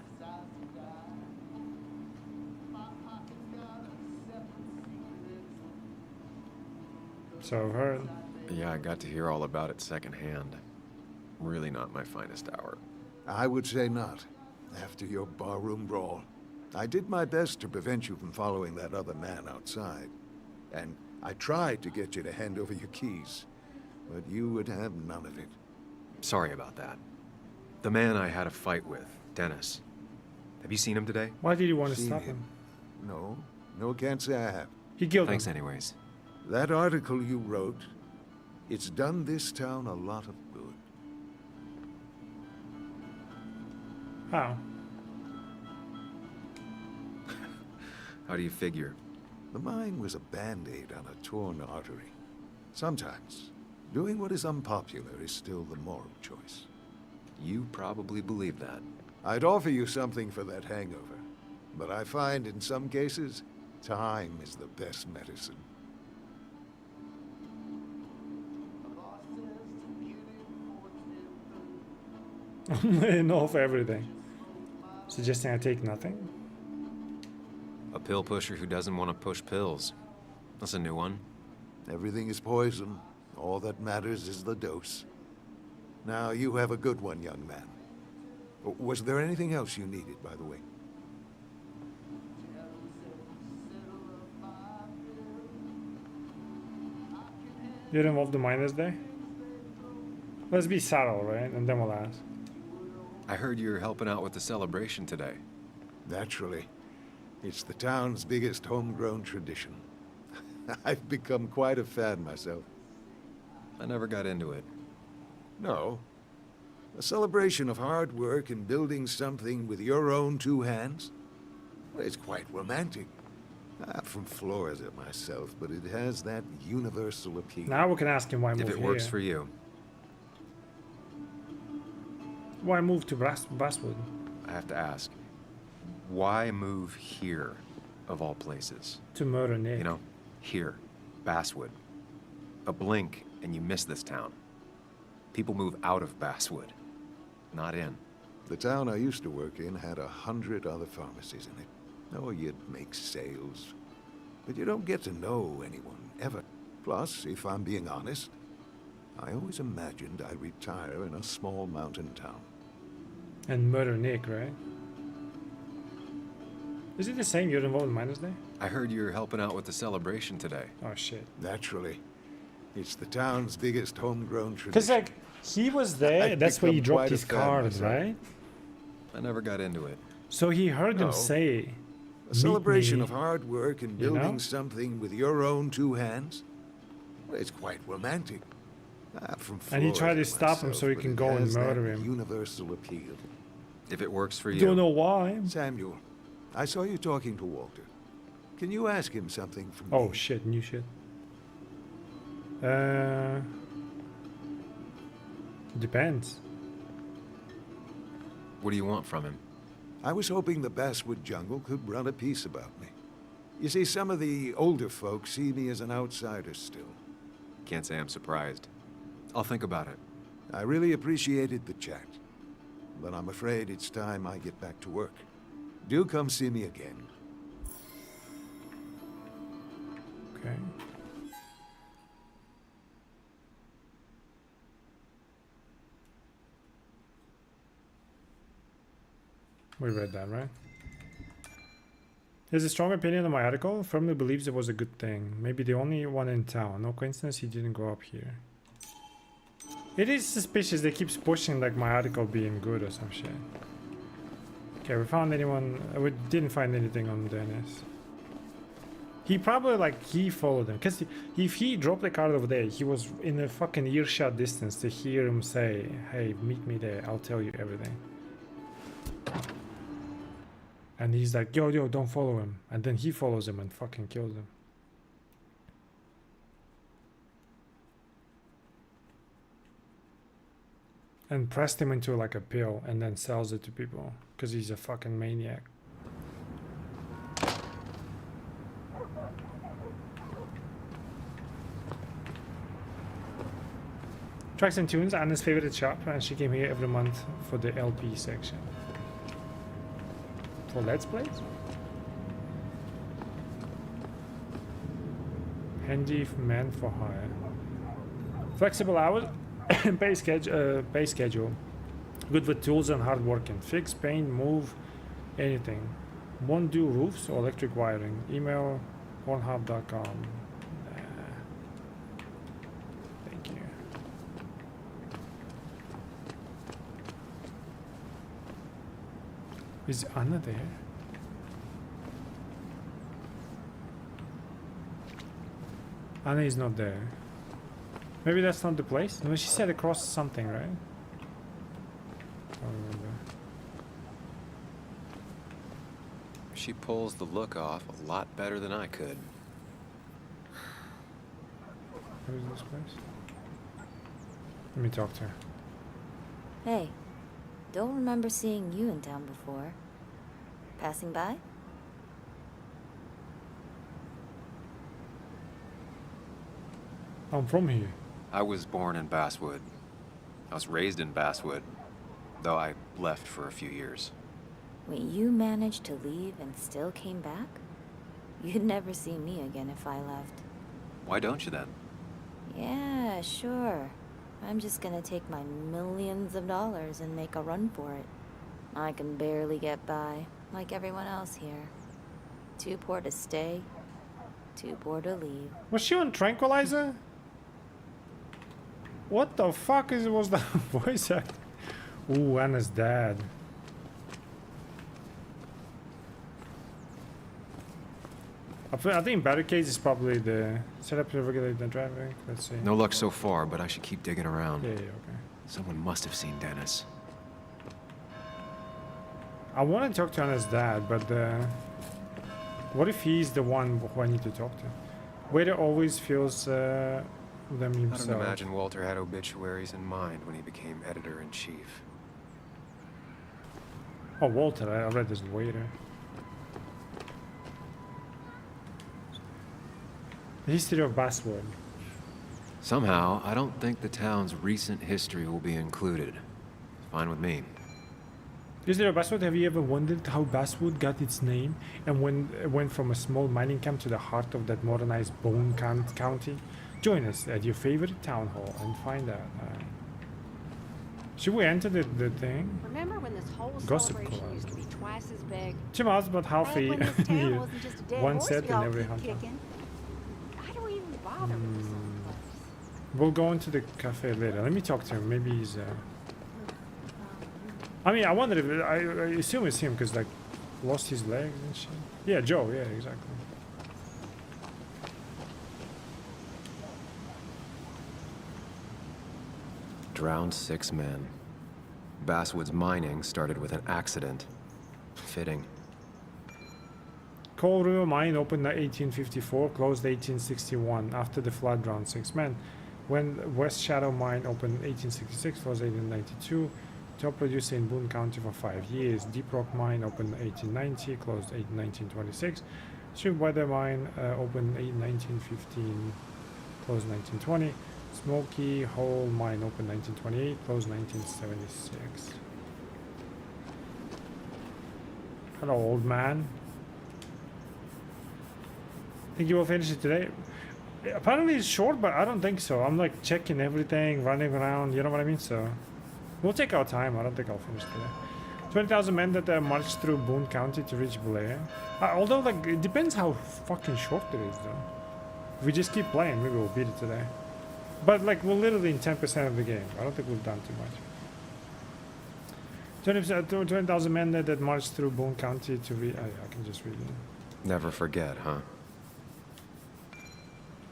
So I've heard. Yeah, I got to hear all about it secondhand. Really not my finest hour. I would say not. After your barroom brawl. I did my best to prevent you from following that other man outside. And I tried to get you to hand over your keys. But you would have none of it. Sorry about that. The man I had a fight with, Dennis. Have you seen him today? Why did you want to Seen stop him? him? No. No, can't say I have. He killed Thanks him. anyways. That article you wrote, it's done this town a lot of good. How? How do you figure? The mine was a band-aid on a torn artery. Sometimes, doing what is unpopular is still the moral choice. You probably believe that. I'd offer you something for that hangover, but I find in some cases, time is the best medicine. No for everything. Suggesting I take nothing? A pill pusher who doesn't want to push pills. That's a new one. Everything is poison. All that matters is the dose. Now, you have a good one, young man. Was there anything else you needed, by the way? You're involved in Miners' Day? Let's be subtle, right? And then we'll ask. I heard you're helping out with the celebration today. Naturally. It's the town's biggest homegrown tradition. I've become quite a fan myself. I never got into it. No. A celebration of hard work and building something with your own two hands? Well, it's quite romantic. I'm from Florida myself, but it has that universal appeal. Now we can ask him why If move it works here. for you. Why move to Basswood? I have to ask, why move here, of all places? To murder Nick. You know, here, Basswood. A blink and you miss this town. People move out of Basswood, not in. The town I used to work in had 100 other pharmacies in it. Oh, you'd make sales. But you don't get to know anyone, ever. Plus, if I'm being honest, I always imagined I'd retire in a small mountain town. And murder Nick, right? Is it the same you're involved in Miners Day? I heard you're helping out with the celebration today. Oh, shit. Naturally. It's the town's biggest homegrown tradition. Because, like, he was there, I've that's where he become dropped quite a his fan card, myself. right? I never got into it. So he heard No. them say, A celebration me," of hard work and you know? building something with your own two hands. Well, it's quite romantic. I'm from And he tried to Florida stop him so he myself, can but it go and has that murder him. Universal appeal. If it works for you. Don't know why. Samuel, I saw you talking to Walter. Can you ask him something from Oh, me? shit, new shit. Depends. What do you want from him? I was hoping the Basswood Jungle could run a piece about me. You see, some of the older folks see me as an outsider still. Can't say I'm surprised. I'll think about it. I really appreciated the chat, but I'm afraid it's time I get back to work. Do come see me again. Okay. We read that, right? There's a strong opinion on my article. Firmly believes it was a good thing. Maybe the only one in town. No coincidence he didn't grow up here. It is suspicious they keeps pushing like my article being good or some shit. Okay, we found anyone... We didn't find anything on Dennis. He probably like he followed him. Cause if he dropped the card over there, he was in a fucking earshot distance to hear him say, "Hey, meet me there. I'll tell you everything." And he's like, "Yo, yo, don't follow him." And then he follows him and fucking kills him. And pressed him into like a pill and then sells it to people because he's a fucking maniac. Tracks and Tunes, Anna's favorite shop, and she came here every month for the LP section. For Let's Plays? Handy man for hire. Flexible hours, pay schedule. Good with tools and hard working. Fix, paint, move, anything. Won't do roofs or electric wiring. Email pornhub.com. Thank you. Is Anna there? Anna is not there. Maybe that's not the place? No, she said across something, right? I don't remember. She pulls the look off a lot better than I could. Where is this place? Let me talk to her. Hey, don't remember seeing you in town before. Passing by? I'm from here. I was born in Basswood. I was raised in Basswood, though I left for a few years. Wait, you managed to leave and still came back? You'd never see me again if I left. Why don't you then? Yeah, sure. I'm just gonna take my millions of dollars and make a run for it. I can barely get by, like everyone else here. Too poor to stay, too poor to leave. Was she on tranquilizer? What the fuck was that voice act? Ooh, Anna's dad. I think barricades is probably the setup to regulate the traffic. Let's see. No luck so far, but I should keep digging around. Yeah, okay. Someone must have seen Dennis. I want to talk to Anna's dad, but what if he's the one who I need to talk to? Waiter always feels them I himself. don't imagine Walter had obituaries in mind when he became editor-in-chief. Oh, Walter, I read this later. The history of Basswood. Somehow, I don't think the town's recent history will be included. Fine with me. History of Basswood, have you ever wondered how Basswood got its name and when it went from a small mining camp to the heart of that modernized Bone County? Join us at your favorite town hall and find out. Should we enter the thing? Remember when this whole Gossip celebration Club. used to be twice as big? Jim asked about half Back a when this town year. wasn't just a dead One horse set we in all every keep hunter. kicking. Why do we even bother with this? We'll go into the cafe later. Let me talk to him. Maybe he's. I mean, I wonder if I assume it's him because like lost his legs and shit. Yeah, Joe. Yeah, exactly. Drowned 6 men. Basswood's mining started with an accident. Fitting. Coal River Mine opened in 1854, closed 1861. After the flood, drowned 6 men. When West Shadow Mine opened in 1866, closed 1892. Top producer in Boone County for 5 years. Deep Rock Mine opened in 1890, closed in 1926. Swiftwater Mine opened in 1915, closed 1920. Smoky Hole Mine opened 1928, closed 1976. Hello, old man. Think you will finish it today? Apparently it's short, but I don't think so. I'm like checking everything, running around, you know what I mean? So we'll take our time. I don't think I'll finish today. 20,000 men that marched through Boone County to reach Blair. Although, like, it depends how fucking short it is, though. If we just keep playing, maybe we'll beat it today. But, like, we're literally in 10% of the game. I don't think we've done too much. 20,000 men that marched through Boone County to reach... I can just read it. Never forget, huh?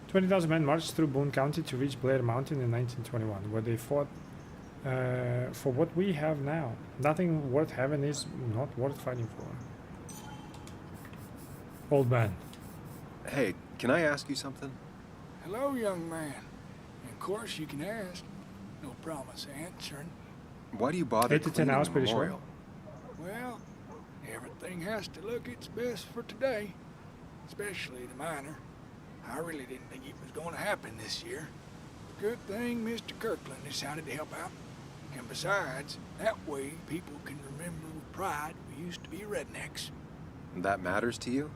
20,000 men marched through Boone County to reach Blair Mountain in 1921, where they fought for what we have now. Nothing worth having is not worth fighting for. Old man. Hey, can I ask you something? Hello, young man. Of course you can ask. No promise answering. Why do you bother 8 to 10 cleaning hours, the pretty memorial? Well, everything has to look its best for today. Especially the miner. I really didn't think it was going to happen this year. Good thing Mr. Kirkland decided to help out. And besides, that way people can remember with pride we used to be rednecks. That matters to you?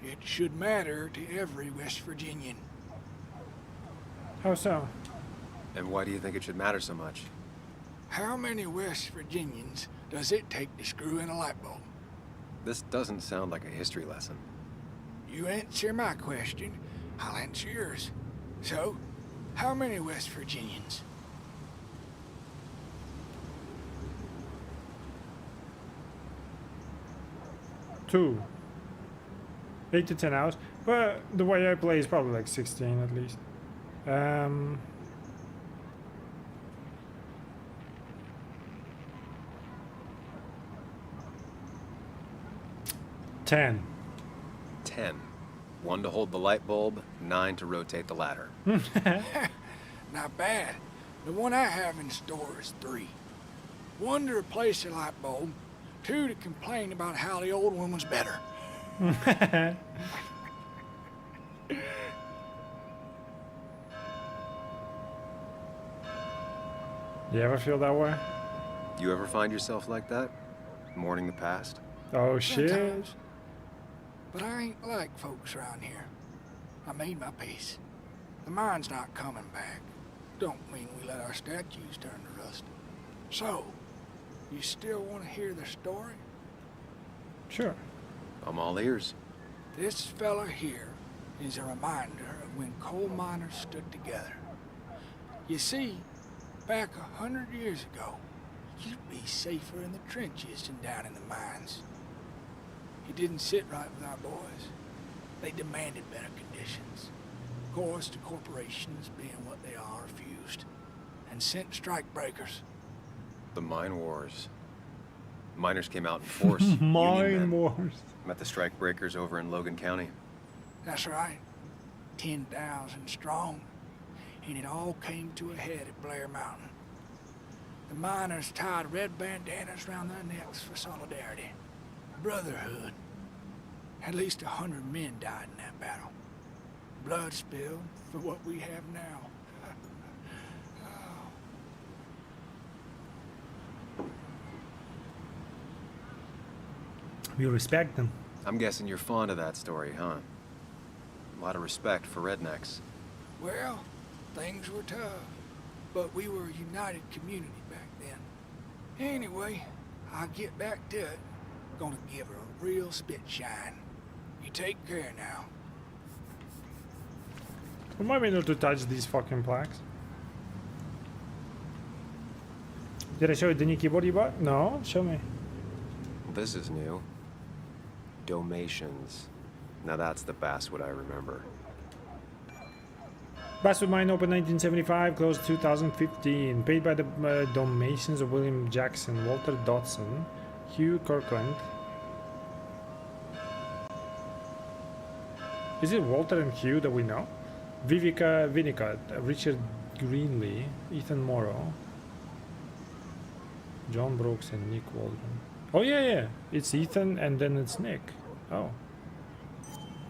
It should matter to every West Virginian. How so? And why do you think it should matter so much? How many West Virginians does it take to screw in a light bulb? This doesn't sound like a history lesson. You answer my question, I'll answer yours. So, how many West Virginians? Two. 8 to 10 hours. But the way I play is probably like 16 at least. 10. 10. 1 to hold the light bulb, 9 to rotate the ladder. Not bad. The one I have in store is 3. 1 to replace the light bulb, 2 to complain about how the old one was better. You ever feel that way? You ever find yourself like that? Mourning the past? Oh shit. Sometimes. But I ain't like folks around here. I made my peace. The mine's not coming back. Don't mean we let our statues turn to rust. So, you still want to hear the story? Sure. I'm all ears. This fella here is a reminder of when coal miners stood together. You see, back 100 years ago, you'd be safer in the trenches than down in the mines. It didn't sit right with our boys. They demanded better conditions. Of course, the corporations, being what they are, refused and sent strike breakers. The mine wars. Miners came out in force. Mine wars. Met the strike breakers over in Logan County. That's right. 10,000 strong. And it all came to a head at Blair Mountain. The miners tied red bandanas around their necks for solidarity. Brotherhood. At least 100 men died in that battle. Blood spilled for what we have now. We respect them. I'm guessing you're fond of that story, huh? A lot of respect for rednecks. Well, things were tough, but we were a united community back then. Anyway, I'll get back to it. Gonna give her a real spit shine. You take care now. Remind me not to touch these fucking plaques. Did I show you the new keyboard you bought? No, show me. This is new. Domations. Now that's the basswood I remember. Basswood mine opened 1975, closed 2015. Paid by the donations of William Jackson, Walter Dodson, Hugh Kirkland. Is it Walter and Hugh that we know? Vivica Winnicott, Richard Greenlee, Ethan Morrow, John Brooks, and Nick Waldron. Oh yeah, it's Ethan and then it's Nick.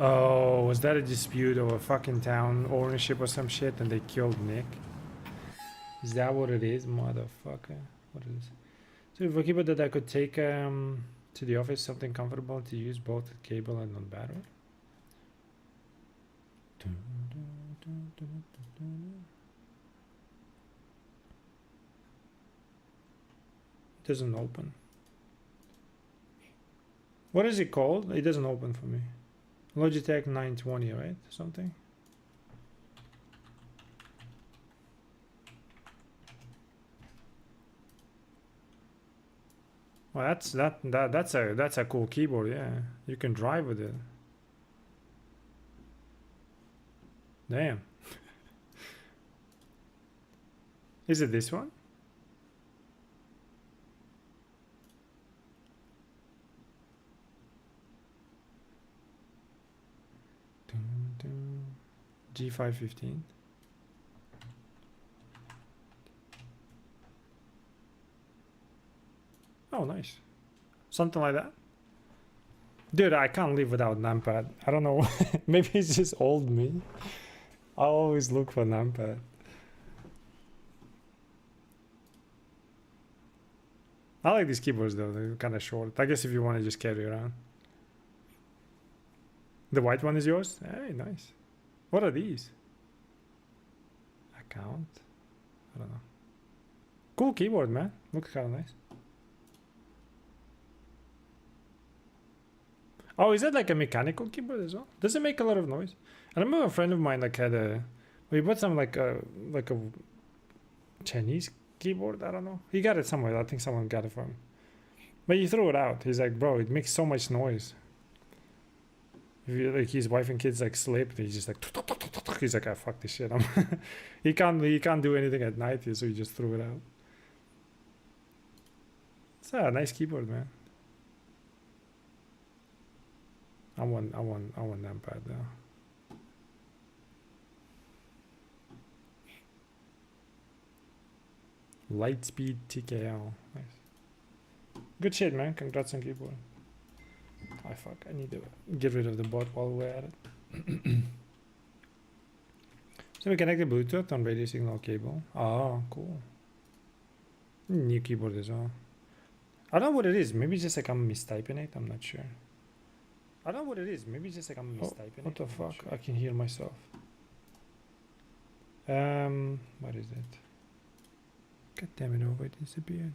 Oh, was that a dispute over fucking town ownership or some shit and they killed Nick? Is that what it is, motherfucker? What is it? So if a keyboard that I could take to the office, something comfortable to use both with cable and on battery. It doesn't open. What is it called? It doesn't open for me. Logitech 920, right? Something. Well, that's a cool keyboard. Yeah, you can drive with it. Damn. Is it this one? G515. Oh, nice. Something like that. Dude, I can't live without numpad. I don't know. Maybe it's just old me. I always look for numpad. I like these keyboards though. They're kind of short. I guess if you want to just carry around. The white one is yours? Hey, nice. What are these? Account? I don't know. Cool keyboard, man. Looks kind of nice. Oh, is that like a mechanical keyboard as well? Does it make a lot of noise? I remember a friend of mine like had a... We bought some like a Chinese keyboard. I don't know. He got it somewhere. I think someone got it from him. But he threw it out. He's like, bro, it makes so much noise. If you, like his wife and kids like sleep, he's just like he's like, ah, fuck this shit. He can't do anything at night, so he just threw it out. It's a nice keyboard, man. I want numpad now. Lightspeed TKL, nice. Good shit, man. Congrats on keyboard. Oh fuck, I need to get rid of the bot while we're at it. So we connect the Bluetooth on radio signal cable. Oh, cool. New keyboard as well. I don't know what it is. Maybe it's just like I'm mistyping it. I'm not sure. I don't know what it is. Maybe it's just like I'm mistyping it. What the fuck? Sure. I can hear myself. What is it? God damn it, over it disappeared.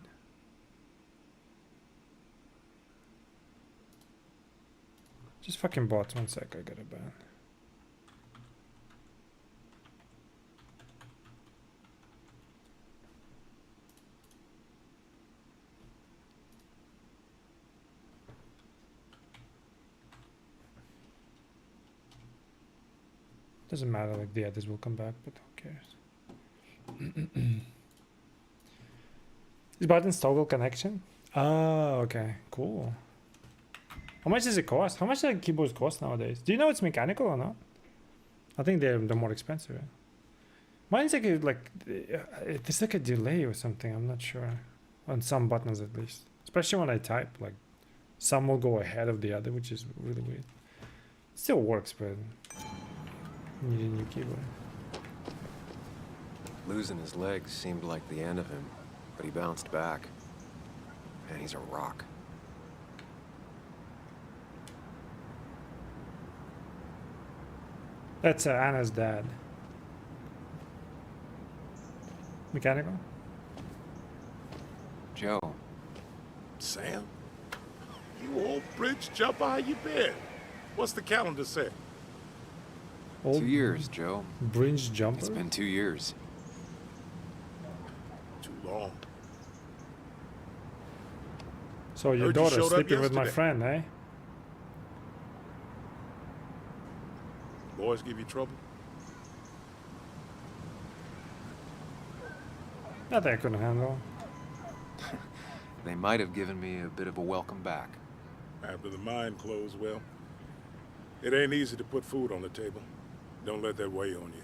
Just fucking bots. 1 sec, I got it ban. Doesn't matter, like the others will come back, but who cares? These buttons toggle connection? Oh, okay, cool. How much does it cost? How much do keyboards cost nowadays? Do you know it's mechanical or not? I think they're more expensive. Right? Mine's like there's like a delay or something. I'm not sure on some buttons at least, especially when I type. Like some will go ahead of the other, which is really weird. Still works, but need a new keyboard. Losing his legs seemed like the end of him, but he bounced back. Man, he's a rock. That's Anna's dad. Mechanical? Joe. Sam? You old bridge jumper, how you been? What's the calendar say? 2 years, Joe. Bridge jumper? It's been 2 years. Too long. So your Heard you daughter showed up sleeping with my yesterday. friend, eh? Boys give you trouble? Nothing I couldn't handle. They might have given me a bit of a welcome back. After the mine closed, well, it ain't easy to put food on the table. Don't let that weigh on you.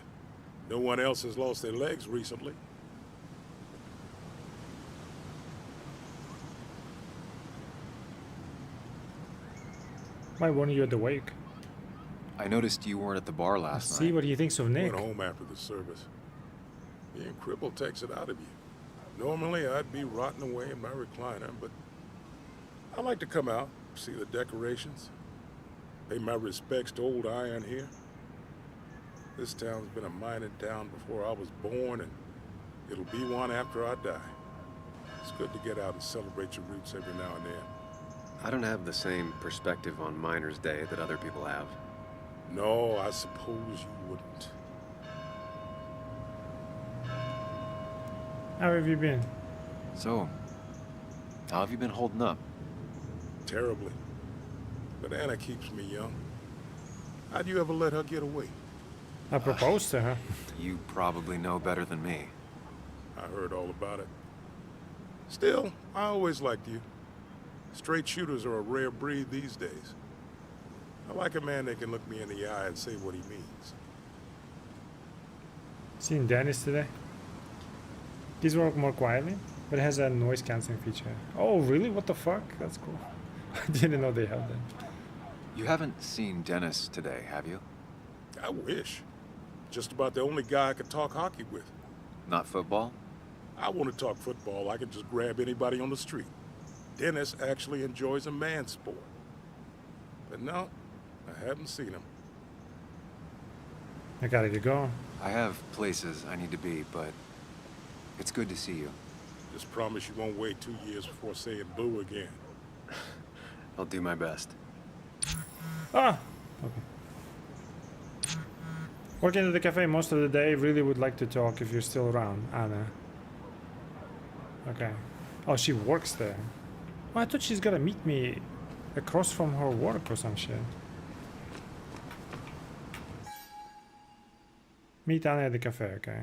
No one else has lost their legs recently. Why weren't you at the wake? I noticed you weren't at the bar last See night. what he thinks of Nick. Went home after the service. Being crippled takes it out of you. Normally, I'd be rotting away in my recliner, but I like to come out, see the decorations, pay my respects to old iron here. This town's been a mining town before I was born, and it'll be one after I die. It's good to get out and celebrate your roots every now and then. I don't have the same perspective on Miners' Day that other people have. No, I suppose you wouldn't. How have you been? So, how have you been holding up? Terribly. But Anna keeps me young. How'd you ever let her get away? I proposed to her. You probably know better than me. I heard all about it. Still, I always liked you. Straight shooters are a rare breed these days. I like a man that can look me in the eye and say what he means. Seen Dennis today? These work more quietly, but it has a noise cancelling feature. Oh, really? What the fuck? That's cool. I didn't know they had that. You haven't seen Dennis today, have you? I wish. Just about the only guy I could talk hockey with. Not football? I want to talk football. I can just grab anybody on the street. Dennis actually enjoys a man sport. But no, I haven't seen him. I gotta get going. I have places I need to be, but it's good to see you. Just promise you won't wait 2 years before saying boo again. I'll do my best. Ah! Okay. Working at the cafe most of the day. Really would like to talk if you're still around, Anna. Okay. Oh, she works there. Oh, I thought she's gonna meet me across from her work or some shit. Meet Anna at the cafe, okay.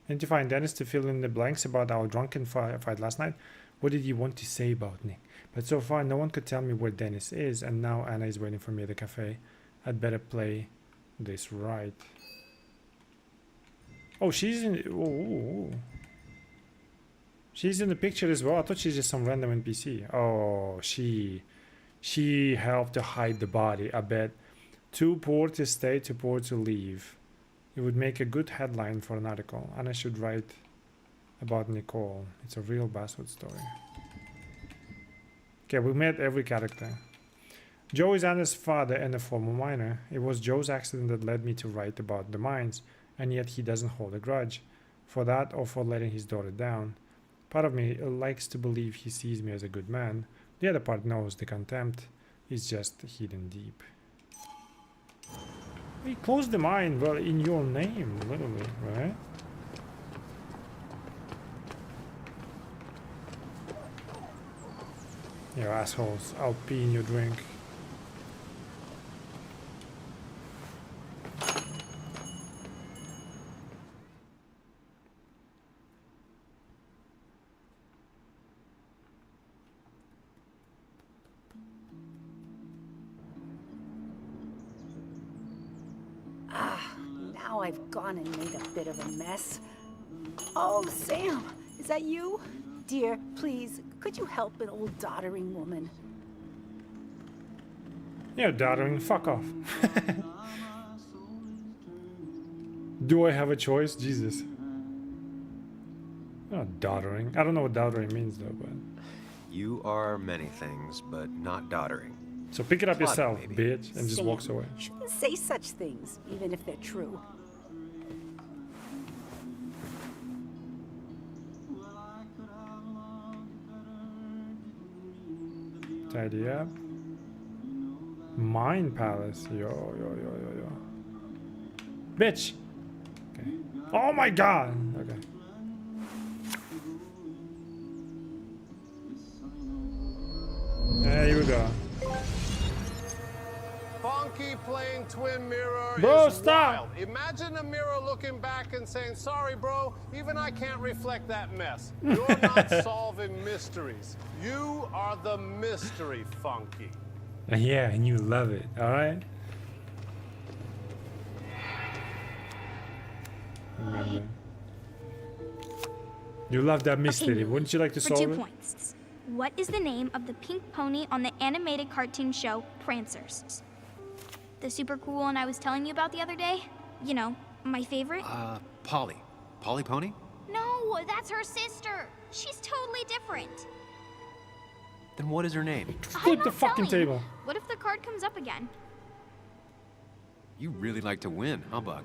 And to find Dennis to fill in the blanks about our drunken fight last night. What did you want to say about Nick? But so far, no one could tell me where Dennis is, and now Anna is waiting for me at the cafe. I'd better play this right. Oh, she's in... Oh. She's in the picture as well. I thought she's just some random NPC. Oh, she helped to hide the body, I bet. Too poor to stay, too poor to leave. It would make a good headline for an article. And I should write about Nicole. It's a real Basswood story. Okay, we met every character. Joe is Anna's father and a former miner. It was Joe's accident that led me to write about the mines, and yet he doesn't hold a grudge for that or for letting his daughter down. Part of me likes to believe he sees me as a good man. The other part knows the contempt is just hidden deep. We closed the mine, well, in your name, literally, right? You assholes, I'll pee in your drink. know I've gone and made a bit of a mess. Oh, Sam, is that you? Dear, please, could you help an old doddering woman? Yeah, doddering, fuck off. Do I have a choice? Jesus. Not doddering. I don't know what doddering means though, but... You are many things, but not doddering. So pick it up Plotting, yourself, maybe. bitch, and just Sam, walks away. You shouldn't say such things, even if they're true. Tidy up. Mind Palace. Yo. Bitch! Okay. Oh my god! Okay. There you go. Funky playing Twin Mirror Bro, is stop! wild. Imagine a mirror looking back and saying, sorry, bro, even I can't reflect that mess. You're not solving mysteries. You are the mystery, Funky. Yeah, and you love it, alright? Remember. You love that mystery. Okay, Wouldn't you like to for solve 2 it? points. What is the name of the pink pony on the animated cartoon show Prancers? The super cool one I was telling you about the other day? You know, my favorite? Polly. Polly Pony? No, that's her sister. She's totally different. Then what is her name? Flip the fucking table. What if the card comes up again? You really like to win, huh, Bug?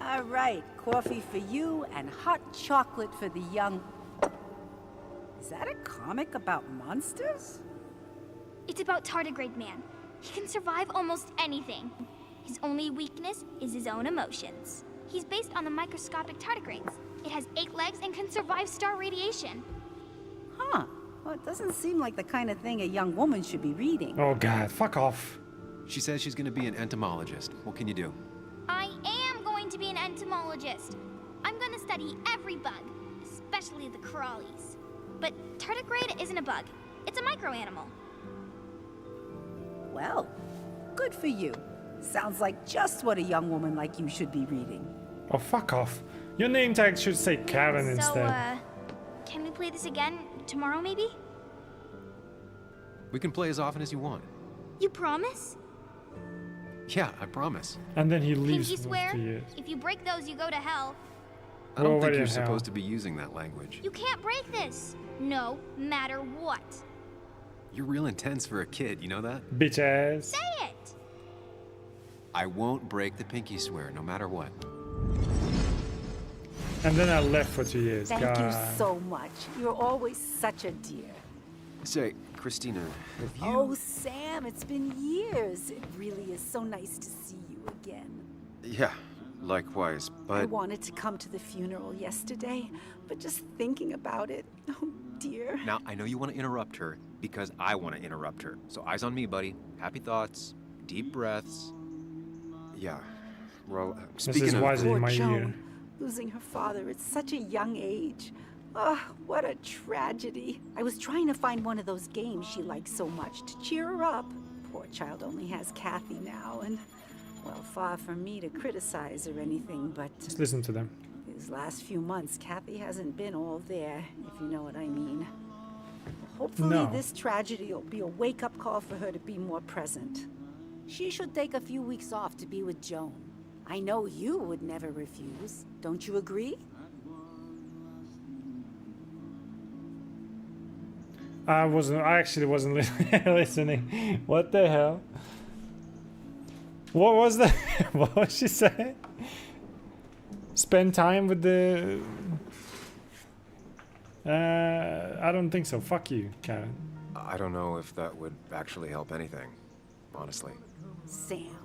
All right, coffee for you and hot chocolate for the young... Is that a comic about monsters? It's about Tardigrade Man. He can survive almost anything. His only weakness is his own emotions. He's based on the microscopic tardigrades. It has 8 legs and can survive star radiation. Huh. Well, it doesn't seem like the kind of thing a young woman should be reading. Oh god, fuck off. She says she's gonna be an entomologist. What can you do? I am going to be an entomologist. I'm going to study every bug, especially the crawlies. But tardigrade isn't a bug. It's a microanimal. Well, good for you. Sounds like just what a young woman like you should be reading. Oh, fuck off. Your name tag should say Karen So, instead. can we play this again tomorrow, maybe? We can play as often as you want. You promise? Yeah, I promise. And then he leaves Pinky for swear? years. If you break those, you go to hell. I don't We're think already you're in hell. supposed to be using that language. You can't break this. No matter what. You're real intense for a kid, you know that? Bitch ass. Say it! I won't break the pinky swear, no matter what. And then I left for 2 years. Thank god. you so much. You're always such a dear. Say, Christina, have you... Oh, Sam, it's been years. It really is so nice to see you again. Yeah, likewise, I but... wanted to come to the funeral yesterday, but just thinking about it, oh dear. Now, I know you want to interrupt her, because I want to interrupt her. So eyes on me, buddy. Happy thoughts, deep breaths. Yeah, well, speaking of... Poor Joan, losing her father at such a young age. Oh, what a tragedy. I was trying to find one of those games she likes so much to cheer her up. Poor child only has Kathy now, and, well, far from me to criticize or anything, but... Just listen to them. These last few months, Kathy hasn't been all there, if you know what I mean. Hopefully No. this tragedy will be a wake-up call for her to be more present. She should take a few weeks off to be with Joan. I know you would never refuse. Don't you agree? I actually wasn't listening. What the hell? What was that? What was she saying? Spend time with the... I don't think so. Fuck you, Karen. I don't know if that would actually help anything, honestly. Sam,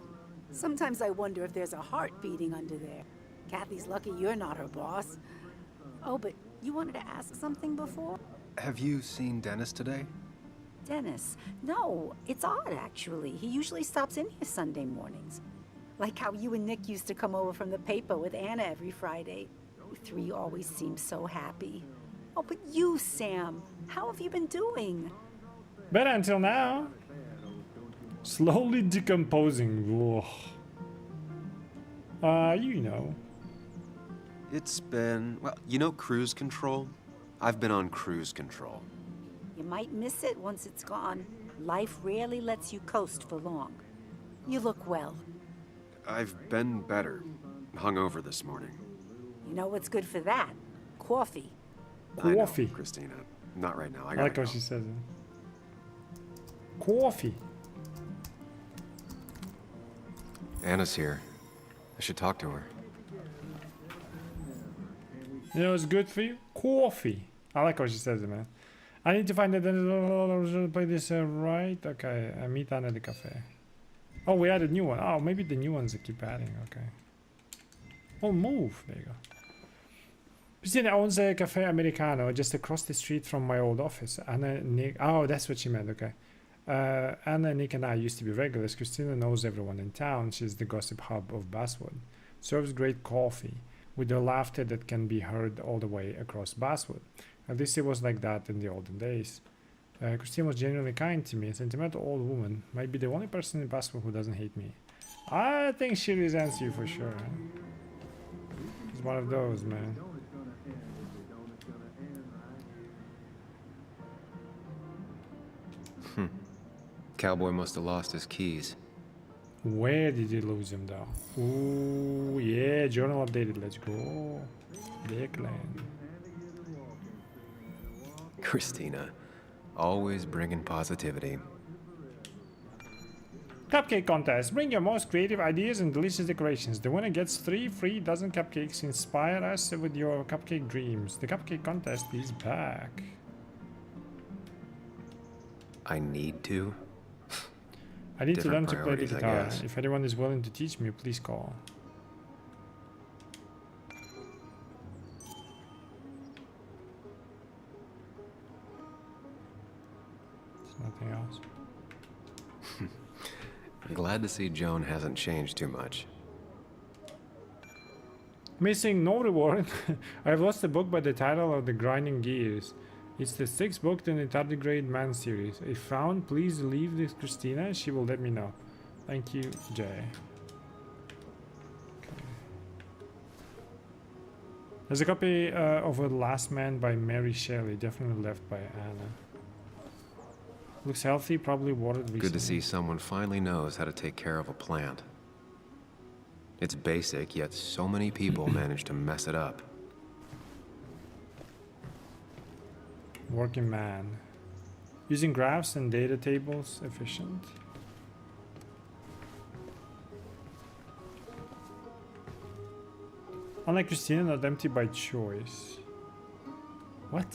sometimes I wonder if there's a heart beating under there. Kathy's lucky you're not her boss. Oh, but you wanted to ask something before? Have you seen Dennis today? Dennis? No, it's odd actually. He usually stops in here Sunday mornings. Like how you and Nick used to come over from the paper with Anna every Friday. You three always seem so happy. Oh, but you, Sam, how have you been doing? Better until now. Slowly decomposing. Ugh. You know. It's been, well, you know cruise control? I've been on cruise control. You might miss it once it's gone. Life rarely lets you coast for long. You look well. I've been better. Hungover this morning. You know what's good for that? Coffee. Coffee. I know, Christina. Not right now. I like how she says it. Coffee. Anna's here. I should talk to her. You know what's good for you? Coffee. I like how she says it, man. I need to find the play this right. Okay, meet Anna at the cafe. Oh, we added a new one. Oh, maybe the new ones that keep adding. Okay. Oh, move. There you go. Christina owns a Cafe Americano just across the street from my old office. Anna, Nick. Oh, that's what she meant. Okay. Anna, Nick, and I used to be regulars. Christina knows everyone in town. She's the gossip hub of Basswood. Serves great coffee with the laughter that can be heard all the way across Basswood. At least it was like that in the olden days. Christine was genuinely kind to me. A sentimental old woman. Might be the only person in Basswood who doesn't hate me. I think she resents you for sure. She's one of those, man. Cowboy must have lost his keys. Where did he lose him though? Ooh, yeah, journal updated. Let's go. Declan. Christina, always bringing positivity. Cupcake contest. Bring your most creative ideas and delicious decorations. The winner gets 3 free dozen cupcakes. Inspire us with your cupcake dreams. The cupcake contest is back. I need to. I need to learn to play the Different priorities, I guitar. guess. If anyone is willing to teach me, please call. There's nothing else. I'm glad to see Joan hasn't changed too much. Missing no reward. I've lost a book by the title of The Grinding Gears. It's the 6th book in the Tardigrade Man series. If found, please leave this Christina. She will let me know. Thank you, Jay. Okay. There's a copy of A Last Man by Mary Shelley, definitely left by Anna. Looks healthy, probably watered recently. Good to see someone finally knows how to take care of a plant. It's basic, yet so many people manage to mess it up. Working man. Using graphs and data tables, efficient. Unlike Christina, not empty by choice. What?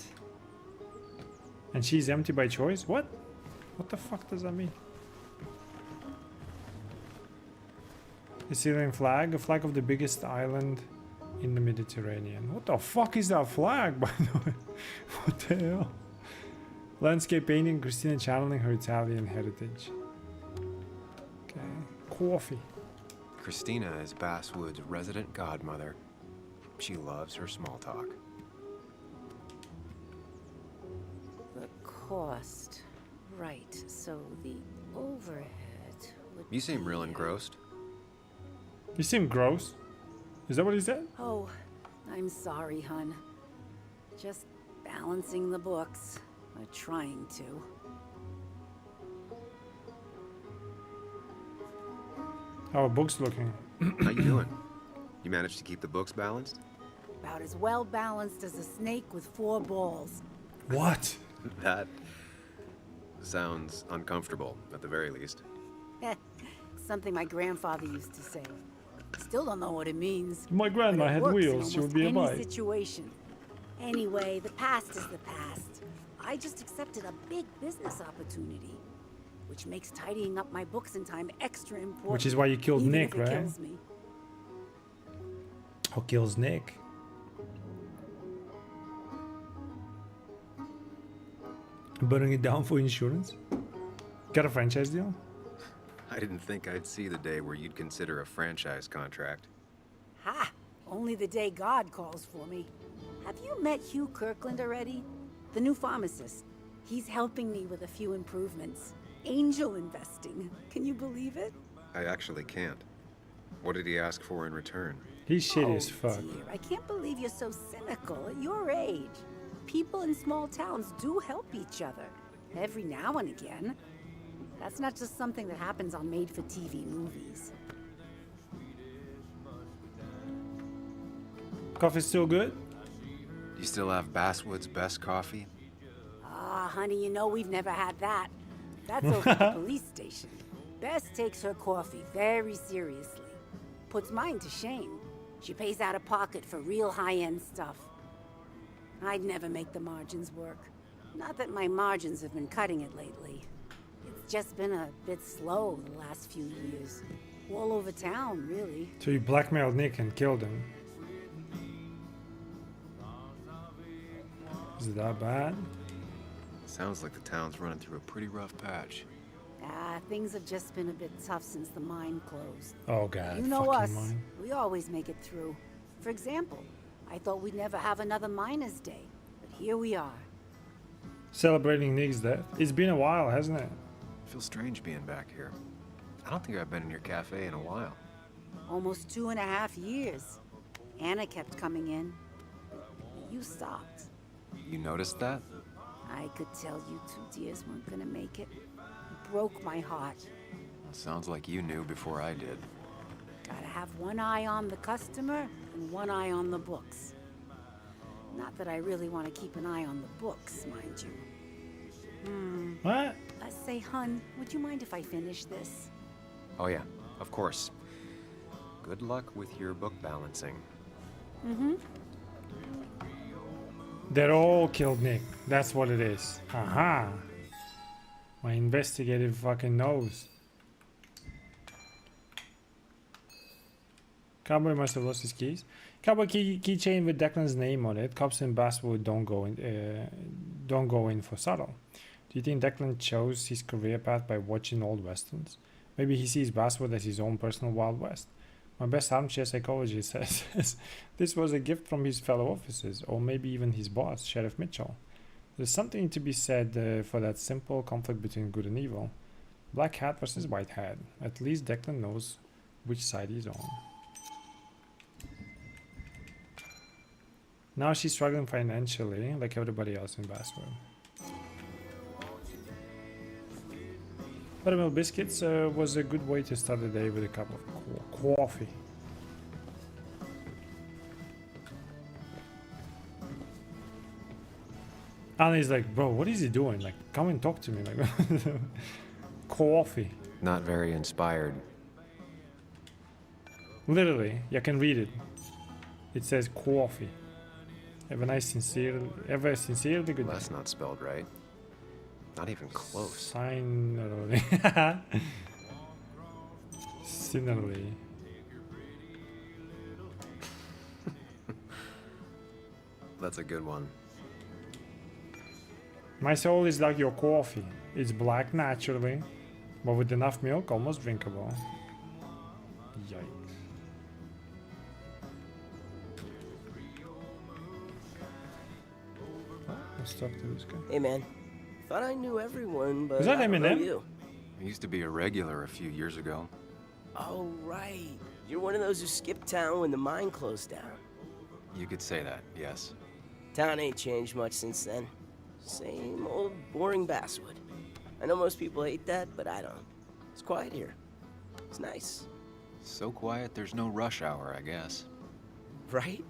And she's empty by choice? What? What the fuck does that mean? The Syrian flag, a flag of the biggest island in the Mediterranean. What the fuck is that flag, by the way? What the hell? Landscape painting, Christina channeling her Italian heritage. Okay. Coffee. Christina is Basswood's resident godmother. She loves her small talk. The cost. Right, so the overhead would You seem real engrossed. You seem gross. Is that what he said? Oh, I'm sorry, hun. Just balancing the books. Or trying to. How are books looking? How you doing? You managed to keep the books balanced? About as well balanced as a snake with 4 balls. What? That sounds uncomfortable, at the very least. Something my grandfather used to say. Still don't know what it means. My grandma but it had works in wheels, she would almost be a any bike. situation. Anyway, the past is the past. I just accepted a big business opportunity, which makes tidying up my books in time extra important. Which is why you killed even Nick, if it right? kills me. Who kills Nick? Burning it down for insurance? Got a franchise deal? I didn't think I'd see the day where you'd consider a franchise contract. Ha! Only the day God calls for me. Have you met Hugh Kirkland already? The new pharmacist. He's helping me with a few improvements. Angel investing. Can you believe it? I actually can't. What did he ask for in return? He's shitty as fuck. Dear, I can't believe you're so cynical at your age. People in small towns do help each other. Every now and again. That's not just something that happens on made-for-TV movies. Coffee's still good? Do you still have Basswood's best coffee? Ah, honey, you know we've never had that. That's over at the police station. Bess takes her coffee very seriously. Puts mine to shame. She pays out of pocket for real high-end stuff. I'd never make the margins work. Not that my margins have been cutting it lately. It's just been a bit slow the last few years. All over town, really. So you blackmailed Nick and killed him. Is it that bad? Sounds like the town's running through a pretty rough patch. Ah, things have just been a bit tough since the mine closed. Oh god, You know fucking us. mine. We always make it through. For example, I thought we'd never have another Miners' Day, but here we are. Celebrating Nick's death. It's been a while, hasn't it? Feels strange being back here. I don't think I've been in your cafe in a while. Almost 2.5 years. Anna kept coming in, but you stopped. You noticed that? I could tell you two dears weren't gonna make it. It broke my heart. Sounds like you knew before I did. Gotta have one eye on the customer and one eye on the books. Not that I really want to keep an eye on the books, mind you. What? Say, hun, would you mind if I finish this? Oh yeah, of course. Good luck with your book balancing. Mm-hmm. They all killed Nick. That's what it is. Aha. My investigative fucking nose. Cowboy must have lost his keys. Cowboy keychain with Declan's name on it. Cops in Basswood don't go in for subtle. Do you think Declan chose his career path by watching old westerns? Maybe he sees Basswood as his own personal Wild West. My best armchair psychologist says this was a gift from his fellow officers, or maybe even his boss, Sheriff Mitchell. There's something to be said for that simple conflict between good and evil. Black hat versus white hat. At least Declan knows which side he's on. Now she's struggling financially, like everybody else in Basswood. Buttermilk biscuits was a good way to start the day with a cup of coffee. Annie's like, bro, what is he doing? Like, come and talk to me. Like, coffee. Not very inspired. Literally, you can read it. It says coffee. Have a nice, sincerely good day. That's not spelled right. Not even close. Sinerly. Sinerly. That's a good one. My soul is like your coffee. It's black naturally, but with enough milk, almost drinkable. Yikes. Oh, let's talk to this guy. Hey man, thought I knew everyone, but Is that I don't know Eminem? you. I used to be a regular a few years ago. Oh right, you're one of those who skipped town when the mine closed down. You could say that, yes. Town ain't changed much since then. Same old boring Basswood. I know most people hate that, but I don't. It's quiet here. It's nice. So quiet there's no rush hour, I guess. Right?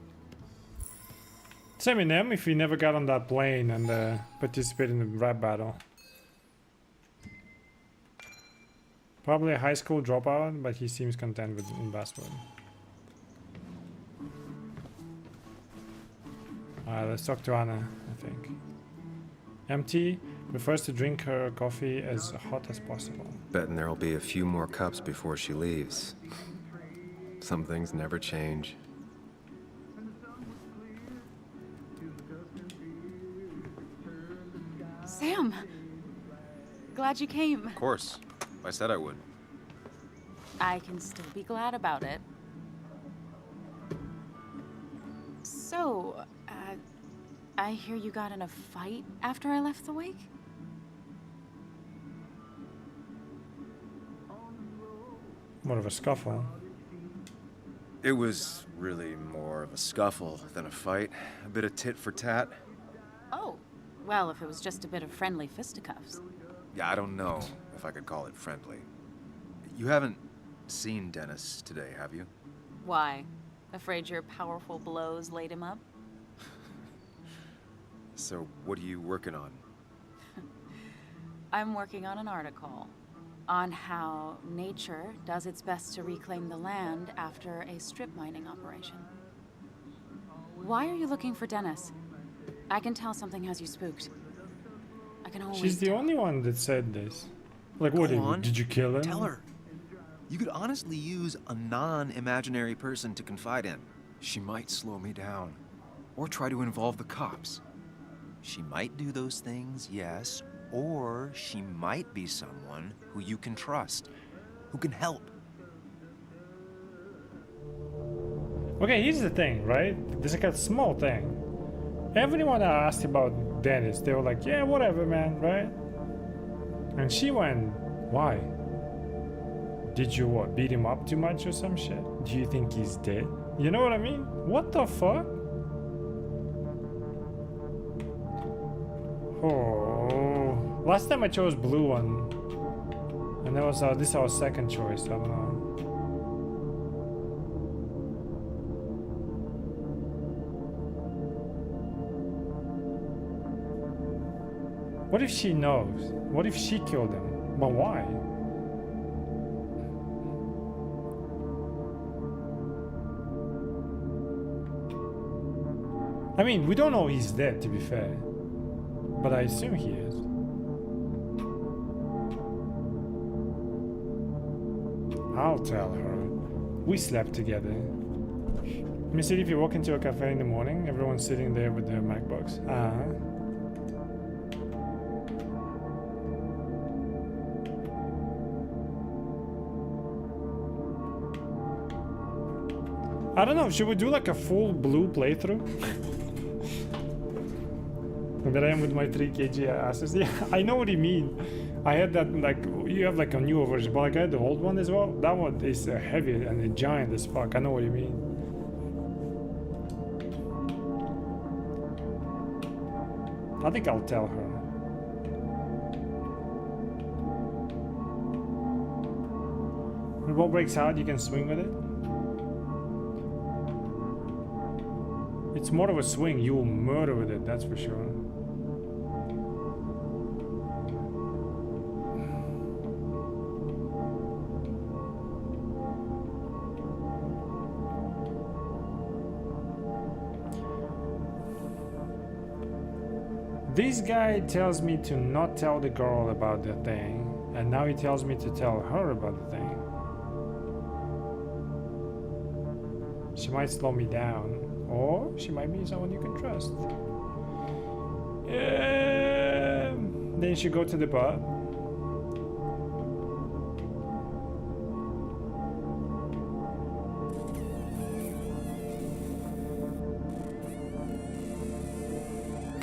It's Eminem if he never got on that plane and participated in the rap battle. Probably a high school dropout, but he seems content with in Basswood. Alright, let's talk to Anna, I think. Empty prefers to drink her coffee as hot as possible. Betting there'll be a few more cups before she leaves. Some things never change. Sam! Glad you came. Of course. I said I would. I can still be glad about it. So, I hear you got in a fight after I left the wake? More of a scuffle. It was really more of a scuffle than a fight. A bit of tit for tat. Oh, well, if it was just a bit of friendly fisticuffs. Yeah, I don't know if I could call it friendly. You haven't seen Dennis today, have you? Why? Afraid your powerful blows laid him up? So, what are you working on? I'm working on an article on how nature does its best to reclaim the land after a strip mining operation. Why are you looking for Dennis? I can tell something has you spooked. I can always She's the tell. only one that said this. Like, what did you kill him? Tell her. You could honestly use a non-imaginary person to confide in. She might slow me down. Or try to involve the cops. She might do those things, yes, or she might be someone who you can trust, who can help. Okay, here's the thing, right? There's like a small thing. Everyone I asked about Dennis, they were like, yeah, whatever, man, right? And she went, why? Did you what, beat him up too much or some shit? Do you think he's dead? You know what I mean? What the fuck? Oh, last time I chose blue one, and that was this is our second choice. I don't know. What if she knows? What if she killed him? But why? I mean, we don't know he's dead, to be fair. But I assume he is. I'll tell her. We slept together. Let me see if you walk into a cafe in the morning, everyone's sitting there with their MacBooks. I don't know, should we do like a full blue playthrough? And then I am with my 3 kg asses. Yeah, I know what you mean. I had that, like, you have like a newer version, but like I had the old one as well. That one is heavy and giant as fuck. I know what you mean. I think I'll tell her. When the ball breaks out, you can swing with it. It's more of a swing. You will murder with it, that's for sure. This guy tells me to not tell the girl about the thing, and now he tells me to tell her about the thing. She might slow me down. Or she might be someone you can trust. Then you should go to the pub.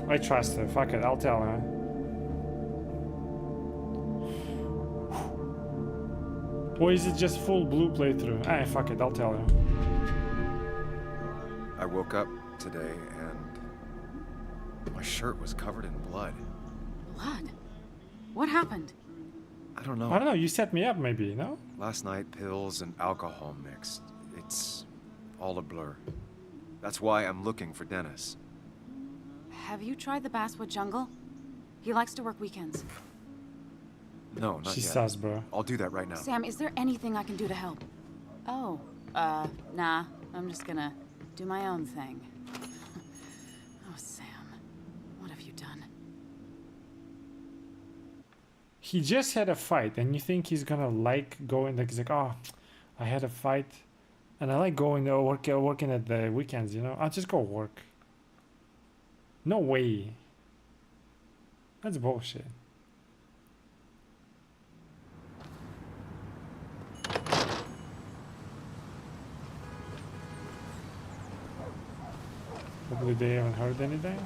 I trust her. Fuck it, I'll tell her. Or is it just full blue playthrough? Fuck it, I'll tell her. I woke up today and my shirt was covered in blood. Blood? What happened? I don't know. I don't know, you set me up maybe, no? Last night, pills and alcohol mixed. It's all a blur. That's why I'm looking for Dennis. Have you tried the Basswood Jungle? He likes to work weekends. No, not She's yet. sus, bro. I'll do that right now. Sam, is there anything I can do to help? Oh, nah. I'm just gonna do my own thing. Oh, Sam. What have you done? He just had a fight, and you think he's gonna like going, like, he's like, oh, I had a fight, and I like going to working at the weekends, you know? I'll just go work. No way. That's bullshit. Hopefully they haven't heard anything.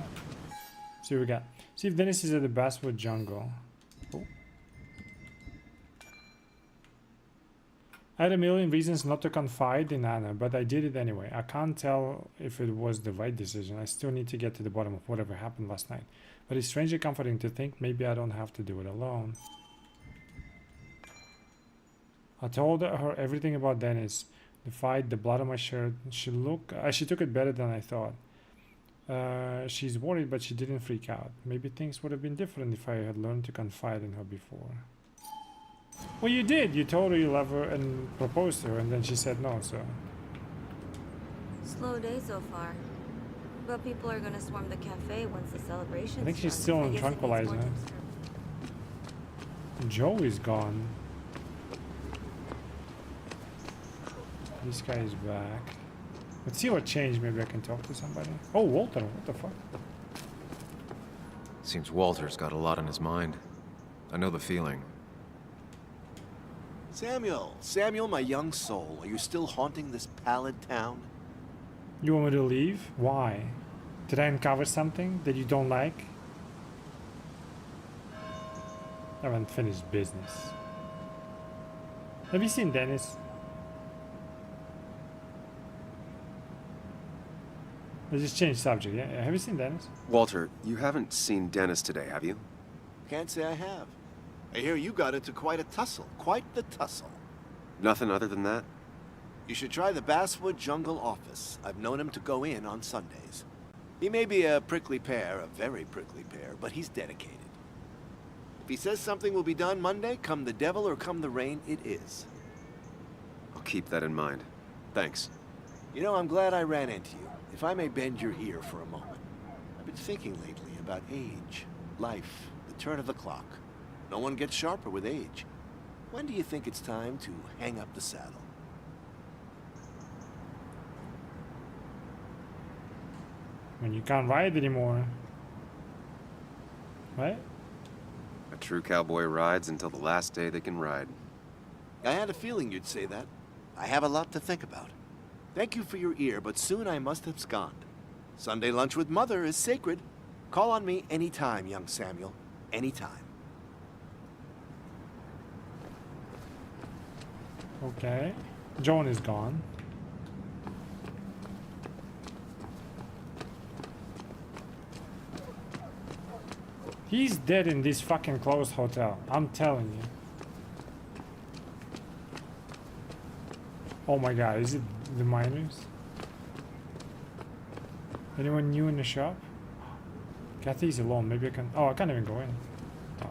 See what we got. See if Dennis is at the Basswood Jungle. Oh. I had a million reasons not to confide in Anna, but I did it anyway. I can't tell if it was the right decision. I still need to get to the bottom of whatever happened last night. But it's strangely comforting to think maybe I don't have to do it alone. I told her everything about Dennis. The fight, the blood on my shirt. She took it better than I thought. She's worried, but she didn't freak out. Maybe things would have been different if I had learned to confide in her before. Well, you did. You told her you love her and proposed to her, and then she said no, so... Slow day so far. But people are gonna swarm the cafe once the celebration I think she's starts. still I on guess it needs more tranquilizer. tipster. Joe is gone. This guy is back. Let's see what changed. Maybe I can talk to somebody. Oh, Walter. What the fuck? Seems Walter's got a lot on his mind. I know the feeling. Samuel, my young soul, are you still haunting this pallid town? You want me to leave? Why? Did I uncover something that you don't like? I haven't finished business. Have you seen Dennis? Let's just change subject, yeah? Have you seen Dennis? Walter, you haven't seen Dennis today, have you? Can't say I have. I hear you got into quite a tussle. Quite the tussle. Nothing other than that? You should try the Basswood Jungle office. I've known him to go in on Sundays. He may be a prickly pear, a very prickly pear, but he's dedicated. If he says something will be done Monday, come the devil or come the rain, it is. I'll keep that in mind. Thanks. You know, I'm glad I ran into you. If I may bend your ear for a moment. I've been thinking lately about age, life, the turn of the clock. No one gets sharper with age. When do you think it's time to hang up the saddle? When you can't ride anymore. Right? A true cowboy rides until the last day they can ride. I had a feeling you'd say that. I have a lot to think about. Thank you for your ear, but soon I must abscond. Sunday lunch with Mother is sacred. Call on me anytime, young Samuel. Anytime. Okay. Joan is gone. He's dead in this fucking closed hotel. I'm telling you. Oh my god, is it the miners? Anyone new in the shop? Kathy's alone. Maybe I can... Oh, I can't even go in. Oh.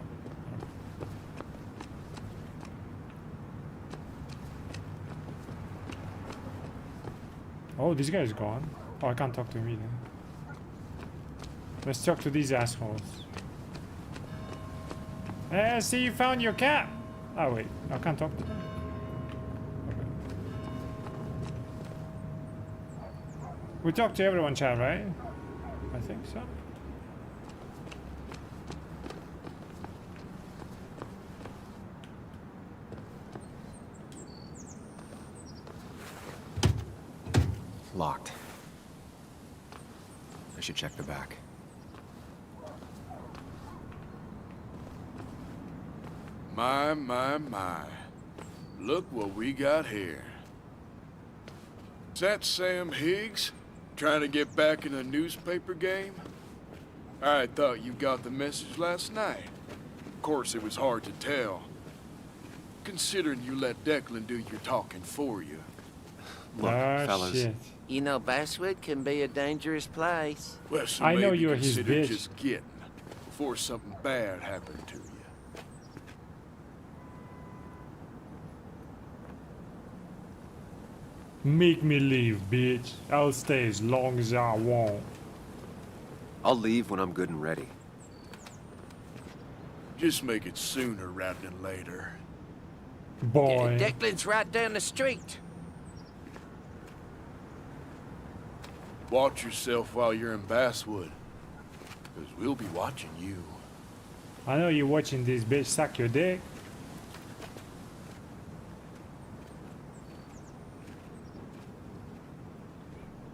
Oh, this guy is gone. Oh, I can't talk to him either. Let's talk to these assholes. See, you found your cat! Oh, wait. I can't talk to them. We talked to everyone, Chad, right? I think so. Locked. I should check the back. My. Look what we got here. Is that Sam Higgs? Trying to get back in the newspaper game? I thought you got the message last night. Of course, it was hard to tell. Considering you let Declan do your talking for you. Look, fellas. Shit. You know, Basswood can be a dangerous place. Well, so I know maybe you're his consider bitch. just getting before something bad happened to you. Make me leave, bitch. I'll stay as long as I want. I'll leave when I'm good and ready. Just make it sooner rather than later. Boy. Declan's right down the street. Watch yourself while you're in Basswood, because we'll be watching you. I know you're watching this bitch suck your dick.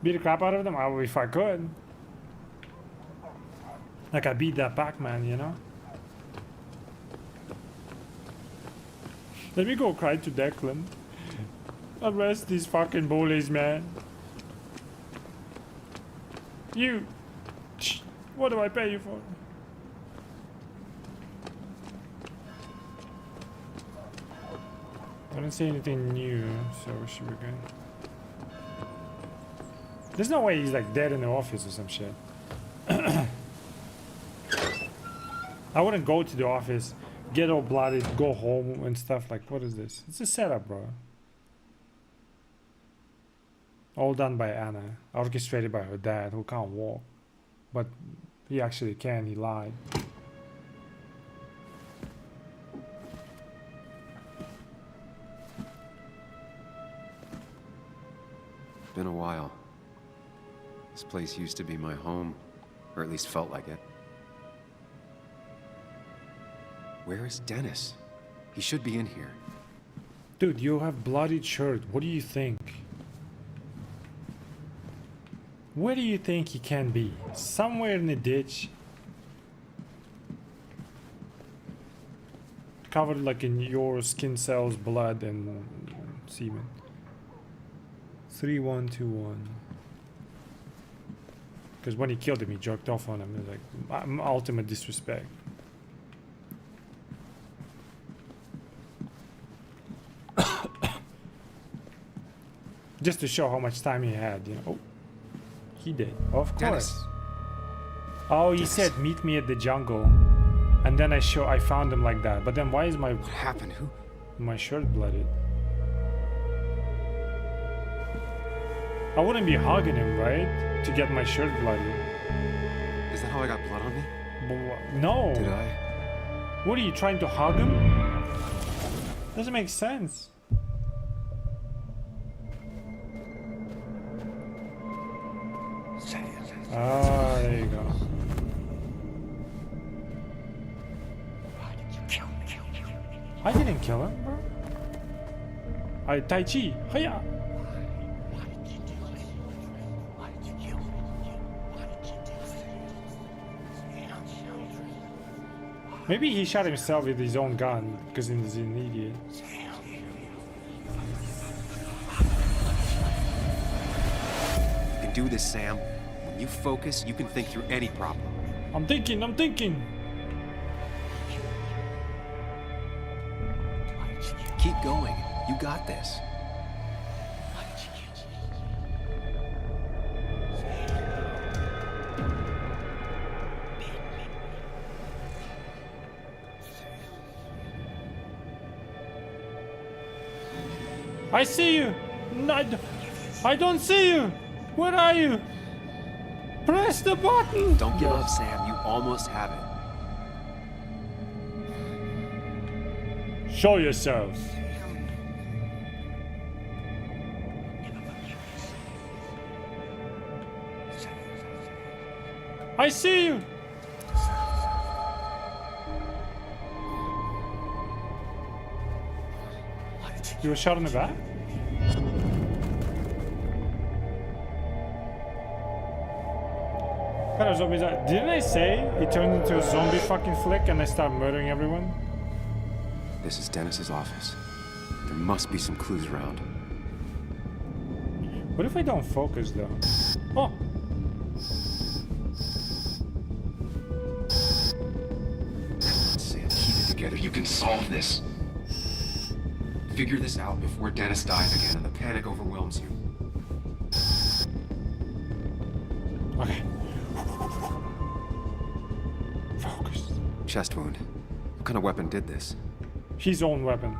Beat the crap out of them? Oh, if I could. Like I beat that Pac-Man, you know? Let me go cry to Declan. Arrest these fucking bullies, man. You. What do I pay you for? I don't see anything new, so we should be good. There's no way he's like dead in the office or some shit. I wouldn't go to the office, get all bloody, go home and stuff. Like, what is this? It's a setup, bro. All done by Anna, orchestrated by her dad, who can't walk. But he actually can, he lied. Been a while. This place used to be my home, or at least felt like it. Where is Dennis? He should be in here. Dude, you have bloodied shirt. What do you think? Where do you think he can be? Somewhere in the ditch. Covered like in your skin cells, blood, and semen. 3121. Because when he killed him, he jerked off on him. It was like ultimate disrespect. Just to show how much time he had, you know. Oh, he did. Of course. Dennis. Oh, he said, meet me at the jungle. And then I found him like that. But then why is my... What happened? Who? My shirt blooded. I wouldn't be hugging him, right? To get my shirt bloody. Is that how I got blood on me? No. Did I? What are you trying to hug him? Doesn't make sense. Ah, there you go. I didn't kill him, bro. I Tai Chi. Hiya. Maybe he shot himself with his own gun because he's an idiot. You can do this, Sam. When you focus, you can think through any problem. I'm thinking. Keep going. You got this. I see you. No, I don't see you. Where are you? Press the button. Don't give up, Sam. You almost have it. Show yourself. I see you. You were shot in the back? What kind of zombies are... Didn't I say it turned into a zombie fucking flick and I start murdering everyone? This is Dennis's office. There must be some clues around. What if I don't focus though? Oh! Sam, keep it together. You can solve this. Figure this out before Dennis dies again and the panic overwhelms you. Okay. Focus. Chest wound. What kind of weapon did this? His own weapon.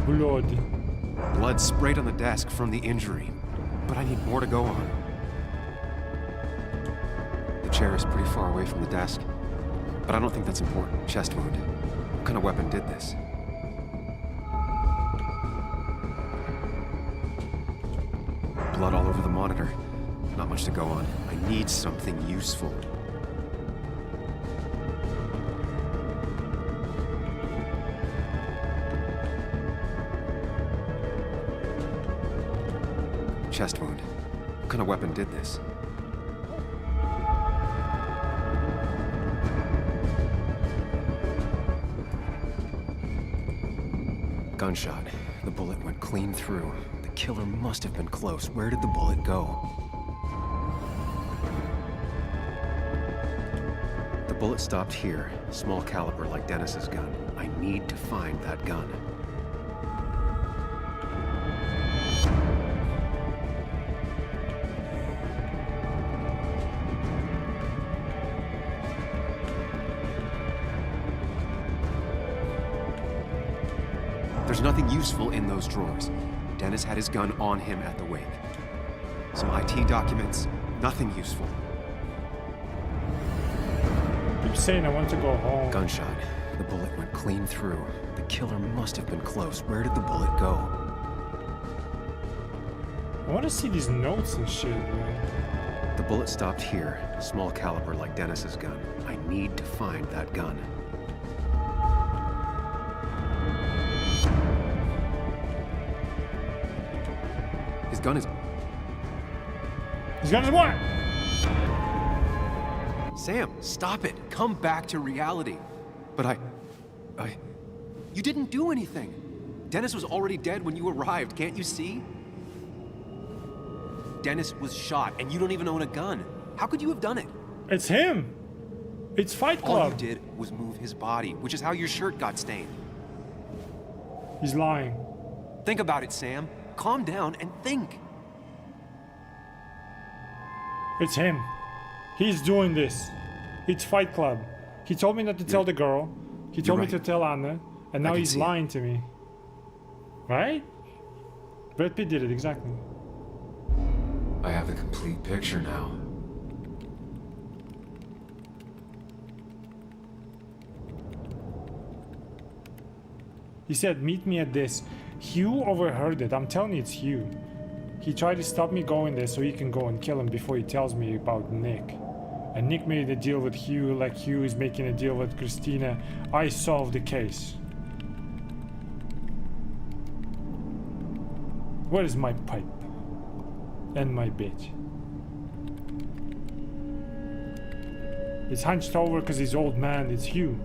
Blood. Blood sprayed on the desk from the injury. But I need more to go on. The chair is pretty far away from the desk. But I don't think that's important. Chest wound. What kind of weapon did this? Blood all over the monitor. Not much to go on. I need something useful. Chest wound. What kind of weapon did this? Gunshot. The bullet went clean through. The killer must have been close. Where did the bullet go? The bullet stopped here. Small caliber like Dennis's gun. I need to find that gun. There's nothing useful in those drawers. Dennis had his gun on him at the wake. Some IT documents, nothing useful. Keep saying I want to go home. Gunshot. The bullet went clean through. The killer must have been close. Where did the bullet go? I want to see these notes and shit, man. The bullet stopped here. Small caliber like Dennis's gun. I need to find that gun. His gun is... His gun is what? Sam, stop it. Come back to reality. But You didn't do anything. Dennis was already dead when you arrived, can't you see? Dennis was shot, and you don't even own a gun. How could you have done it? It's him. It's Fight Club. All you did was move his body, which is how your shirt got stained. He's lying. Think about it, Sam. Calm down and think. It's him. He's doing this. It's Fight Club. He told me not to tell the girl. He told me to tell Anna. And now he's lying to me. Right? Brad Pitt did it, exactly. I have the complete picture now. He said, meet me at this. Hugh overheard it. I'm telling you, it's Hugh. He tried to stop me going there so he can go and kill him before he tells me about Nick. And Nick made a deal with Hugh like Hugh is making a deal with Christina. I solved the case. Where is my pipe? And my bitch? He's hunched over because he's old man. It's Hugh.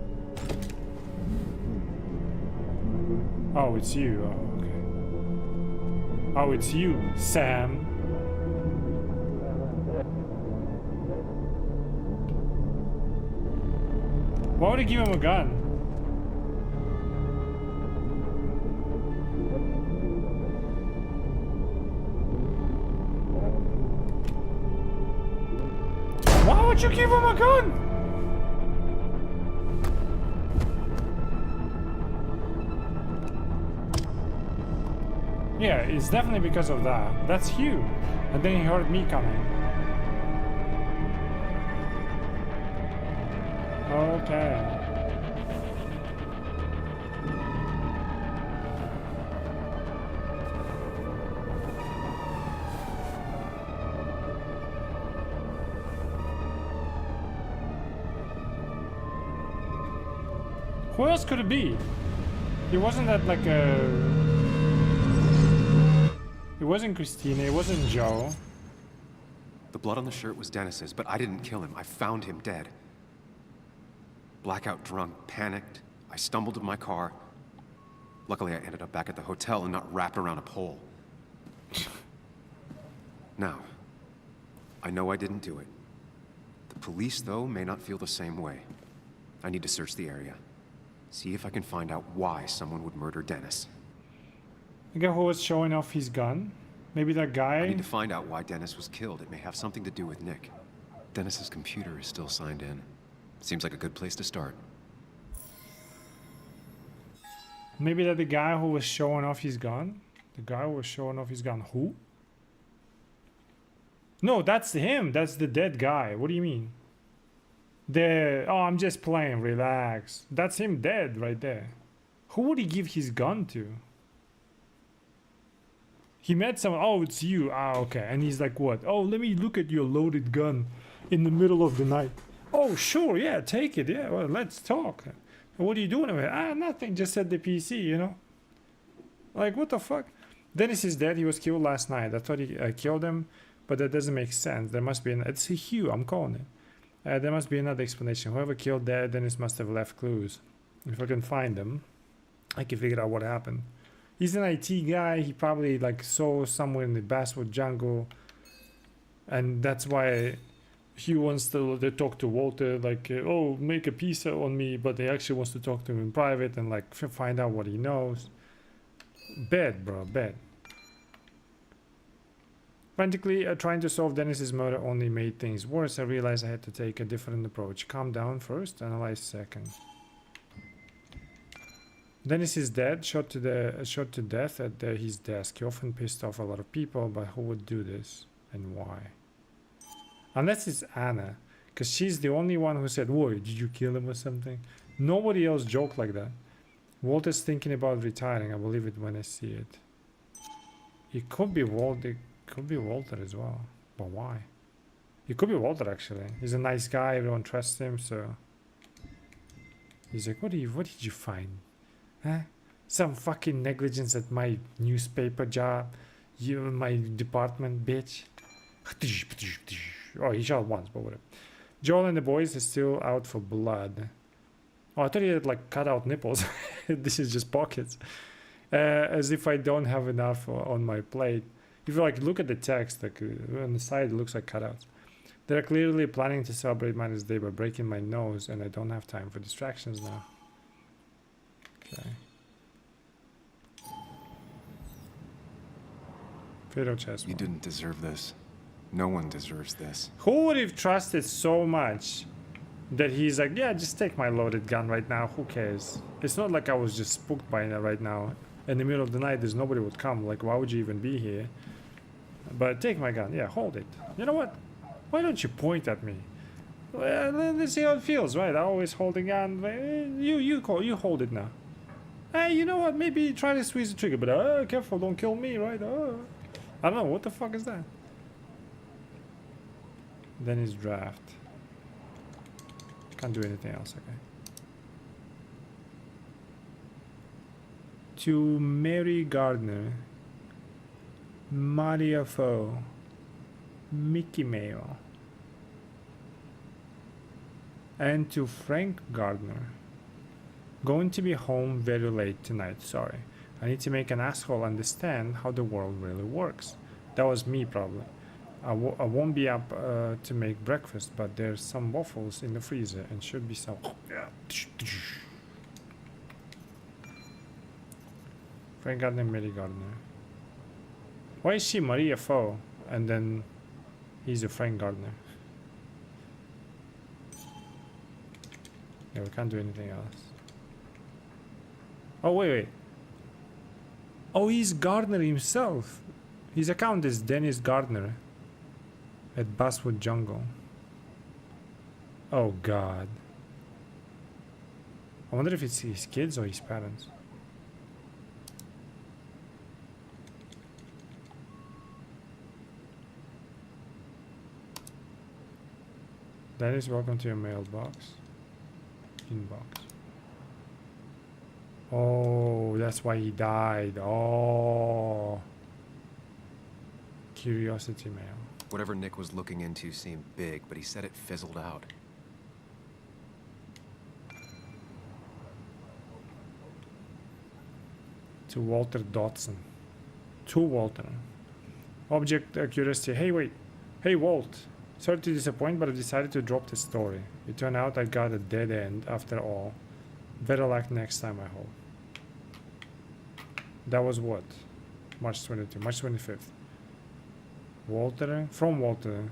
Oh, it's you. Oh, okay. Oh, it's you, Sam. Why would he give him a gun? Why would you give him a gun? Yeah, it's definitely because of that. That's Hugh. And then he heard me coming. Okay. Who else could it be? It wasn't that like a... It wasn't Christina, it wasn't Joe. The blood on the shirt was Dennis's, but I didn't kill him. I found him dead. Blackout drunk, panicked. I stumbled to my car. Luckily, I ended up back at the hotel and not wrapped around a pole. Now, I know I didn't do it. The police, though, may not feel the same way. I need to search the area. See if I can find out why someone would murder Dennis. The guy who was showing off his gun? Maybe that guy? I need to find out why Dennis was killed. It may have something to do with Nick. Dennis's computer is still signed in. Seems like a good place to start. Maybe that the guy who was showing off his gun? The guy who was showing off his gun. Who? No, that's him. That's the dead guy. What do you mean? Oh, I'm just playing. Relax. That's him dead right there. Who would he give his gun to? He met someone. Oh, it's you. Ah, okay. And he's like, what? Oh, let me look at your loaded gun in the middle of the night. Oh, sure. Yeah, take it. Yeah, well, let's talk. What are you doing with it? Ah, nothing. Just at the PC, you know? Like, what the fuck? Dennis is dead. He was killed last night. I thought he killed him, but that doesn't make sense. There must be it's a Hugh. I'm calling it. There must be another explanation. Whoever killed Dennis must have left clues. If I can find them, I can figure out what happened. He's an IT guy. He probably like saw somewhere in the Basswood jungle, and that's why he wants to talk to Walter. Like, oh, make a piece on me, but he actually wants to talk to him in private and like find out what he knows. Bad, bro, bad. Frantically trying to solve Dennis's murder only made things worse. I realized I had to take a different approach. Calm down first, analyze second. Dennis is dead, shot to death at his desk. He often pissed off a lot of people, but who would do this and why? Unless it's Anna, because she's the only one who said, "Whoa, did you kill him or something?" Nobody else joked like that. Walter's thinking about retiring. I believe it when I see it. It could be Walter. Could be Walter as well, but why? It could be Walter actually. He's a nice guy. Everyone trusts him, so he's like, "What did you find? Huh? Some fucking negligence at my newspaper job. You, my department, bitch." Oh, he shot once, but whatever. Joel and the boys are still out for blood. Oh, I thought he had like cut out nipples. This is just pockets. As if I don't have enough on my plate. If you like look at the text, like on the side, it looks like cutouts. They're clearly planning to celebrate Mother's Day by breaking my nose, and I don't have time for distractions now. Okay. Fatal chest. You didn't deserve this. No one deserves this. Who would have trusted so much that he's like, yeah, just take my loaded gun right now. Who cares? It's not like I was just spooked by it right now. In the middle of the night, there's nobody would come. Like, why would you even be here? But take my gun. Yeah, hold it. You know what? Why don't you point at me? Well, let's see how it feels, right? I always hold the gun. You hold it now. Hey, you know what? Maybe try to squeeze the trigger, but careful, don't kill me, right? I don't know. What the fuck is that? Then his draft. Can't do anything else, okay. To Mary Gardner, Maria Foe, Mickey Mayo, and to Frank Gardner. Going to be home very late tonight, sorry. I need to make an asshole understand how the world really works. That was me probably. I won't be up to make breakfast, but there's some waffles in the freezer and should be some... Frank Gardner, Mary Gardner. Why is she Maria Foe and then he's a Frank Gardner? Yeah, we can't do anything else. Oh, wait. Oh, he's Gardner himself. His account is Dennis Gardner at Basswood Jungle. Oh, God. I wonder if it's his kids or his parents. Dennis, welcome to your mailbox. Inbox. Oh, that's why he died. Oh. Curiosity mail. Whatever Nick was looking into seemed big, but he said it fizzled out. To Walter Dodson. To Walter. Object curiosity. Hey, wait. Hey, Walt. Sorry to disappoint, but I decided to drop the story. It turned out I got a dead end after all. Better luck next time, I hope. That was what? March 22, March 25th. Walter, from Walter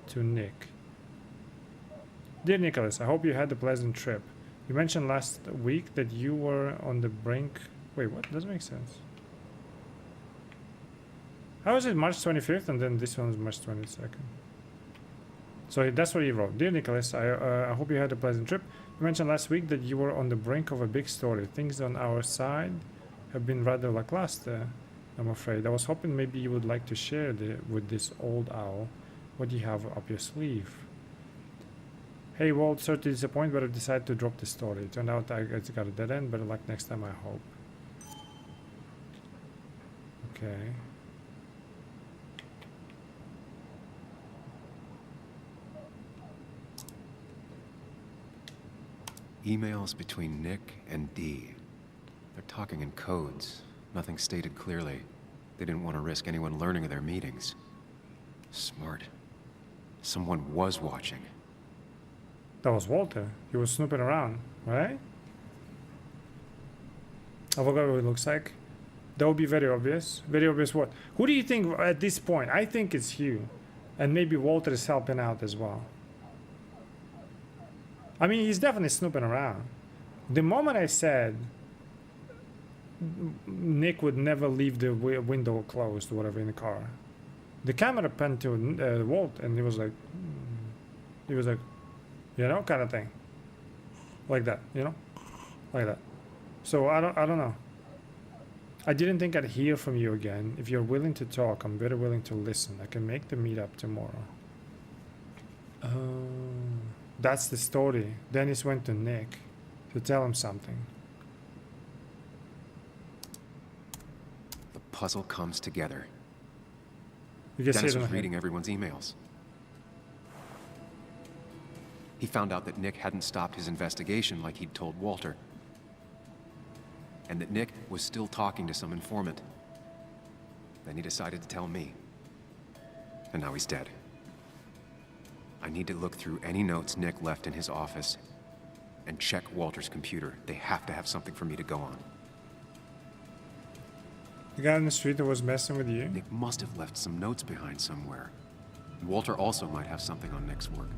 to Nick. Dear Nicholas, I hope you had a pleasant trip. You mentioned last week that you were on the brink. Wait, what? Doesn't make sense. How is it March 25th and then this one's March 22nd? So that's what he wrote. Dear Nicholas, I hope you had a pleasant trip. You mentioned last week that you were on the brink of a big story. Things on our side have been rather lackluster, I'm afraid. I was hoping maybe you would like to share with this old owl what you have up your sleeve. Hey Walt, sorry to disappoint, but I decided to drop the story. It turned out I got a dead end. Better luck next time, I hope. Okay. Emails between Nick and Dee. They're talking in codes. Nothing stated clearly. They didn't want to risk anyone learning of their meetings. Smart. Someone was watching. That was Walter. He was snooping around, right? I forgot what it looks like. That would be very obvious. Very obvious what? Who do you think at this point? I think it's Hugh. And maybe Walter is helping out as well. I mean, he's definitely snooping around. The moment I said Nick would never leave the window closed or whatever in the car, the camera panned to Walt, and he was like, you know, kind of thing, like that, you know, like that. So I don't know. I didn't think I'd hear from you again. If you're willing to talk, I'm very willing to listen. I can make the meetup tomorrow. That's the story. Dennis went to Nick to tell him something. The puzzle comes together. You can see Dennis it was on reading everyone's emails. He found out that Nick hadn't stopped his investigation like he'd told Walter. And that Nick was still talking to some informant. Then he decided to tell me. And now he's dead. I need to look through any notes Nick left in his office and check Walter's computer. They have to have something for me to go on. The guy in the street that was messing with you? Nick must have left some notes behind somewhere. Walter also might have something on Nick's work.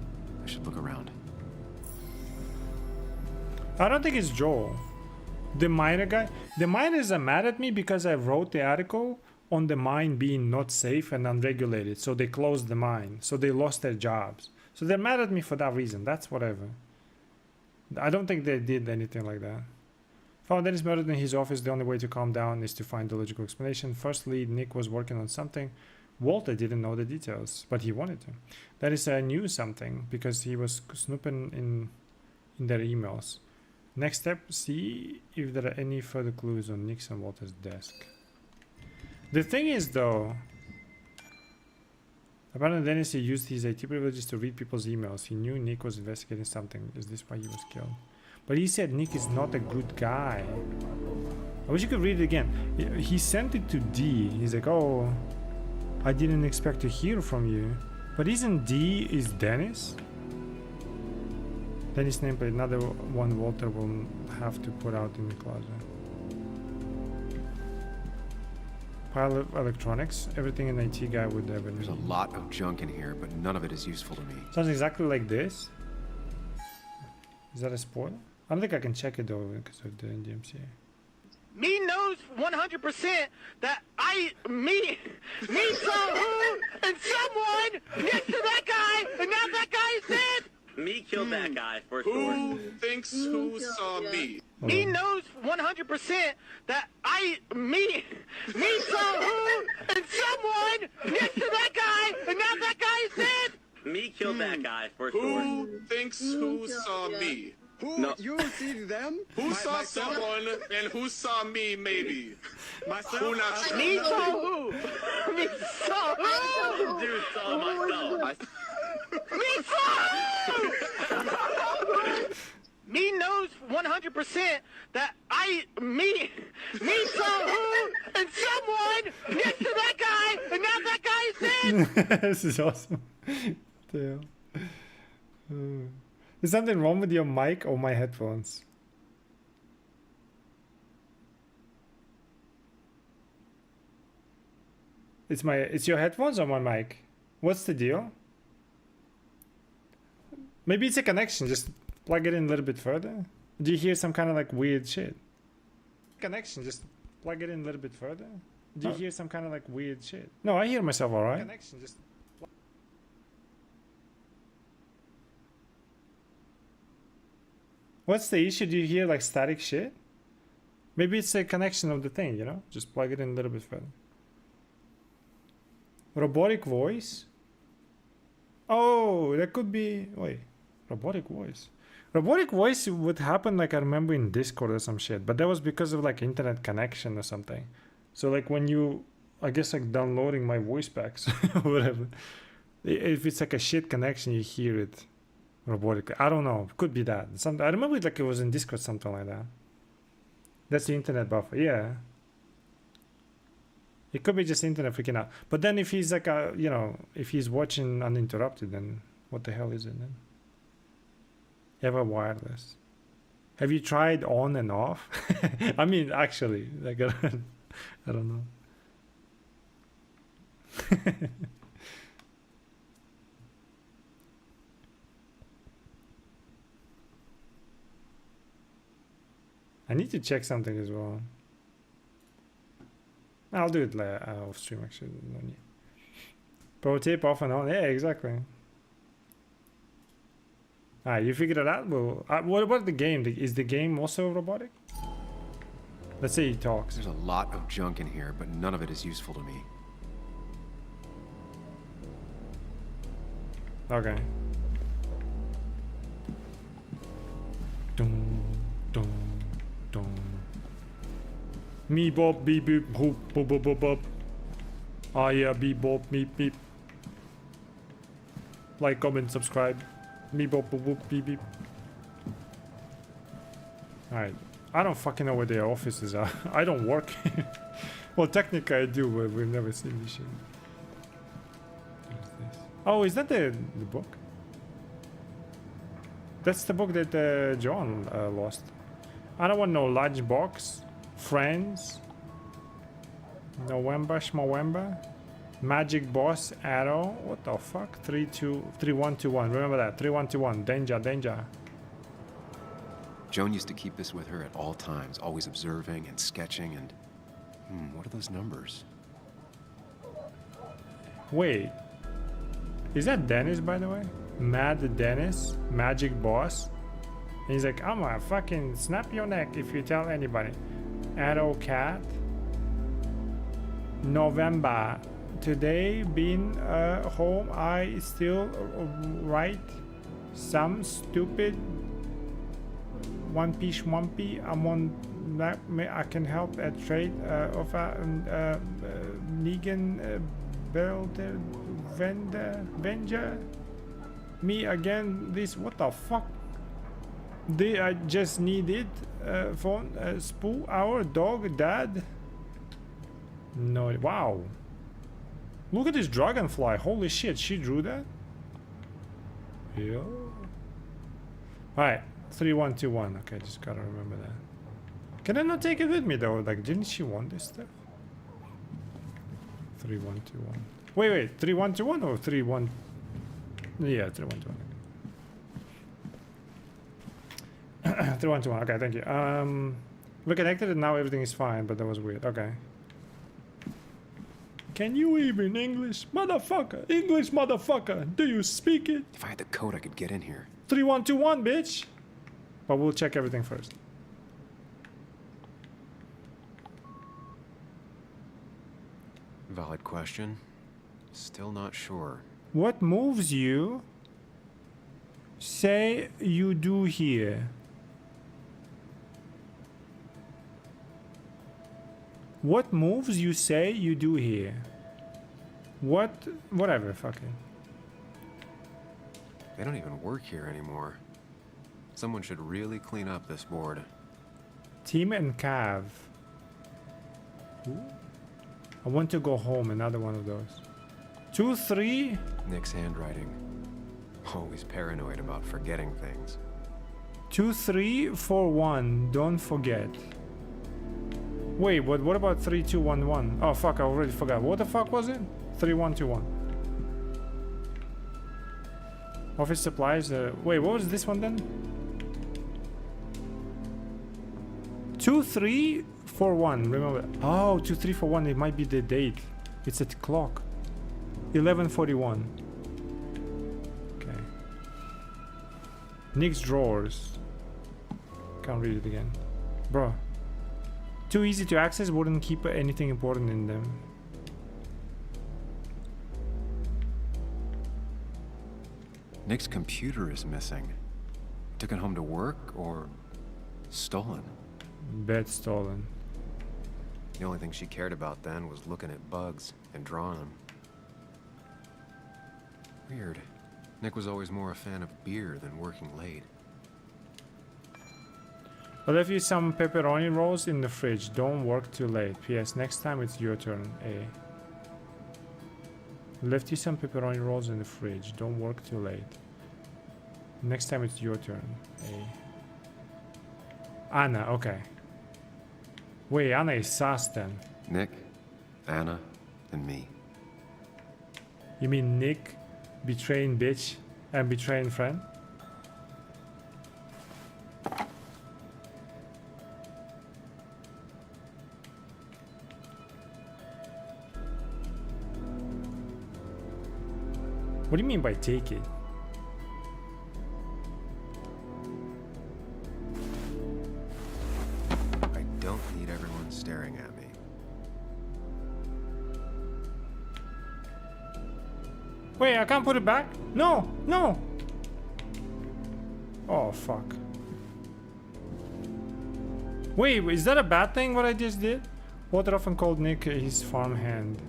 I should look around. I don't think it's Joel. The miner guy. The miners are mad at me because I wrote the article on the mine being not safe and unregulated. So they closed the mine. So they lost their jobs. So they're mad at me for that reason. That's whatever. I don't think they did anything like that. Found Dennis murdered in his office. The only way to calm down is to find the logical explanation. Firstly, Nick was working on something. Walter didn't know the details, but he wanted to. Dennis knew something because he was snooping in their emails. Next step, see if there are any further clues on Nick's and Walter's desk. The thing is, though, apparently Dennis used his IT privileges to read people's emails. He knew Nick was investigating something. Is this why he was killed? But he said Nick is not a good guy. I wish you could read it again. He sent it to D. He's like, oh, I didn't expect to hear from you. But isn't D is Dennis? Dennis nameplate, another one Walter will have to put out in the closet. Pile of electronics, everything an IT guy would ever need. There's a lot of junk in here, but none of it is useful to me. Sounds exactly like this. Is that a spoiler? I don't think I can check it though because of the DMCA. Me knows 100% that me saw who and someone next to that guy, and now that guy is dead. Me killed that guy for sure. Who thinks who saw me? Me knows 100% that me saw who and someone next to that guy, and now that guy is dead. Me killed that guy for sure. Who thinks who saw me? Who? No. You see them? Who saw someone and who saw me, maybe? Myself? Who not sure? Me saw who? Me saw who? Dude saw myself. Me saw who? Me knows 100% that me saw who and someone next to that guy, and now that guy is dead. This is awesome. Damn. Is something wrong with your mic or my headphones? It's your headphones or my mic? What's the deal? Maybe it's a connection. Just plug it in a little bit further. Do you hear some kind of like weird shit? Connection. Just plug it in a little bit further. Do you hear some kind of like weird shit? No, I hear myself all right. Connection. Just. What's the issue? Do you hear like static shit? Maybe it's a connection of the thing, you know? Just plug it in a little bit further. Robotic voice? Oh, that could be... Wait. Robotic voice. Robotic voice would happen like I remember in Discord or some shit. But that was because of like internet connection or something. So like when you... I guess like downloading my voice packs or whatever. If it's like a shit connection, you hear it. Robotic. I don't know. Could be that. I remember it like it was in Discord, something like that. That's the internet buffer. Yeah. It could be just internet freaking out. But then if he's like a, you know, if he's watching uninterrupted, then what the hell is it then? Ever wireless. Have you tried on and off? I mean, actually, like, I don't know. I need to check something as well. I'll do it off stream actually. No need. Pro tip off and on. Yeah, exactly. Alright, you figured it out? Well, what about the game? Is the game also robotic? Let's say he talks. There's a lot of junk in here, but none of it is useful to me. Okay. Dum, dum, dum. Me bop beep beep boop boop boop boop boop. Ah yeah, beep bop beep beep. Like, comment, subscribe. Me bop boop boop beep beep. Alright. I don't fucking know where their offices are. I don't work. Well, technically I do, but we've never seen this shit. Oh, is that the book? That's the book that John lost. I don't want no large box. Friends. November, Schmowember. Magic Boss, Arrow. What the fuck? 3121. Remember that. 3121. Danger, danger. Joan used to keep this with her at all times, always observing and sketching and... what are those numbers? Wait. Is that Dennis, by the way? Mad Dennis? Magic Boss? And he's like, I'm gonna fucking snap your neck if you tell anybody. Arrow Cat. November. Today, being home, I still write some stupid One Piece Wumpy. I'm on that. I can help a trade of a Negan builder vendor. Me again. This what the fuck? I just needed phone spool our dog dad. No, wow. Look at this dragonfly. Holy shit, she drew that? Yeah. Alright, 3121. Okay, just gotta remember that. Can I not take it with me though? Like, didn't she want this stuff? 3121. Wait, 3121 or 31? Yeah, 3121. 3121. Okay, thank you. We're connected and now everything is fine, but that was weird. Okay. Can you even English? Motherfucker! English, motherfucker! Do you speak it? If I had the code, I could get in here. 3121, bitch! But we'll check everything first. Valid question. Still not sure. What moves you say you do here? What moves you say you do here? Whatever, fucking. They don't even work here anymore. Someone should really clean up this board. Team and Cav. Ooh. I want to go home, another one of those. 2, 3. Nick's handwriting. Always paranoid about forgetting things. 2, 3, 4, 1. Don't forget. Wait, what about 3, 2, 1, 1? Oh fuck, I already forgot. What the fuck was it? 3, 1, 2, 1. Office supplies. Wait, what was this one then? 2, 3, 4, 1. Remember? Oh, 2, 3, 4, 1. It might be the date. It's at clock. 11:41. Okay. Nick's drawers. Can't read it again, bro. Too easy to access. Wouldn't keep anything important in them. Nick's computer is missing. Took it home to work or stolen? Bet stolen. The only thing she cared about then was looking at bugs and drawing them. Weird. Nick was always more a fan of beer than working late. I left you some pepperoni rolls in the fridge. Don't work too late. P.S. Next time it's your turn. A. Left you some pepperoni rolls in the fridge. Don't work too late. Next time it's your turn. A. Anna, okay. Wait, Anna is sus then. Nick, Anna, and me. You mean Nick, betraying bitch, and betraying friend? What do you mean by take it? I don't need everyone staring at me. Wait, I can't put it back? No, no! Oh, fuck. Wait, is that a bad thing what I just did? Walter often called Nick his farmhand.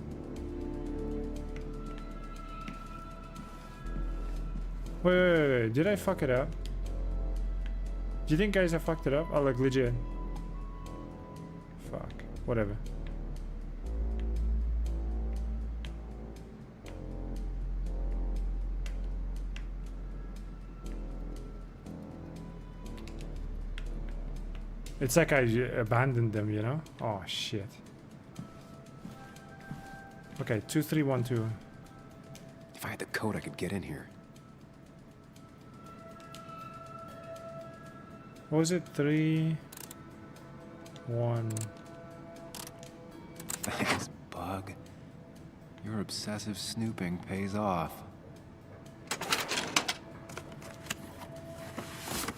Wait, did I fuck it up? Do you think guys I fucked it up? Oh, like legit. Fuck, whatever. It's like I abandoned them, you know? Oh, shit. Okay, 2312. If I had the code, I could get in here. What was it? 3 1. Thanks, Bug. Your obsessive snooping pays off.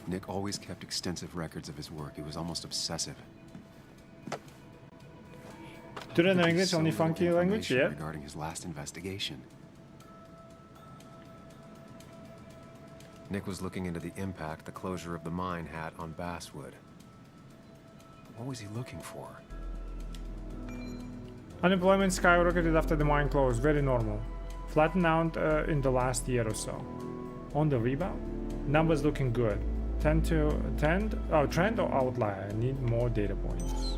Nick always kept extensive records of his work. He was almost obsessive. Do they know English? So Only little funky language? information Yeah. Regarding his last investigation. Nick was looking into the impact the closure of the mine had on Basswood. But what was he looking for? Unemployment skyrocketed after the mine closed. Very normal. Flattened out in the last year or so. On the rebound? Numbers looking good. Trend or outlier? I need more data points.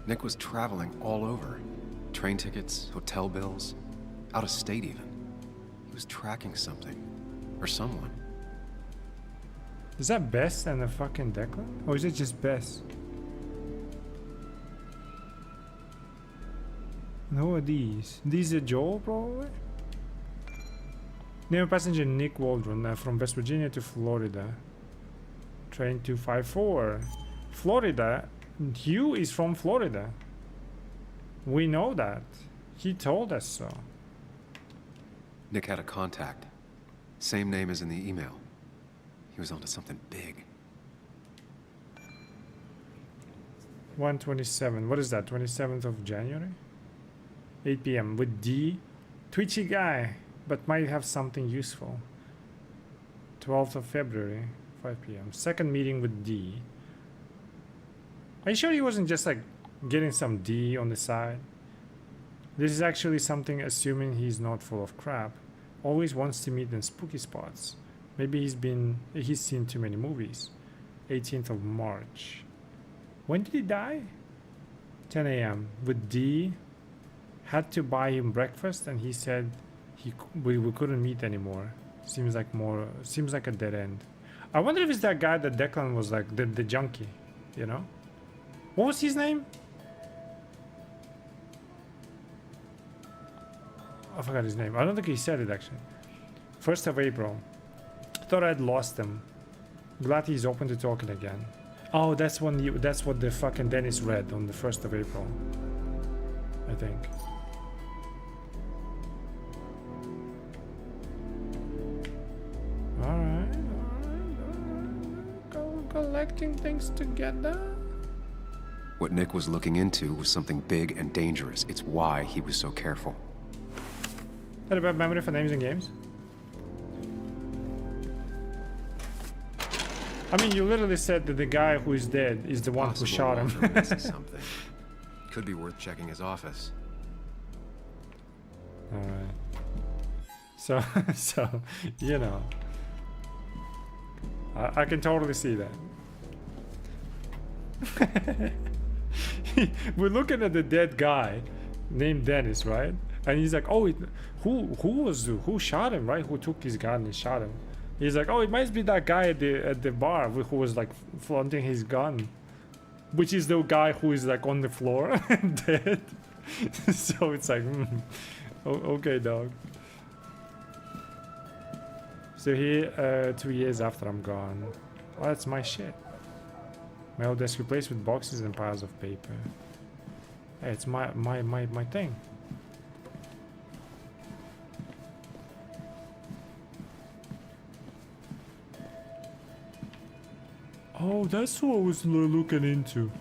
Nick was traveling all over. Train tickets, hotel bills, out of state even. He was tracking something. Or someone. Is that Bess and the fucking Declan? Or is it just Bess? And who are these? These are Joel, probably? Name of passenger Nick Waldron from West Virginia to Florida. Train 254. Florida? Hugh is from Florida. We know that. He told us so. Nick had a contact. Same name as in the email. He was onto something big. 127. What is that? 27th of January? 8 p.m. with D. Twitchy guy, but might have something useful. 12th of February, 5 p.m. Second meeting with D. Are you sure he wasn't just like getting some D on the side? This is actually something, assuming he's not full of crap. Always wants to meet in spooky spots. Maybe he's seen too many movies. 18th of March. When did he die? 10 a.m. with D. Had to buy him breakfast and he said we couldn't meet anymore. Seems like a dead end. I wonder if it's that guy that Declan was like the junkie, you know? What was his name? I forgot his name. I don't think he said it actually. 1st of April. Thought I'd lost him. Glad he's open to talking again. Oh, that's what the fucking Dennis read on the 1st of April. I think. Alright. Collecting things together. What Nick was looking into was something big and dangerous. It's why he was so careful. Had a bad memory for names and games? I mean, you literally said that the guy who is dead is the one who shot him. Something. Could be worth checking his office. Alright. So, you know. I can totally see that. We're looking at the dead guy named Dennis, right? And he's like, oh, who shot him, right? Who took his gun and shot him? He's like, oh, it might be that guy at the bar who was like flaunting his gun, which is the guy who is like on the floor dead. So it's like, okay, dog. So here, 2 years after I'm gone. Oh, that's my shit. My old desk replaced with boxes and piles of paper. Hey, it's my thing. Oh, that's what I was looking into.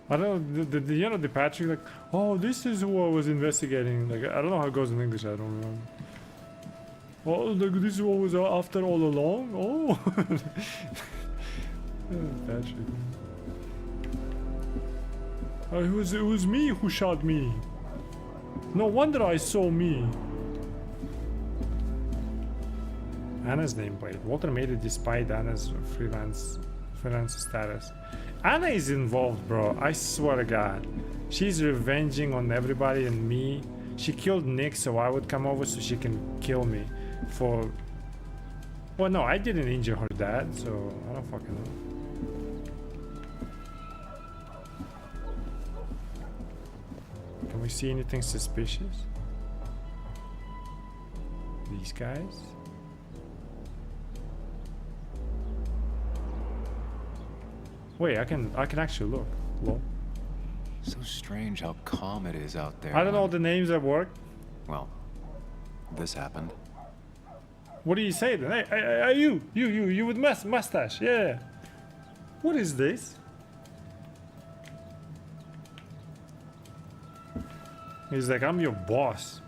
I don't know, the you know, the Patrick, like, oh, this is who I was investigating. Like, I don't know how it goes in English, I don't remember. Oh, like, this is what was after all along? Oh. Patrick. Oh, it was me who shot me. No wonder I saw me. Anna's nameplate. Walter made it despite Anna's freelance status. Anna is involved, bro. I swear to God. She's revenging on everybody and me. She killed Nick so I would come over so she can kill me for... Well, no, I didn't injure her dad, so I don't fucking know. Can we see anything suspicious? These guys? Wait, I can actually look. Lol. So strange how calm it is out there. I don't know the names that work. Well, this happened. What do you say then? Hey, you with mustache, yeah. What is this? He's like, I'm your boss.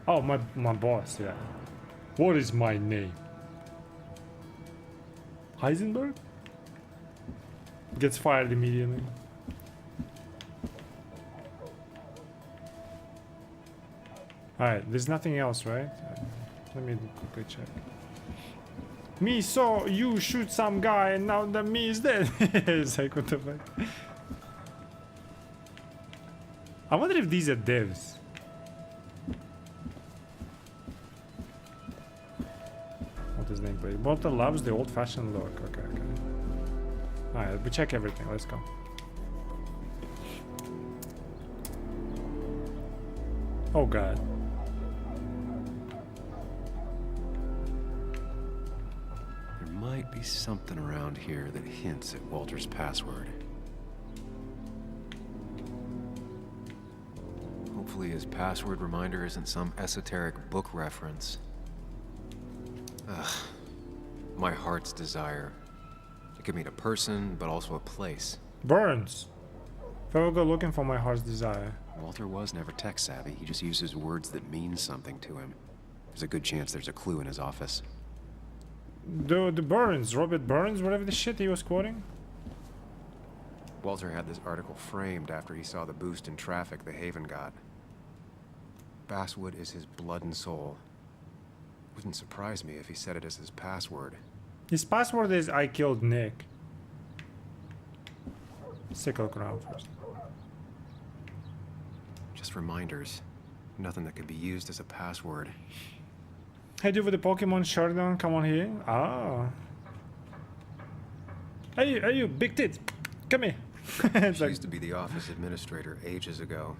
Oh, my boss, yeah. What is my name? Heisenberg? Gets fired immediately. Alright, there's nothing else, right? Let me quickly check. Me saw you shoot some guy and now the me is dead. It's like, what the fuck? I wonder if these are devs. What is name plate? Walter loves the old-fashioned look. Okay. Alright, we check everything. Let's go. Oh God. There might be something around here that hints at Walter's password. Hopefully his password reminder isn't some esoteric book reference. Ugh. My heart's desire. It could mean a person, but also a place. Burns. If I ever go looking for my heart's desire. Walter was never tech savvy. He just uses words that mean something to him. There's a good chance there's a clue in his office. The Burns, Robert Burns, whatever the shit he was quoting. Walter had this article framed after he saw the boost in traffic the Haven got. Basswood is his blood and soul. Wouldn't surprise me if he said it as his password. His password is I killed Nick. Let's take a look around first. Just reminders. Nothing that could be used as a password. Hey dude with the Pokemon shirt on, come on here. Ah. Hey you, big tits. Come here. She used to be the office administrator ages ago.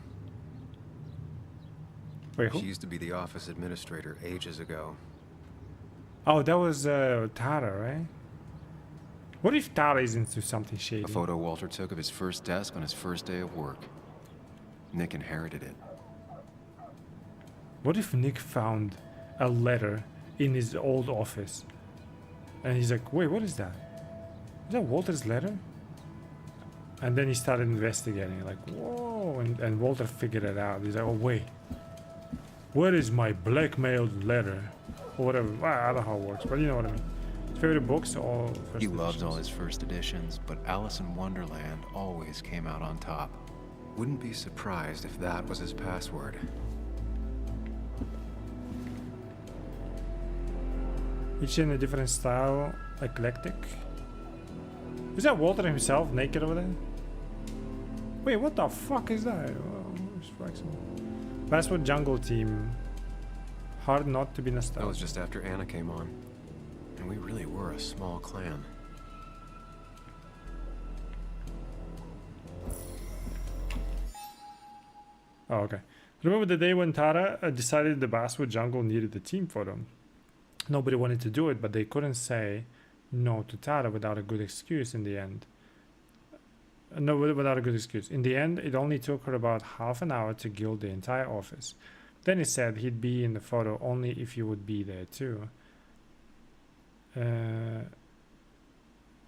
Wait, who? She used to be the office administrator ages ago. Oh, that was Tara, right? What if Tara is into something shady? A photo Walter took of his first desk on his first day of work. Nick inherited it. What if Nick found a letter in his old office? And he's like, wait, what is that? Is that Walter's letter? And then he started investigating, like, whoa, and Walter figured it out. He's like, oh, wait. Where is my blackmailed letter? Or whatever. Well, I don't know how it works, but you know what I mean. His favorite books, all first He editions. loved all his first editions, but Alice in Wonderland always came out on top. Wouldn't be surprised if that was his password. Each in a different style, eclectic. Is that Walter himself naked over there? Wait, what the fuck is that? Basswood Jungle Team. Hard not to be nostalgic. That was just after Anna came on. And we really were a small clan. Oh, okay. Remember the day when Tara decided the Basswood Jungle needed a team photo? Nobody wanted to do it, but they couldn't say no to Tara without a good excuse in the end. No, without a good excuse. In the end, it only took her about half an hour to gild the entire office. Then he said he'd be in the photo only if you would be there too.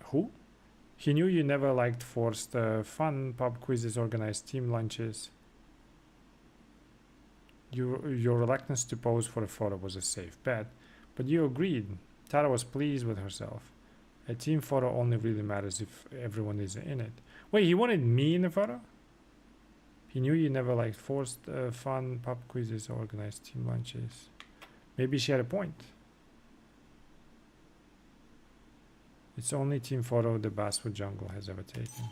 Who? He knew you never liked forced fun, pub quizzes, organized team lunches. Your reluctance to pose for a photo was a safe bet, but you agreed. Tara was pleased with herself. A team photo only really matters if everyone is in it. Wait, he wanted me in the photo? He knew you never liked forced fun, pub quizzes, or organized team lunches. Maybe she had a point. It's the only team photo the Basswood Jungle has ever taken.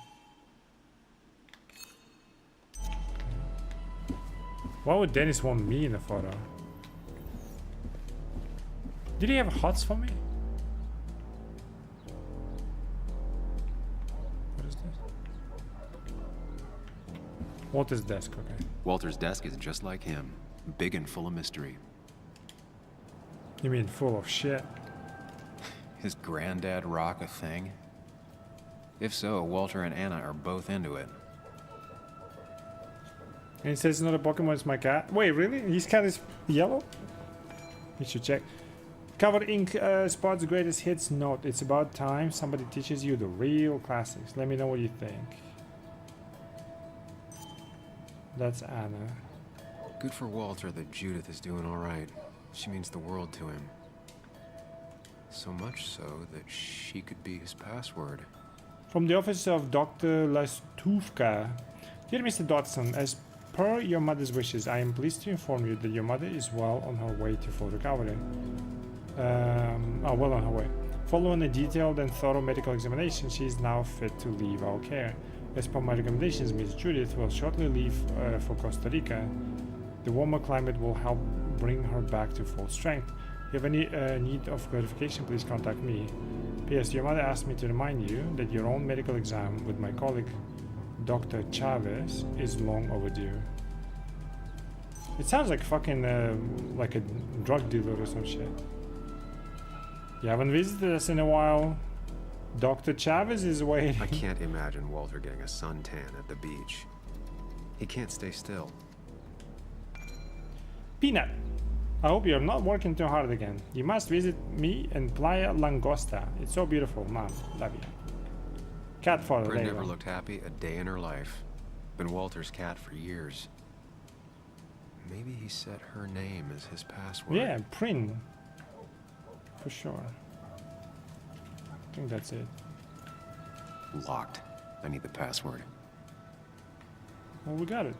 Why would Dennis want me in the photo? Did he have hots for me? What is this? Walter's desk, okay. Walter's desk is just like him. Big and full of mystery. You mean full of shit? His granddad rock a thing? If so, Walter and Anna are both into it. And he says it's not a Pokemon, it's my cat. Wait, really? His cat is yellow? You should check. Cover Ink Spot's greatest hits note. It's about time somebody teaches you the real classics. Let me know what you think. That's Anna. Good for Walter that Judith is doing all right. She means the world to him. So much so that she could be his password. From the office of Dr. Lastuvka. Dear Mr. Dodson, as per your mother's wishes, I am pleased to inform you that your mother is well on her way to full recovery. Well on her way. Following a detailed and thorough medical examination, she is now fit to leave our care. As per my recommendations, Miss Judith will shortly leave for Costa Rica. The warmer climate will help bring her back to full strength. If you have any need of clarification, please contact me. P.S. Your mother asked me to remind you that your own medical exam with my colleague, Dr. Chavez, is long overdue. It sounds like fucking like a drug dealer or some shit. You haven't visited us in a while. Dr. Chavez is waiting. I can't imagine Walter getting a suntan at the beach. He can't stay still. Peanut, I hope you're not working too hard again. You must visit me in Playa Langosta. It's so beautiful, Mom. Love you. Cat photo. Bryn never looked happy a day in her life. Been Walter's cat for years. Maybe he set her name as his password. Yeah, Prin. For sure. I think that's it. Locked. I need the password. Well, we got it.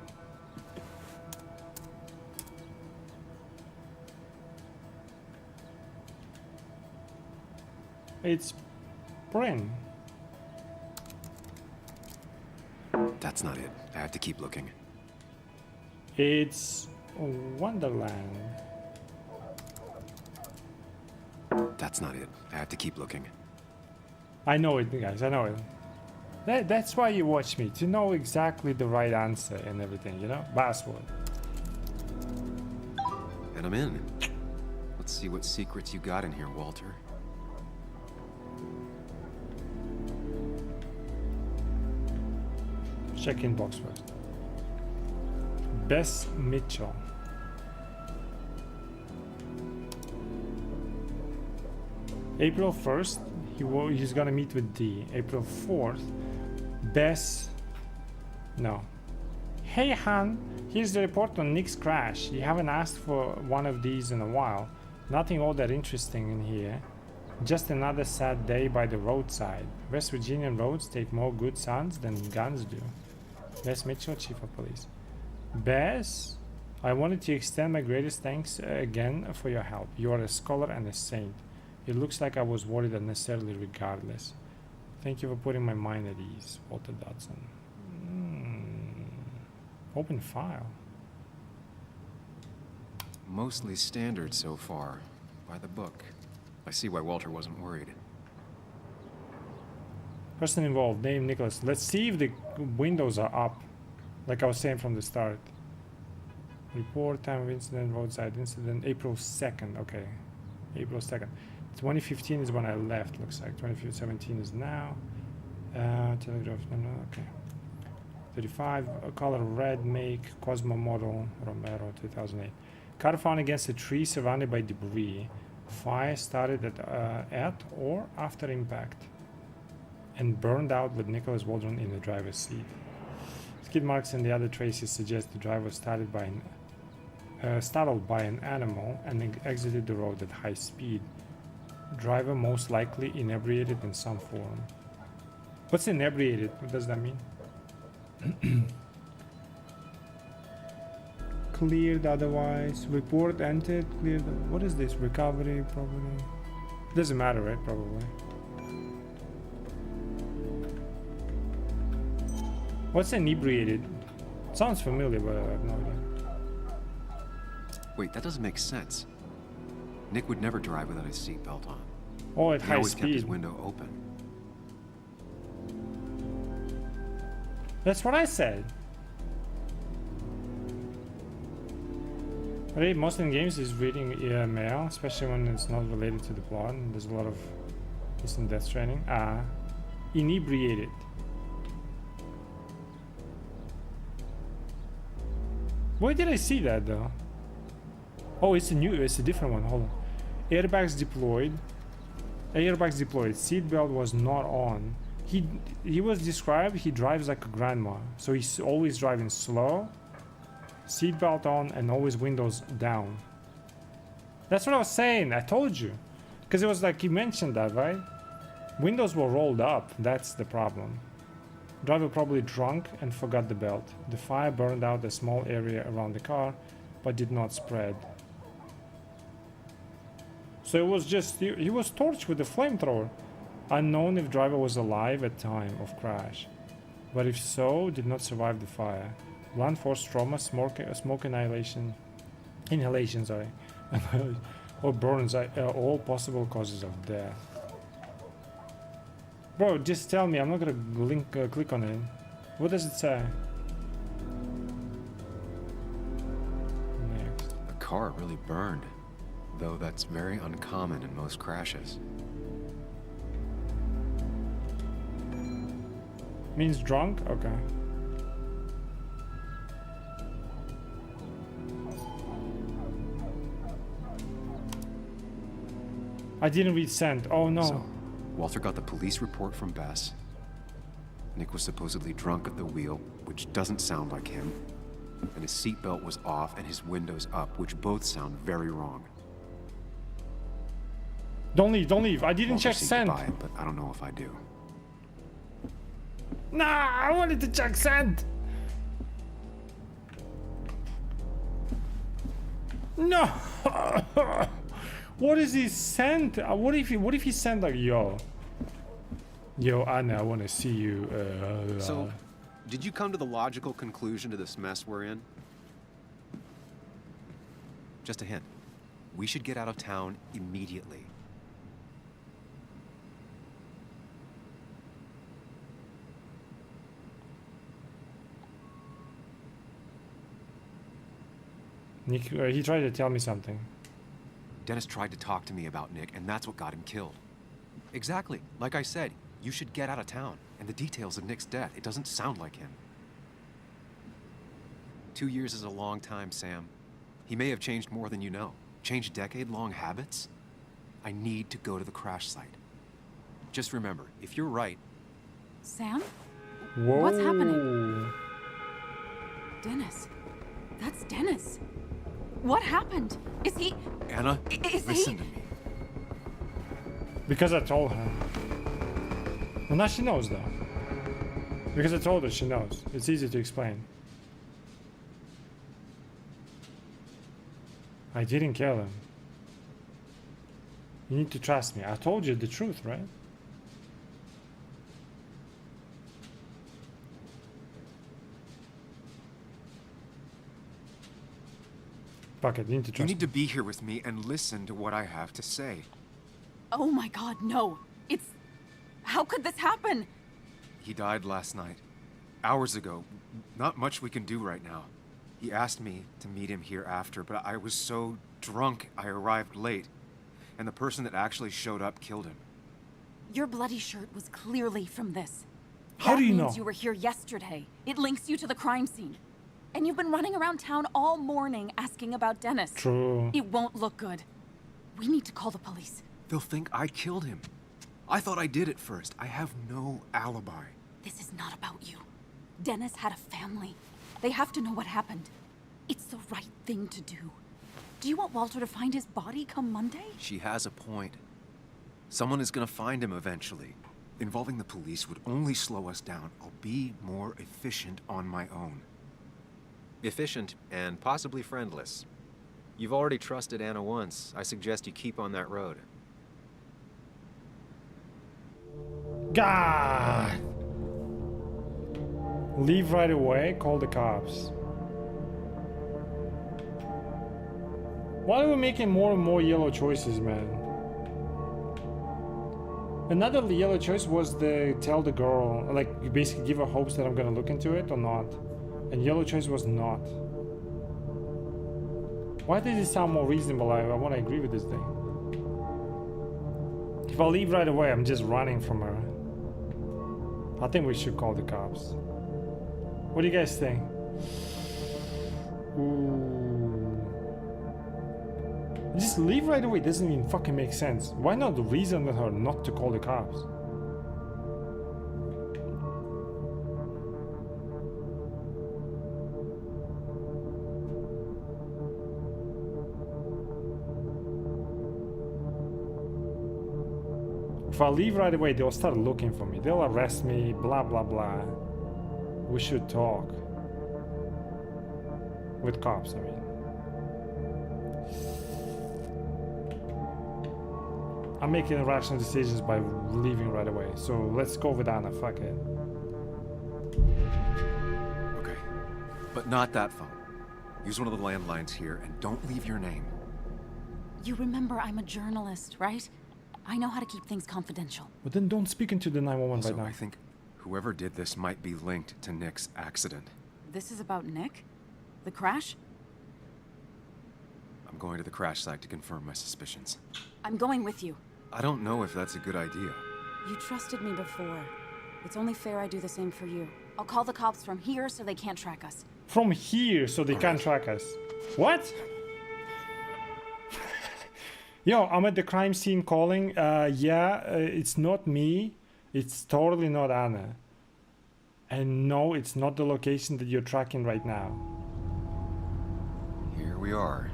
It's Prin. That's not it. I have to keep looking. It's Wonderland. That's not it. I have to keep looking. I know it, guys. I know it. That's why you watch me, to know exactly the right answer and everything, you know? Basswood. And I'm in. Let's see what secrets you got in here, Walter. Check inbox first. Bess Mitchell. April 1st, he's gonna meet with D. April 4th, Bess. No. Hey, Han. Here's the report on Nick's crash. You haven't asked for one of these in a while. Nothing all that interesting in here. Just another sad day by the roadside. West Virginian roads take more good sounds than guns do. Bess Mitchell, Chief of Police. Bess, I wanted to extend my greatest thanks again for your help. You are a scholar and a saint. It looks like I was worried unnecessarily regardless. Thank you for putting my mind at ease, Walter Dodson. Open file. Mostly standard so far. By the book. I see why Walter wasn't worried. Person involved, name Nicholas. Let's see if the windows are up. Like I was saying from the start. Report, time of incident, roadside incident, April 2nd. Okay. April 2nd. 2015 is when I left, looks like. 2017 is now. Telegraph, okay. 35, color red, make, Cosmo model, Romero, 2008. Car found against a tree surrounded by debris. Fire started at or after impact and burned out with Nicholas Waldron in the driver's seat. Skid marks and the other traces suggest the driver startled by an animal and exited the road at high speed. Driver most likely inebriated in some form. What's inebriated? What does that mean? Cleared otherwise. Report entered. Cleared. What is this? Recovery, probably. Doesn't matter, right? Probably. What's inebriated? Sounds familiar, but I have no idea. Wait, that doesn't make sense. Nick would never drive without his seatbelt on. Oh, at he high always speed. kept his window open. That's what I said. Right, most in games is reading mail, especially when it's not related to the plot and there's a lot of instant death training. Inebriated. Where did I see that though? Oh, it's a different one. Hold on. Airbags deployed. Airbags deployed. Seatbelt was not on. He was described. He drives like a grandma, so he's always driving slow. Seatbelt on and always windows down. That's what I was saying. I told you, because it was like you mentioned that, right? Windows were rolled up. That's the problem. Driver probably drunk and forgot the belt. The fire burned out a small area around the car, but did not spread. So it was just he was torched with a flamethrower. Unknown if driver was alive at time of crash, but if so, did not survive the fire. Blunt force trauma, smoke inhalation, sorry, or burns are all possible causes of death. Bro, just tell me. I'm not gonna click on it. What does it say? Next. The car really burned, though that's very uncommon in most crashes. Means drunk? Okay. I didn't read sent. Oh no. So, Walter got the police report from Bess. Nick was supposedly drunk at the wheel, which doesn't sound like him. And his seatbelt was off and his windows up, which both sound very wrong. Don't leave, don't leave. I didn't Walter check seemed sent. to buy it, but I don't know if I do. Nah, I wanted to check sent. No. What is he sent? What if he sent like yo, Anna, I want to see you. So, did you come to the logical conclusion to this mess we're in? Just a hint. We should get out of town immediately. Nick, he tried to tell me something. Dennis tried to talk to me about Nick, and that's what got him killed. Exactly. Like I said, you should get out of town. And the details of Nick's death, it doesn't sound like him. 2 years is a long time, Sam. He may have changed more than you know. Changed decade-long habits? I need to go to the crash site. Just remember, if you're right... Sam? Whoa. What's happening? Dennis. That's Dennis. What happened? Is he... Anna, listen to me. Because I told her. Well, now she knows, though. Because I told her, she knows. It's easy to explain. I didn't kill him. You need to trust me. I told you the truth, right? Fuck it, you need to trust You need to be here with me and listen to what I have to say. Oh my god, no. It's... How could this happen? He died last night. Hours ago. Not much we can do right now. He asked me to meet him here after, but I was so drunk I arrived late. And the person that actually showed up killed him. Your bloody shirt was clearly from this. How do you know? That means you were here yesterday. It links you to the crime scene. And you've been running around town all morning asking about Dennis. True. It won't look good. We need to call the police. They'll think I killed him. I thought I did at first. I have no alibi. This is not about you. Dennis had a family. They have to know what happened. It's the right thing to do. Do you want Walter to find his body come Monday? She has a point. Someone is gonna find him eventually. Involving the police would only slow us down. I'll be more efficient on my own. Efficient and possibly friendless. You've already trusted Anna once. I suggest you keep on that road. God! Leave right away, call the cops. Why are we making more and more yellow choices, man? Another yellow choice was the tell the girl, like you basically give her hopes that I'm gonna look into it or not. And yellow choice was not. Why does it sound more reasonable? I want to agree with this thing. If I leave right away, I'm just running from her. I think we should call the cops. What do you guys think? Ooh. Just leave right away. Doesn't even fucking make sense. Why not reason with her not to call the cops? If I leave right away, they'll start looking for me. They'll arrest me, blah, blah, blah. We should talk. With cops, I mean. I'm making irrational decisions by leaving right away. So let's go with Anna, fuck it. Okay. But not that phone. Use one of the landlines here and don't leave your name. You remember I'm a journalist, right? I know how to keep things confidential. But then don't speak into the 911 right now. I think whoever did this might be linked to Nick's accident. This is about Nick? The crash? I'm going to the crash site to confirm my suspicions. I'm going with you. I don't know if that's a good idea. You trusted me before. It's only fair I do the same for you. I'll call the cops from here so they can't track us. From here so they can't track us. What? Yo, I'm at the crime scene calling. It's not me. It's totally not Anna. And no, it's not the location that you're tracking right now. Here we are.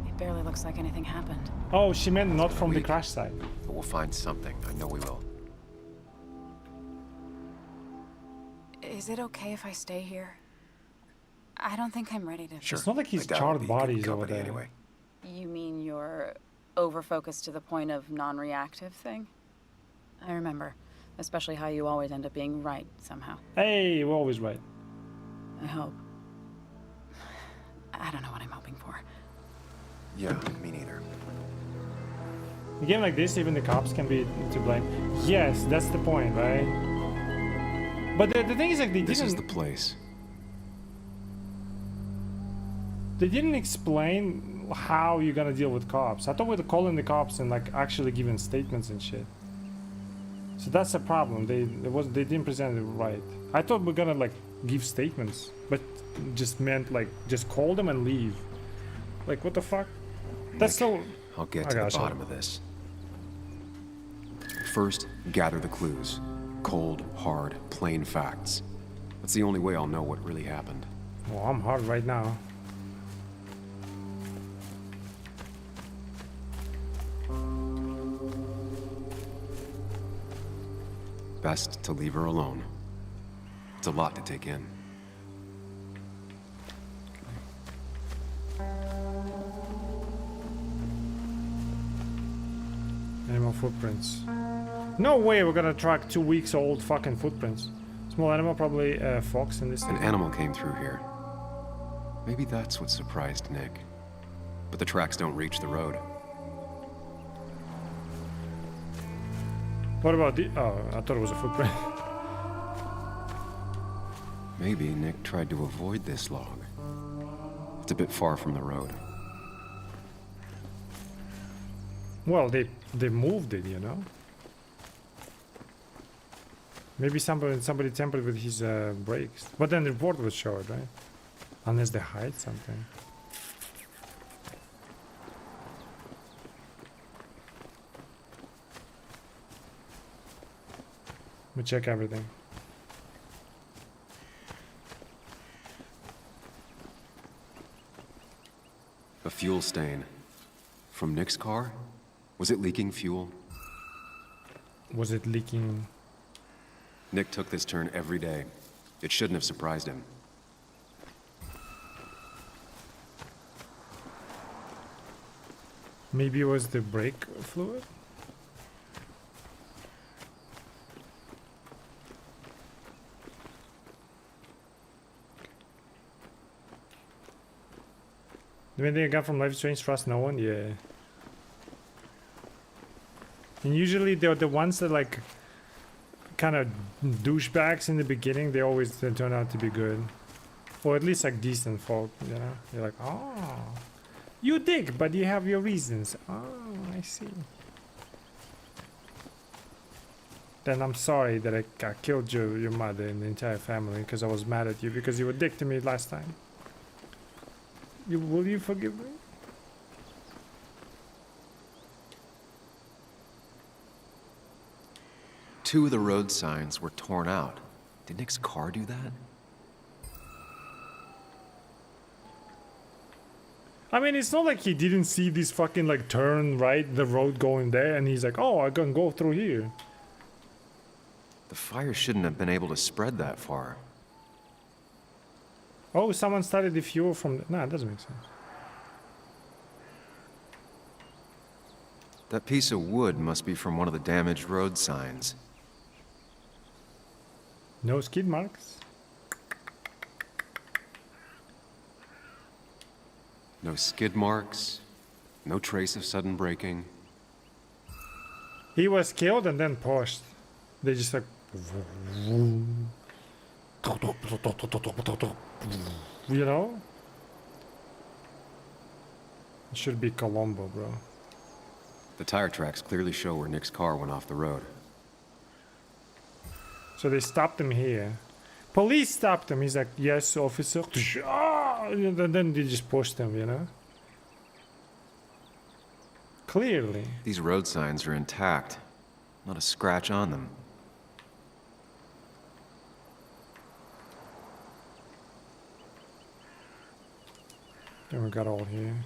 It barely looks like anything happened. Oh, she meant not from the crash site. But we'll find something. I know we will. Is it okay if I stay here? I don't think I'm ready to... Sure. It's not like he's charred bodies over there. Anyway. You mean you're over-focused to the point of non-reactive thing? I remember. Especially how you always end up being right, somehow. Hey, we're always right. I hope. I don't know what I'm hoping for. Yeah, me neither. In a game like this, even the cops can be to blame. Yes, that's the point, right? But the thing is, like, This is the place. They didn't explain how you're gonna deal with cops. I thought we'd call in the cops and like actually giving statements and shit. So that's a problem. They didn't present it right. I thought we're gonna like give statements, but just meant like just call them and leave. Like what the fuck? That's so. I'll get to the bottom of this. First, gather the clues. Cold, hard, plain facts. That's the only way I'll know what really happened. Well, I'm hard right now. Best to leave her alone. It's a lot to take in. Animal footprints. No way we're gonna track 2 weeks old fucking footprints. Small animal, probably a fox in this An thing. animal came through here. Maybe that's what surprised Nick. But the tracks don't reach the road. What about the... Oh, I thought it was a footprint. Maybe Nick tried to avoid this log. It's a bit far from the road. Well, they moved it, you know? Maybe somebody tampered with his brakes. But then the report would show it, right? Unless they hide something. We check everything. A fuel stain. From Nick's car? Was it leaking fuel? Was it leaking? Nick took this turn every day. It shouldn't have surprised him. Maybe it was the brake fluid? The main thing I got from Life is Strange, trust no one? Yeah. And usually they're the ones that like kind of douchebags in the beginning, they always turn out to be good. Or at least like decent folk, you know? You're like, oh, you dig, but you have your reasons. Oh, I see. Then I'm sorry that I killed your mother and the entire family because I was mad at you because you were a dick to me last time. Will you forgive me? Two of the road signs were torn out. Did Nick's car do that? I mean, it's not like he didn't see this fucking like turn right, the road going there, and he's like, oh, I can go through here. The fire shouldn't have been able to spread that far. Oh, someone started the fuel from... Nah, it doesn't make sense. That piece of wood must be from one of the damaged road signs. No skid marks. No skid marks. No trace of sudden braking. He was killed and then pushed. They just like... You know? It should be Colombo, bro. The tire tracks clearly show where Nick's car went off the road. So they stopped him here. Police stopped him. He's like, yes, officer. And then they just pushed him, you know? Clearly. These road signs are intact. Not a scratch on them. Then we got all here.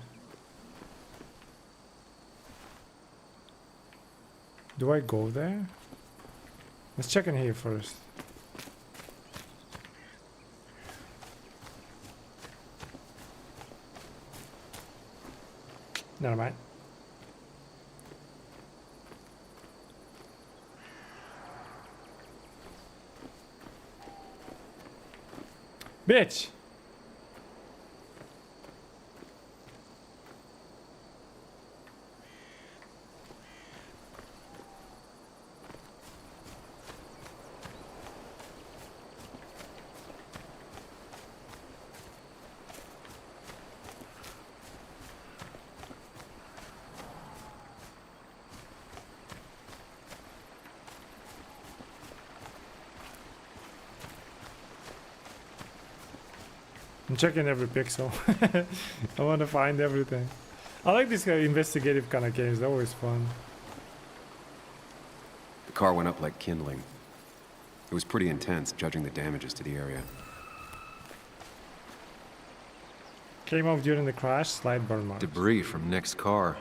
Do I go there? Let's check in here first. Never mind. Bitch! I'm checking every pixel. I want to find everything. I like these investigative kind of games. They're always fun. The car went up like kindling. It was pretty intense, judging the damages to the area. Came off during the crash, slight burn marks. Debris from Nick's car.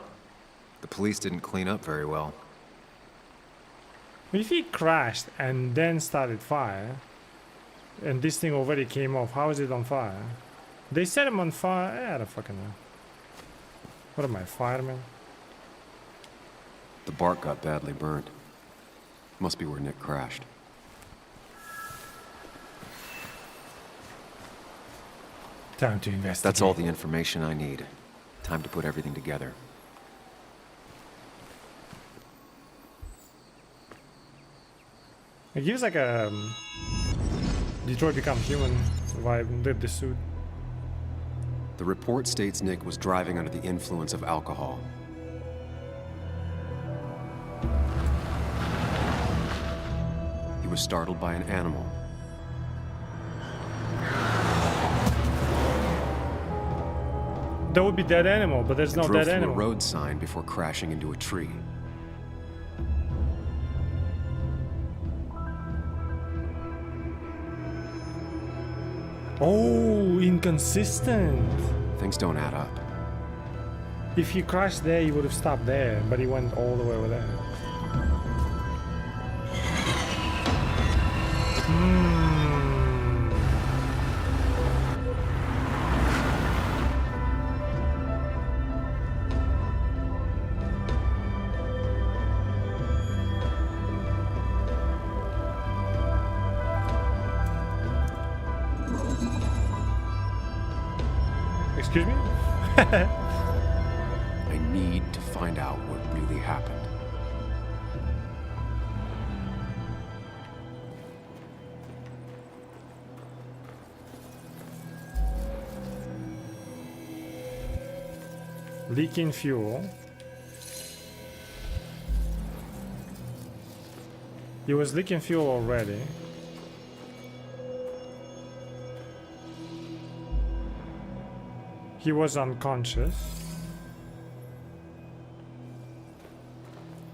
The police didn't clean up very well. If he crashed and then started fire, and this thing already came off, how is it on fire? They set him on fire. I don't fucking know. What am I, fireman? The bark got badly burned. Must be where Nick crashed. Time to investigate. That's all the information I need. Time to put everything together. It gives like a Detroit Become Human vibe with the suit. The report states Nick was driving under the influence of alcohol. He was startled by an animal. That would be dead animal, but there's no Drove dead through animal. a road sign before crashing into a tree. Oh, inconsistent. Things don't add up. If he crashed there, he would have stopped there, but he went all the way over there. Excuse me? I need to find out what really happened. Leaking fuel. He was leaking fuel already. He was unconscious.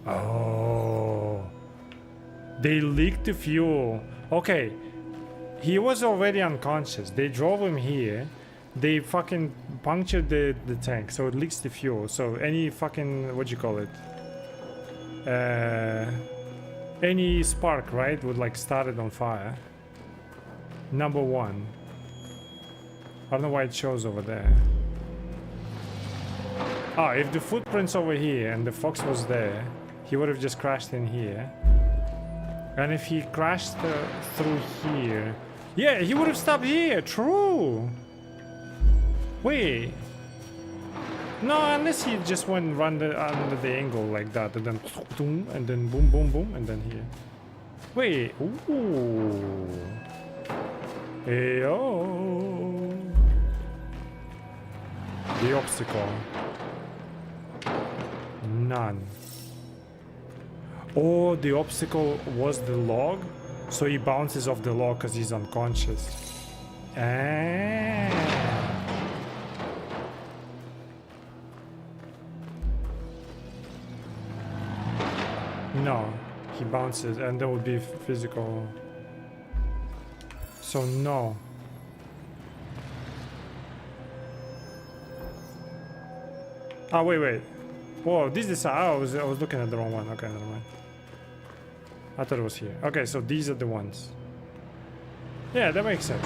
Oh. They leaked the fuel. Okay. He was already unconscious. They drove him here. They fucking punctured the tank, so it leaks the fuel. So any fucking, what do you call it? Any spark, right, would like start it on fire. Number one. I don't know why it shows over there. Ah, if the footprint's over here and the fox was there, he would have just crashed in here. And if he crashed through here, yeah, he would have stopped here. True. Wait. No, unless he just went under the angle like that, and then boom, and then boom, boom, boom, and then here. Wait. Ooh. Heyo. The obstacle. None. Oh, the obstacle was the log, so he bounces off the log because he's unconscious. Ah. No, he bounces, and that would be physical. So no. Oh wait. Whoa, this is I was looking at the wrong one. Okay, never mind. I thought it was here. Okay, so these are the ones. Yeah, that makes sense.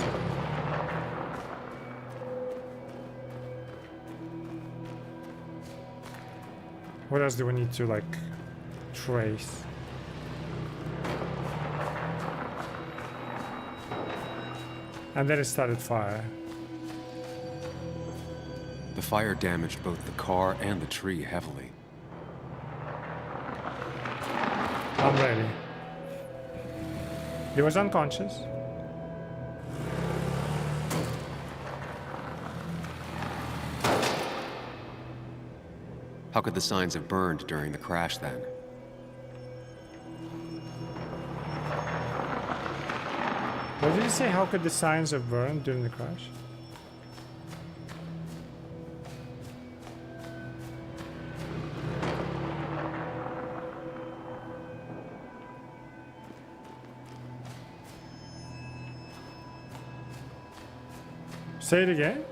What else do we need to like trace? And then it started fire. The fire damaged both the car and the tree heavily. I'm ready. He was unconscious. How could the signs have burned during the crash then? What did you say? How could the signs have burned during the crash? Say it again.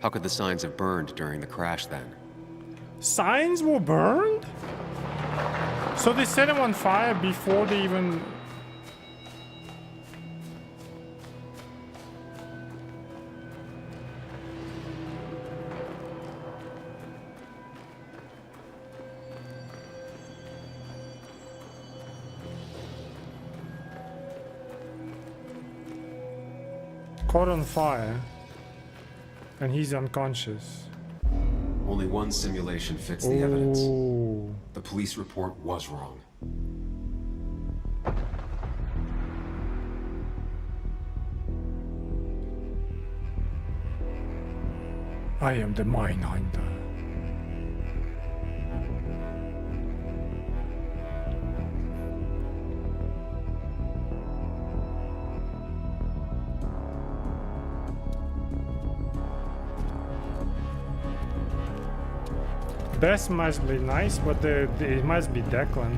How could the signs have burned during the crash then? Signs were burned? So they set them on fire before they even... caught on fire, and he's unconscious. Only one simulation fits the evidence. The police report was wrong. I am the Mindhunter. Best must be nice, but it must be Declan.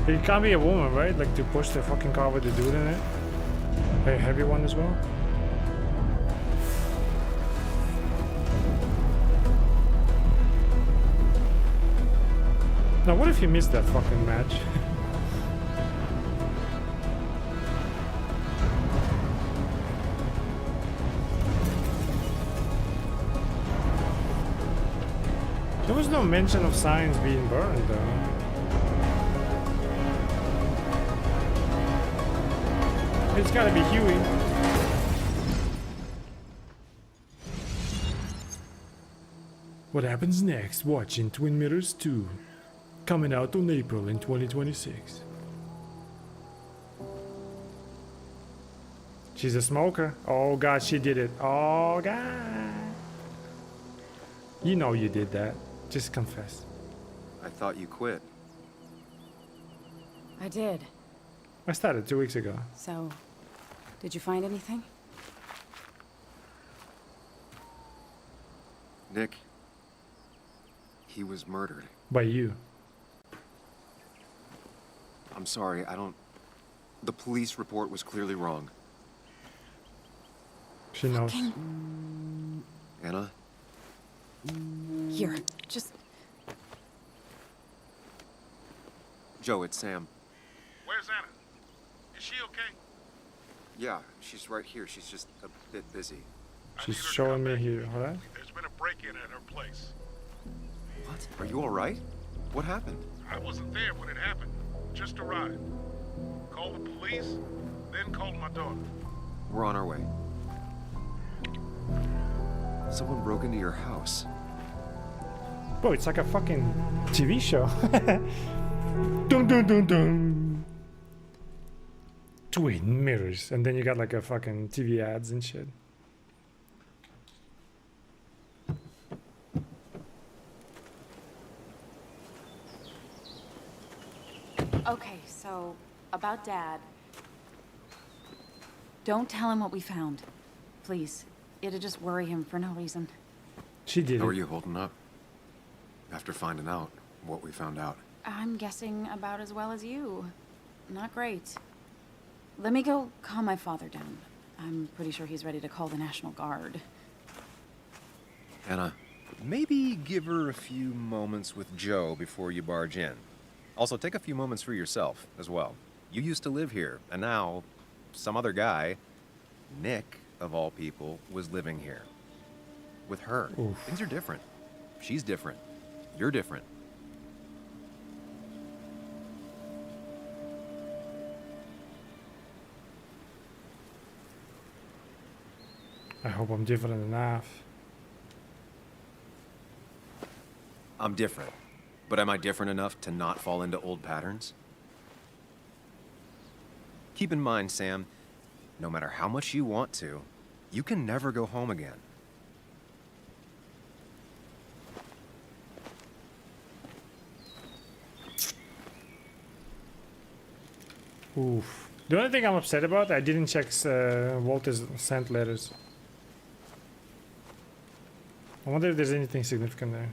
It can't be a woman, right? Like to push the fucking car with the dude in it. A heavy one as well. Now, what if you missed that fucking match? There was no mention of signs being burned, though. It's gotta be Huey. What happens next? Watch in Twin Mirrors 2. Coming out in April in 2026. She's a smoker. Oh god, she did it. Oh god. You know you did that. Just confess. I thought you quit. I did. I started 2 weeks ago. So, did you find anything? Nick, he was murdered. By you. I'm sorry, I don't... The police report was clearly wrong. She knows. Anna? Here, just... Joe, it's Sam. Where's Anna? Is she okay? Yeah, she's right here. She's just a bit busy. She's showing me here, alright? There's been a break-in at her place. What? Are you alright? What happened? I wasn't there when it happened. Just arrived. Called the police, then called my daughter. We're on our way. Someone broke into your house. Bro, it's like a fucking TV show. Dun dun dun dun. Twin Mirrors. And then you got like a fucking TV ads and shit. Okay, so about Dad. Don't tell him what we found. Please. It'd just worry him for no reason. She did. How are you holding up? After finding out what we found out. I'm guessing about as well as you. Not great. Let me go calm my father down. I'm pretty sure he's ready to call the National Guard. Anna, Maybe give her a few moments with Joe before you barge in. Also, take a few moments for yourself as well. You used to live here, and now some other guy, Nick, of all people, was living here. With her. Oof. Things are different. She's different. You're different. I hope I'm different enough. I'm different. But am I different enough to not fall into old patterns? Keep in mind, Sam, no matter how much you want to, you can never go home again. Oof. The only thing I'm upset about, I didn't check Walter's sent letters. I wonder if there's anything significant there.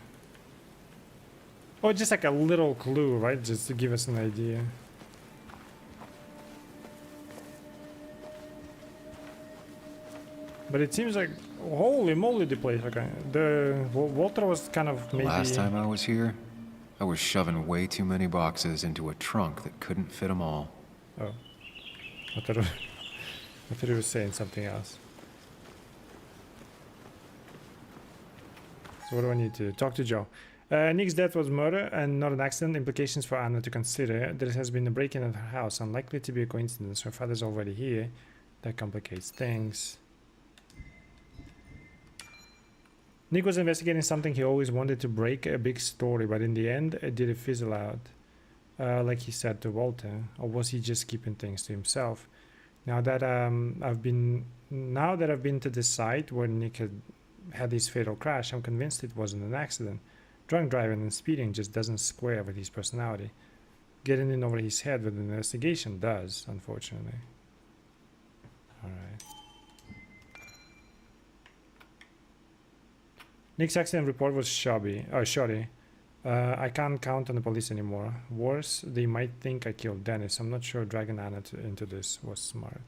Or just like a little clue, right? Just to give us an idea. But it seems like, holy moly, the place. Okay, Walter was kind of maybe. Last time I was here, I was shoving way too many boxes into a trunk that couldn't fit them all. Oh, I thought he was saying something else. So what do I need to do? Talk to Joe. Nick's death was murder and not an accident. Implications for Anna to consider. There has been a break-in at her house. Unlikely to be a coincidence. Her father's already here. That complicates things. Nick was investigating something he always wanted to break, a big story, but in the end, did it fizzle out? Like he said to Walter, or was he just keeping things to himself? Now that I've been to the site where Nick had his fatal crash, I'm convinced it wasn't an accident. Drunk driving and speeding just doesn't square with his personality. Getting in over his head with an investigation does, unfortunately. Alright. Nick's accident report was shoddy. I can't count on the police anymore. Worse, they might think I killed Dennis. I'm not sure dragging Anna into this was smart.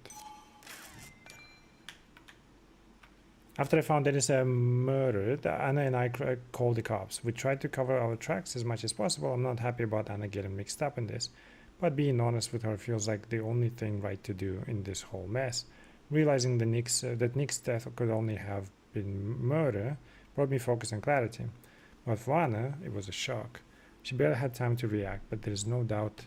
After I found Dennis murdered, Anna and I called the cops. We tried to cover our tracks as much as possible. I'm not happy about Anna getting mixed up in this, but being honest with her feels like the only thing right to do in this whole mess. Realizing that Nick's death could only have been murder brought me focus and clarity. But for Anna, it was a shock. She barely had time to react, but there is no doubt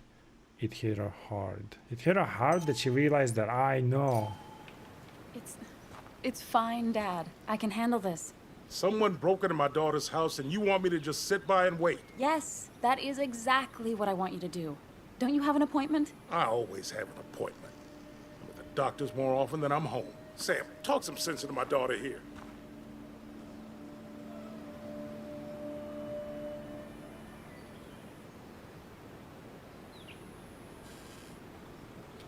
it hit her hard. It hit her hard that she realized that I know. It's fine, Dad. I can handle this. Someone broke into my daughter's house and you want me to just sit by and wait? Yes, that is exactly what I want you to do. Don't you have an appointment? I always have an appointment. I'm at the doctor's more often than I'm home. Sam, talk some sense into my daughter here.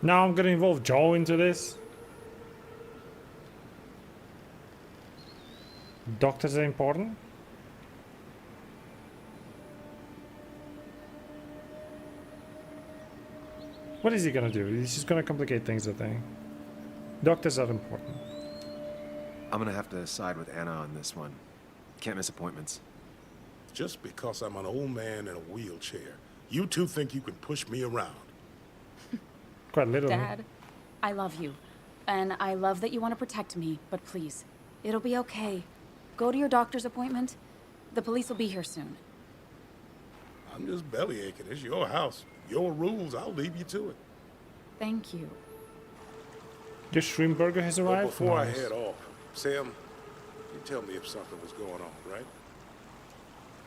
Now I'm gonna involve Joe into this. Doctors are important. What is he gonna do? He's just gonna complicate things, I think. Doctors are important. I'm gonna have to side with Anna on this one. Can't miss appointments. Just because I'm an old man in a wheelchair, you two think you can push me around. Quite literally. Dad, I love you. And I love that you want to protect me, but please, it'll be okay. Go to your doctor's appointment. The police will be here soon. I'm just belly aching. It's your house. Your rules. I'll leave you to it. Thank you. Your shrimp burger has But arrived? before Nice. I head off, Sam, you tell me if something was going on, right?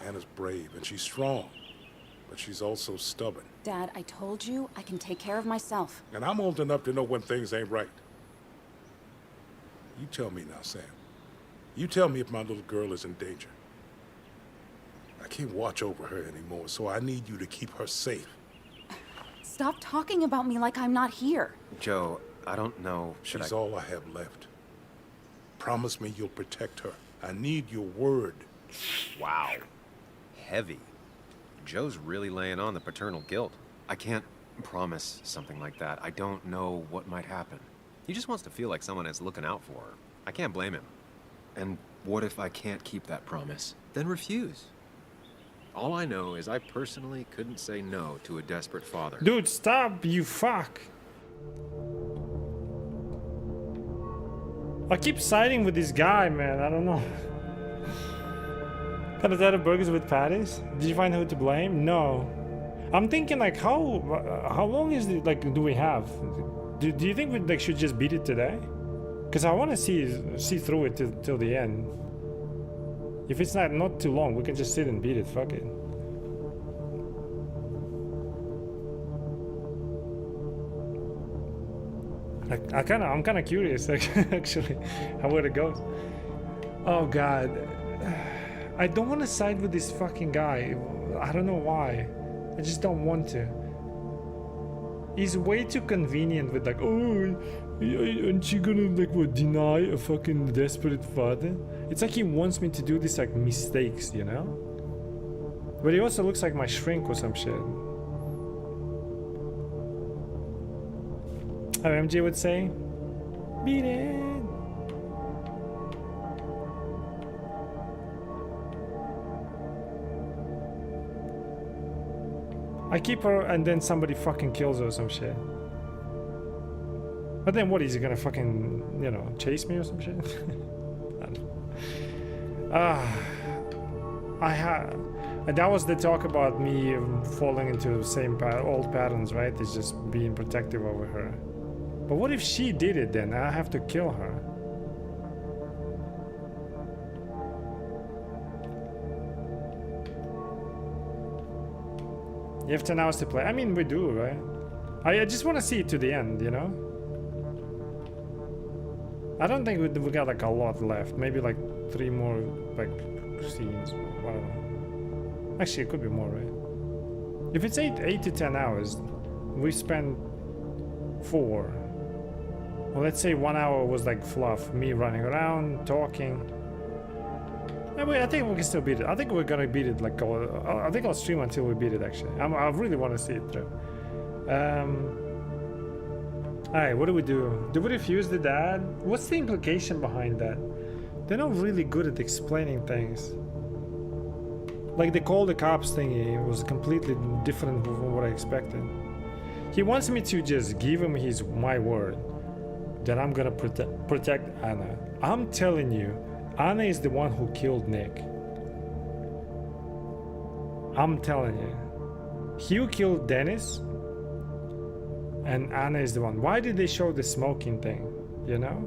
Anna's brave and she's strong, but she's also stubborn. Dad, I told you I can take care of myself. And I'm old enough to know when things ain't right. You tell me now, Sam. You tell me if my little girl is in danger. I can't watch over her anymore, so I need you to keep her safe. Stop talking about me like I'm not here. Joe, I don't know. She's all I have left. Promise me you'll protect her. I need your word. Wow. Heavy. Joe's really laying on the paternal guilt. I can't promise something like that. I don't know what might happen. He just wants to feel like someone is looking out for her. I can't blame him. And what if I can't keep that promise? Then refuse. All I know is I personally couldn't say no to a desperate father. Dude, stop, you fuck. I keep siding with this guy, man. I don't know. Canada burgers with patties? Did you find who to blame? No. I'm thinking like how long is it, like, do we have? Do you think we like should just beat it today? Because I want to see through it till the end. If it's not too long, we can just sit and beat it. Fuck it. I'm kind of curious actually how it goes. Oh god, I don't want to side with this fucking guy. I don't know why. I just don't want to. He's way too convenient with like, oh, aren't you gonna like what, deny a fucking desperate father? It's like he wants me to do these like mistakes, you know? But he also looks like my shrink or some shit. How MJ would say, beat it. I keep her and then somebody fucking kills her or some shit. But then what, is he gonna fucking, you know, chase me or some shit? I don't know. That was the talk about me falling into the same old patterns, right? It's just being protective over her. But what if she did it then? I have to kill her. You have 10 hours to play. I mean, we do, right? I just want to see it to the end, you know? I don't think we got like a lot left. Maybe like 3 more like scenes. I don't know. Actually, it could be more, right? If it's 8 to 10 hours, we spend 4. Well, let's say 1 hour was like fluff, me running around, talking. I think we can still beat it. I think we're gonna beat it. Like, I think I'll stream until we beat it. Actually, I really want to see it through. Alright, what do? Do we refuse the dad? What's the implication behind that? They're not really good at explaining things. Like the call the cops thingy was completely different from what I expected. He wants me to just give him my word that I'm gonna protect Anna. I'm telling you, Anna is the one who killed Nick. I'm telling you. Hugh killed Dennis, and Anna is the one. Why did they show the smoking thing? You know?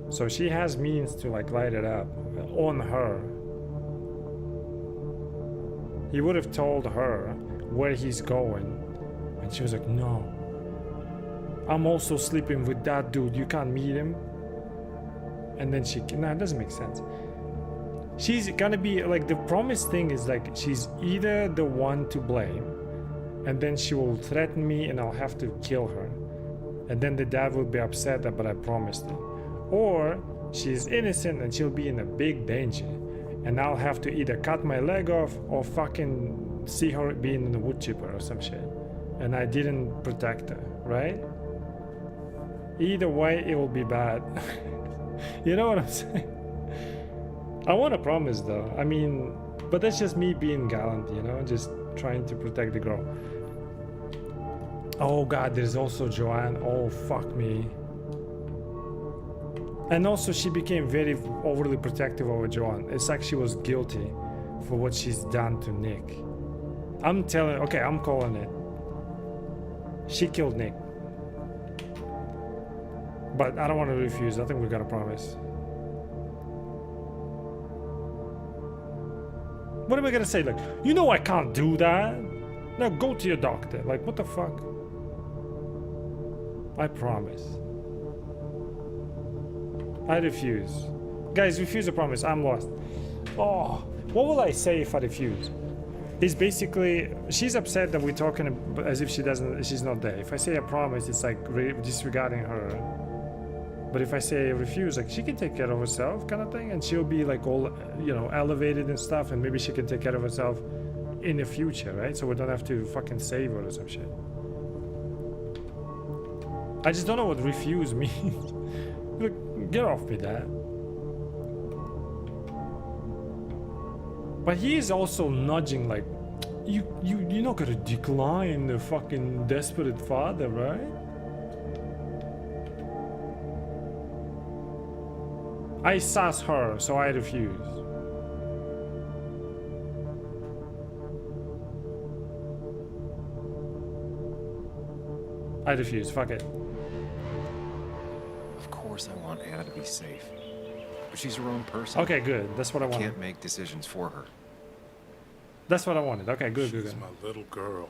So she has means to like light it up on her. He would have told her where he's going, and she was like, no. I'm also sleeping with that dude. You can't meet him. And then no, it doesn't make sense. She's gonna be like, the promise thing is like, she's either the one to blame, and then she will threaten me and I'll have to kill her. And then the dad will be upset that, but I promised him. Or she's innocent and she'll be in a big danger. And I'll have to either cut my leg off or fucking see her being in the wood chipper or some shit. And I didn't protect her, right? Either way, it will be bad. You know what I'm saying? I want to promise though. I mean, but that's just me being gallant, you know, just trying to protect the girl. Oh god, there's also Joanne. Oh fuck me. And also she became very overly protective over Joanne. It's like she was guilty for what she's done to Nick. I'm calling it. She killed Nick. But I don't want to refuse. I think we gotta promise. What am I gonna say? Like, you know I can't do that. Now go to your doctor. Like, what the fuck? I promise. I refuse. Guys, refuse a promise. I'm lost. Oh, what will I say if I refuse? It's basically, she's upset that we're talking as if she's not there. If I say I promise, it's like disregarding her. But if I say I refuse, like, she can take care of herself kind of thing, and she'll be like all, you know, elevated and stuff, and maybe she can take care of herself in the future, right? So we don't have to fucking save her or some shit. I just don't know what refuse means. Look, get off me, Dad. But he is also nudging like, you're not gonna decline the fucking desperate father, right? I sass her, so I refuse. I refuse, fuck it. Of course I want Anna to be safe. But she's her own person. Okay, good. That's what I wanted. Can't make decisions for her. That's what I wanted. Okay, good, She's good. my little girl.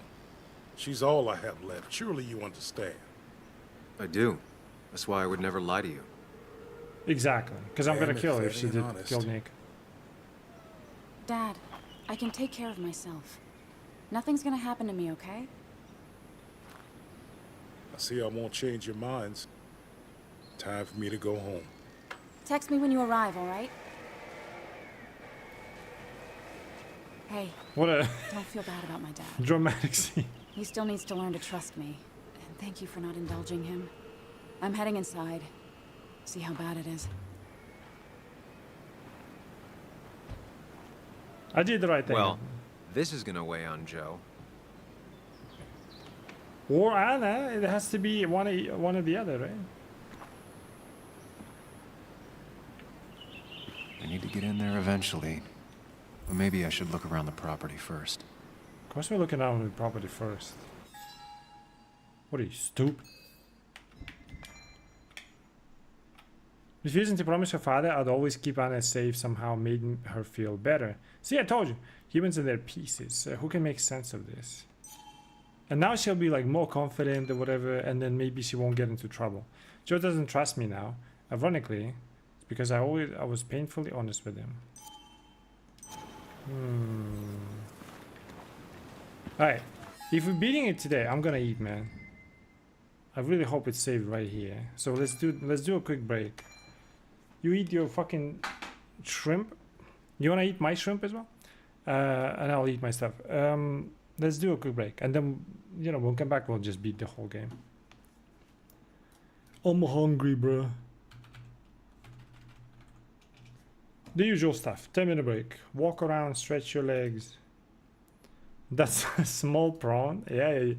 She's all I have left. Surely you understand. I do. That's why I would never lie to you. Exactly, because I'm gonna Damn it, kill her if that she ain't did honest. kill Nick. Dad, I can take care of myself. Nothing's gonna happen to me, okay? I see I won't change your minds. Time for me to go home. Text me when you arrive, all right? Hey, What a don't feel bad about my dad. dramatic scene. He still needs to learn to trust me. And thank you for not indulging him. I'm heading inside. See how bad it is. I did the right thing. Well, this is gonna weigh on Joe. Or Anna, it has to be one or the other, right? I need to get in there eventually. Well, maybe I should look around the property first. Of course we're looking around the property first. What are you, stupid? Refusing to promise her father I'd always keep Anna safe somehow made her feel better. See, I told you. Humans and their pieces. Who can make sense of this? And now she'll be like more confident or whatever, and then maybe she won't get into trouble. Joe doesn't trust me now. Ironically, it's because I was painfully honest with him. Alright. If we're beating it today, I'm gonna eat, man. I really hope it's saved right here. So let's do a quick break. You eat your fucking shrimp. You wanna eat my shrimp as well? And I'll eat my stuff. Let's do a quick break, and then we'll come back. We'll just beat the whole game. I'm hungry, bro. The usual stuff. 10-minute break. Walk around, stretch your legs. That's a small prawn. Yeah,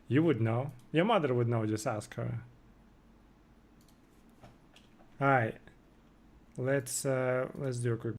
you would know. Your mother would know. Just ask her. All right. Let's do a quick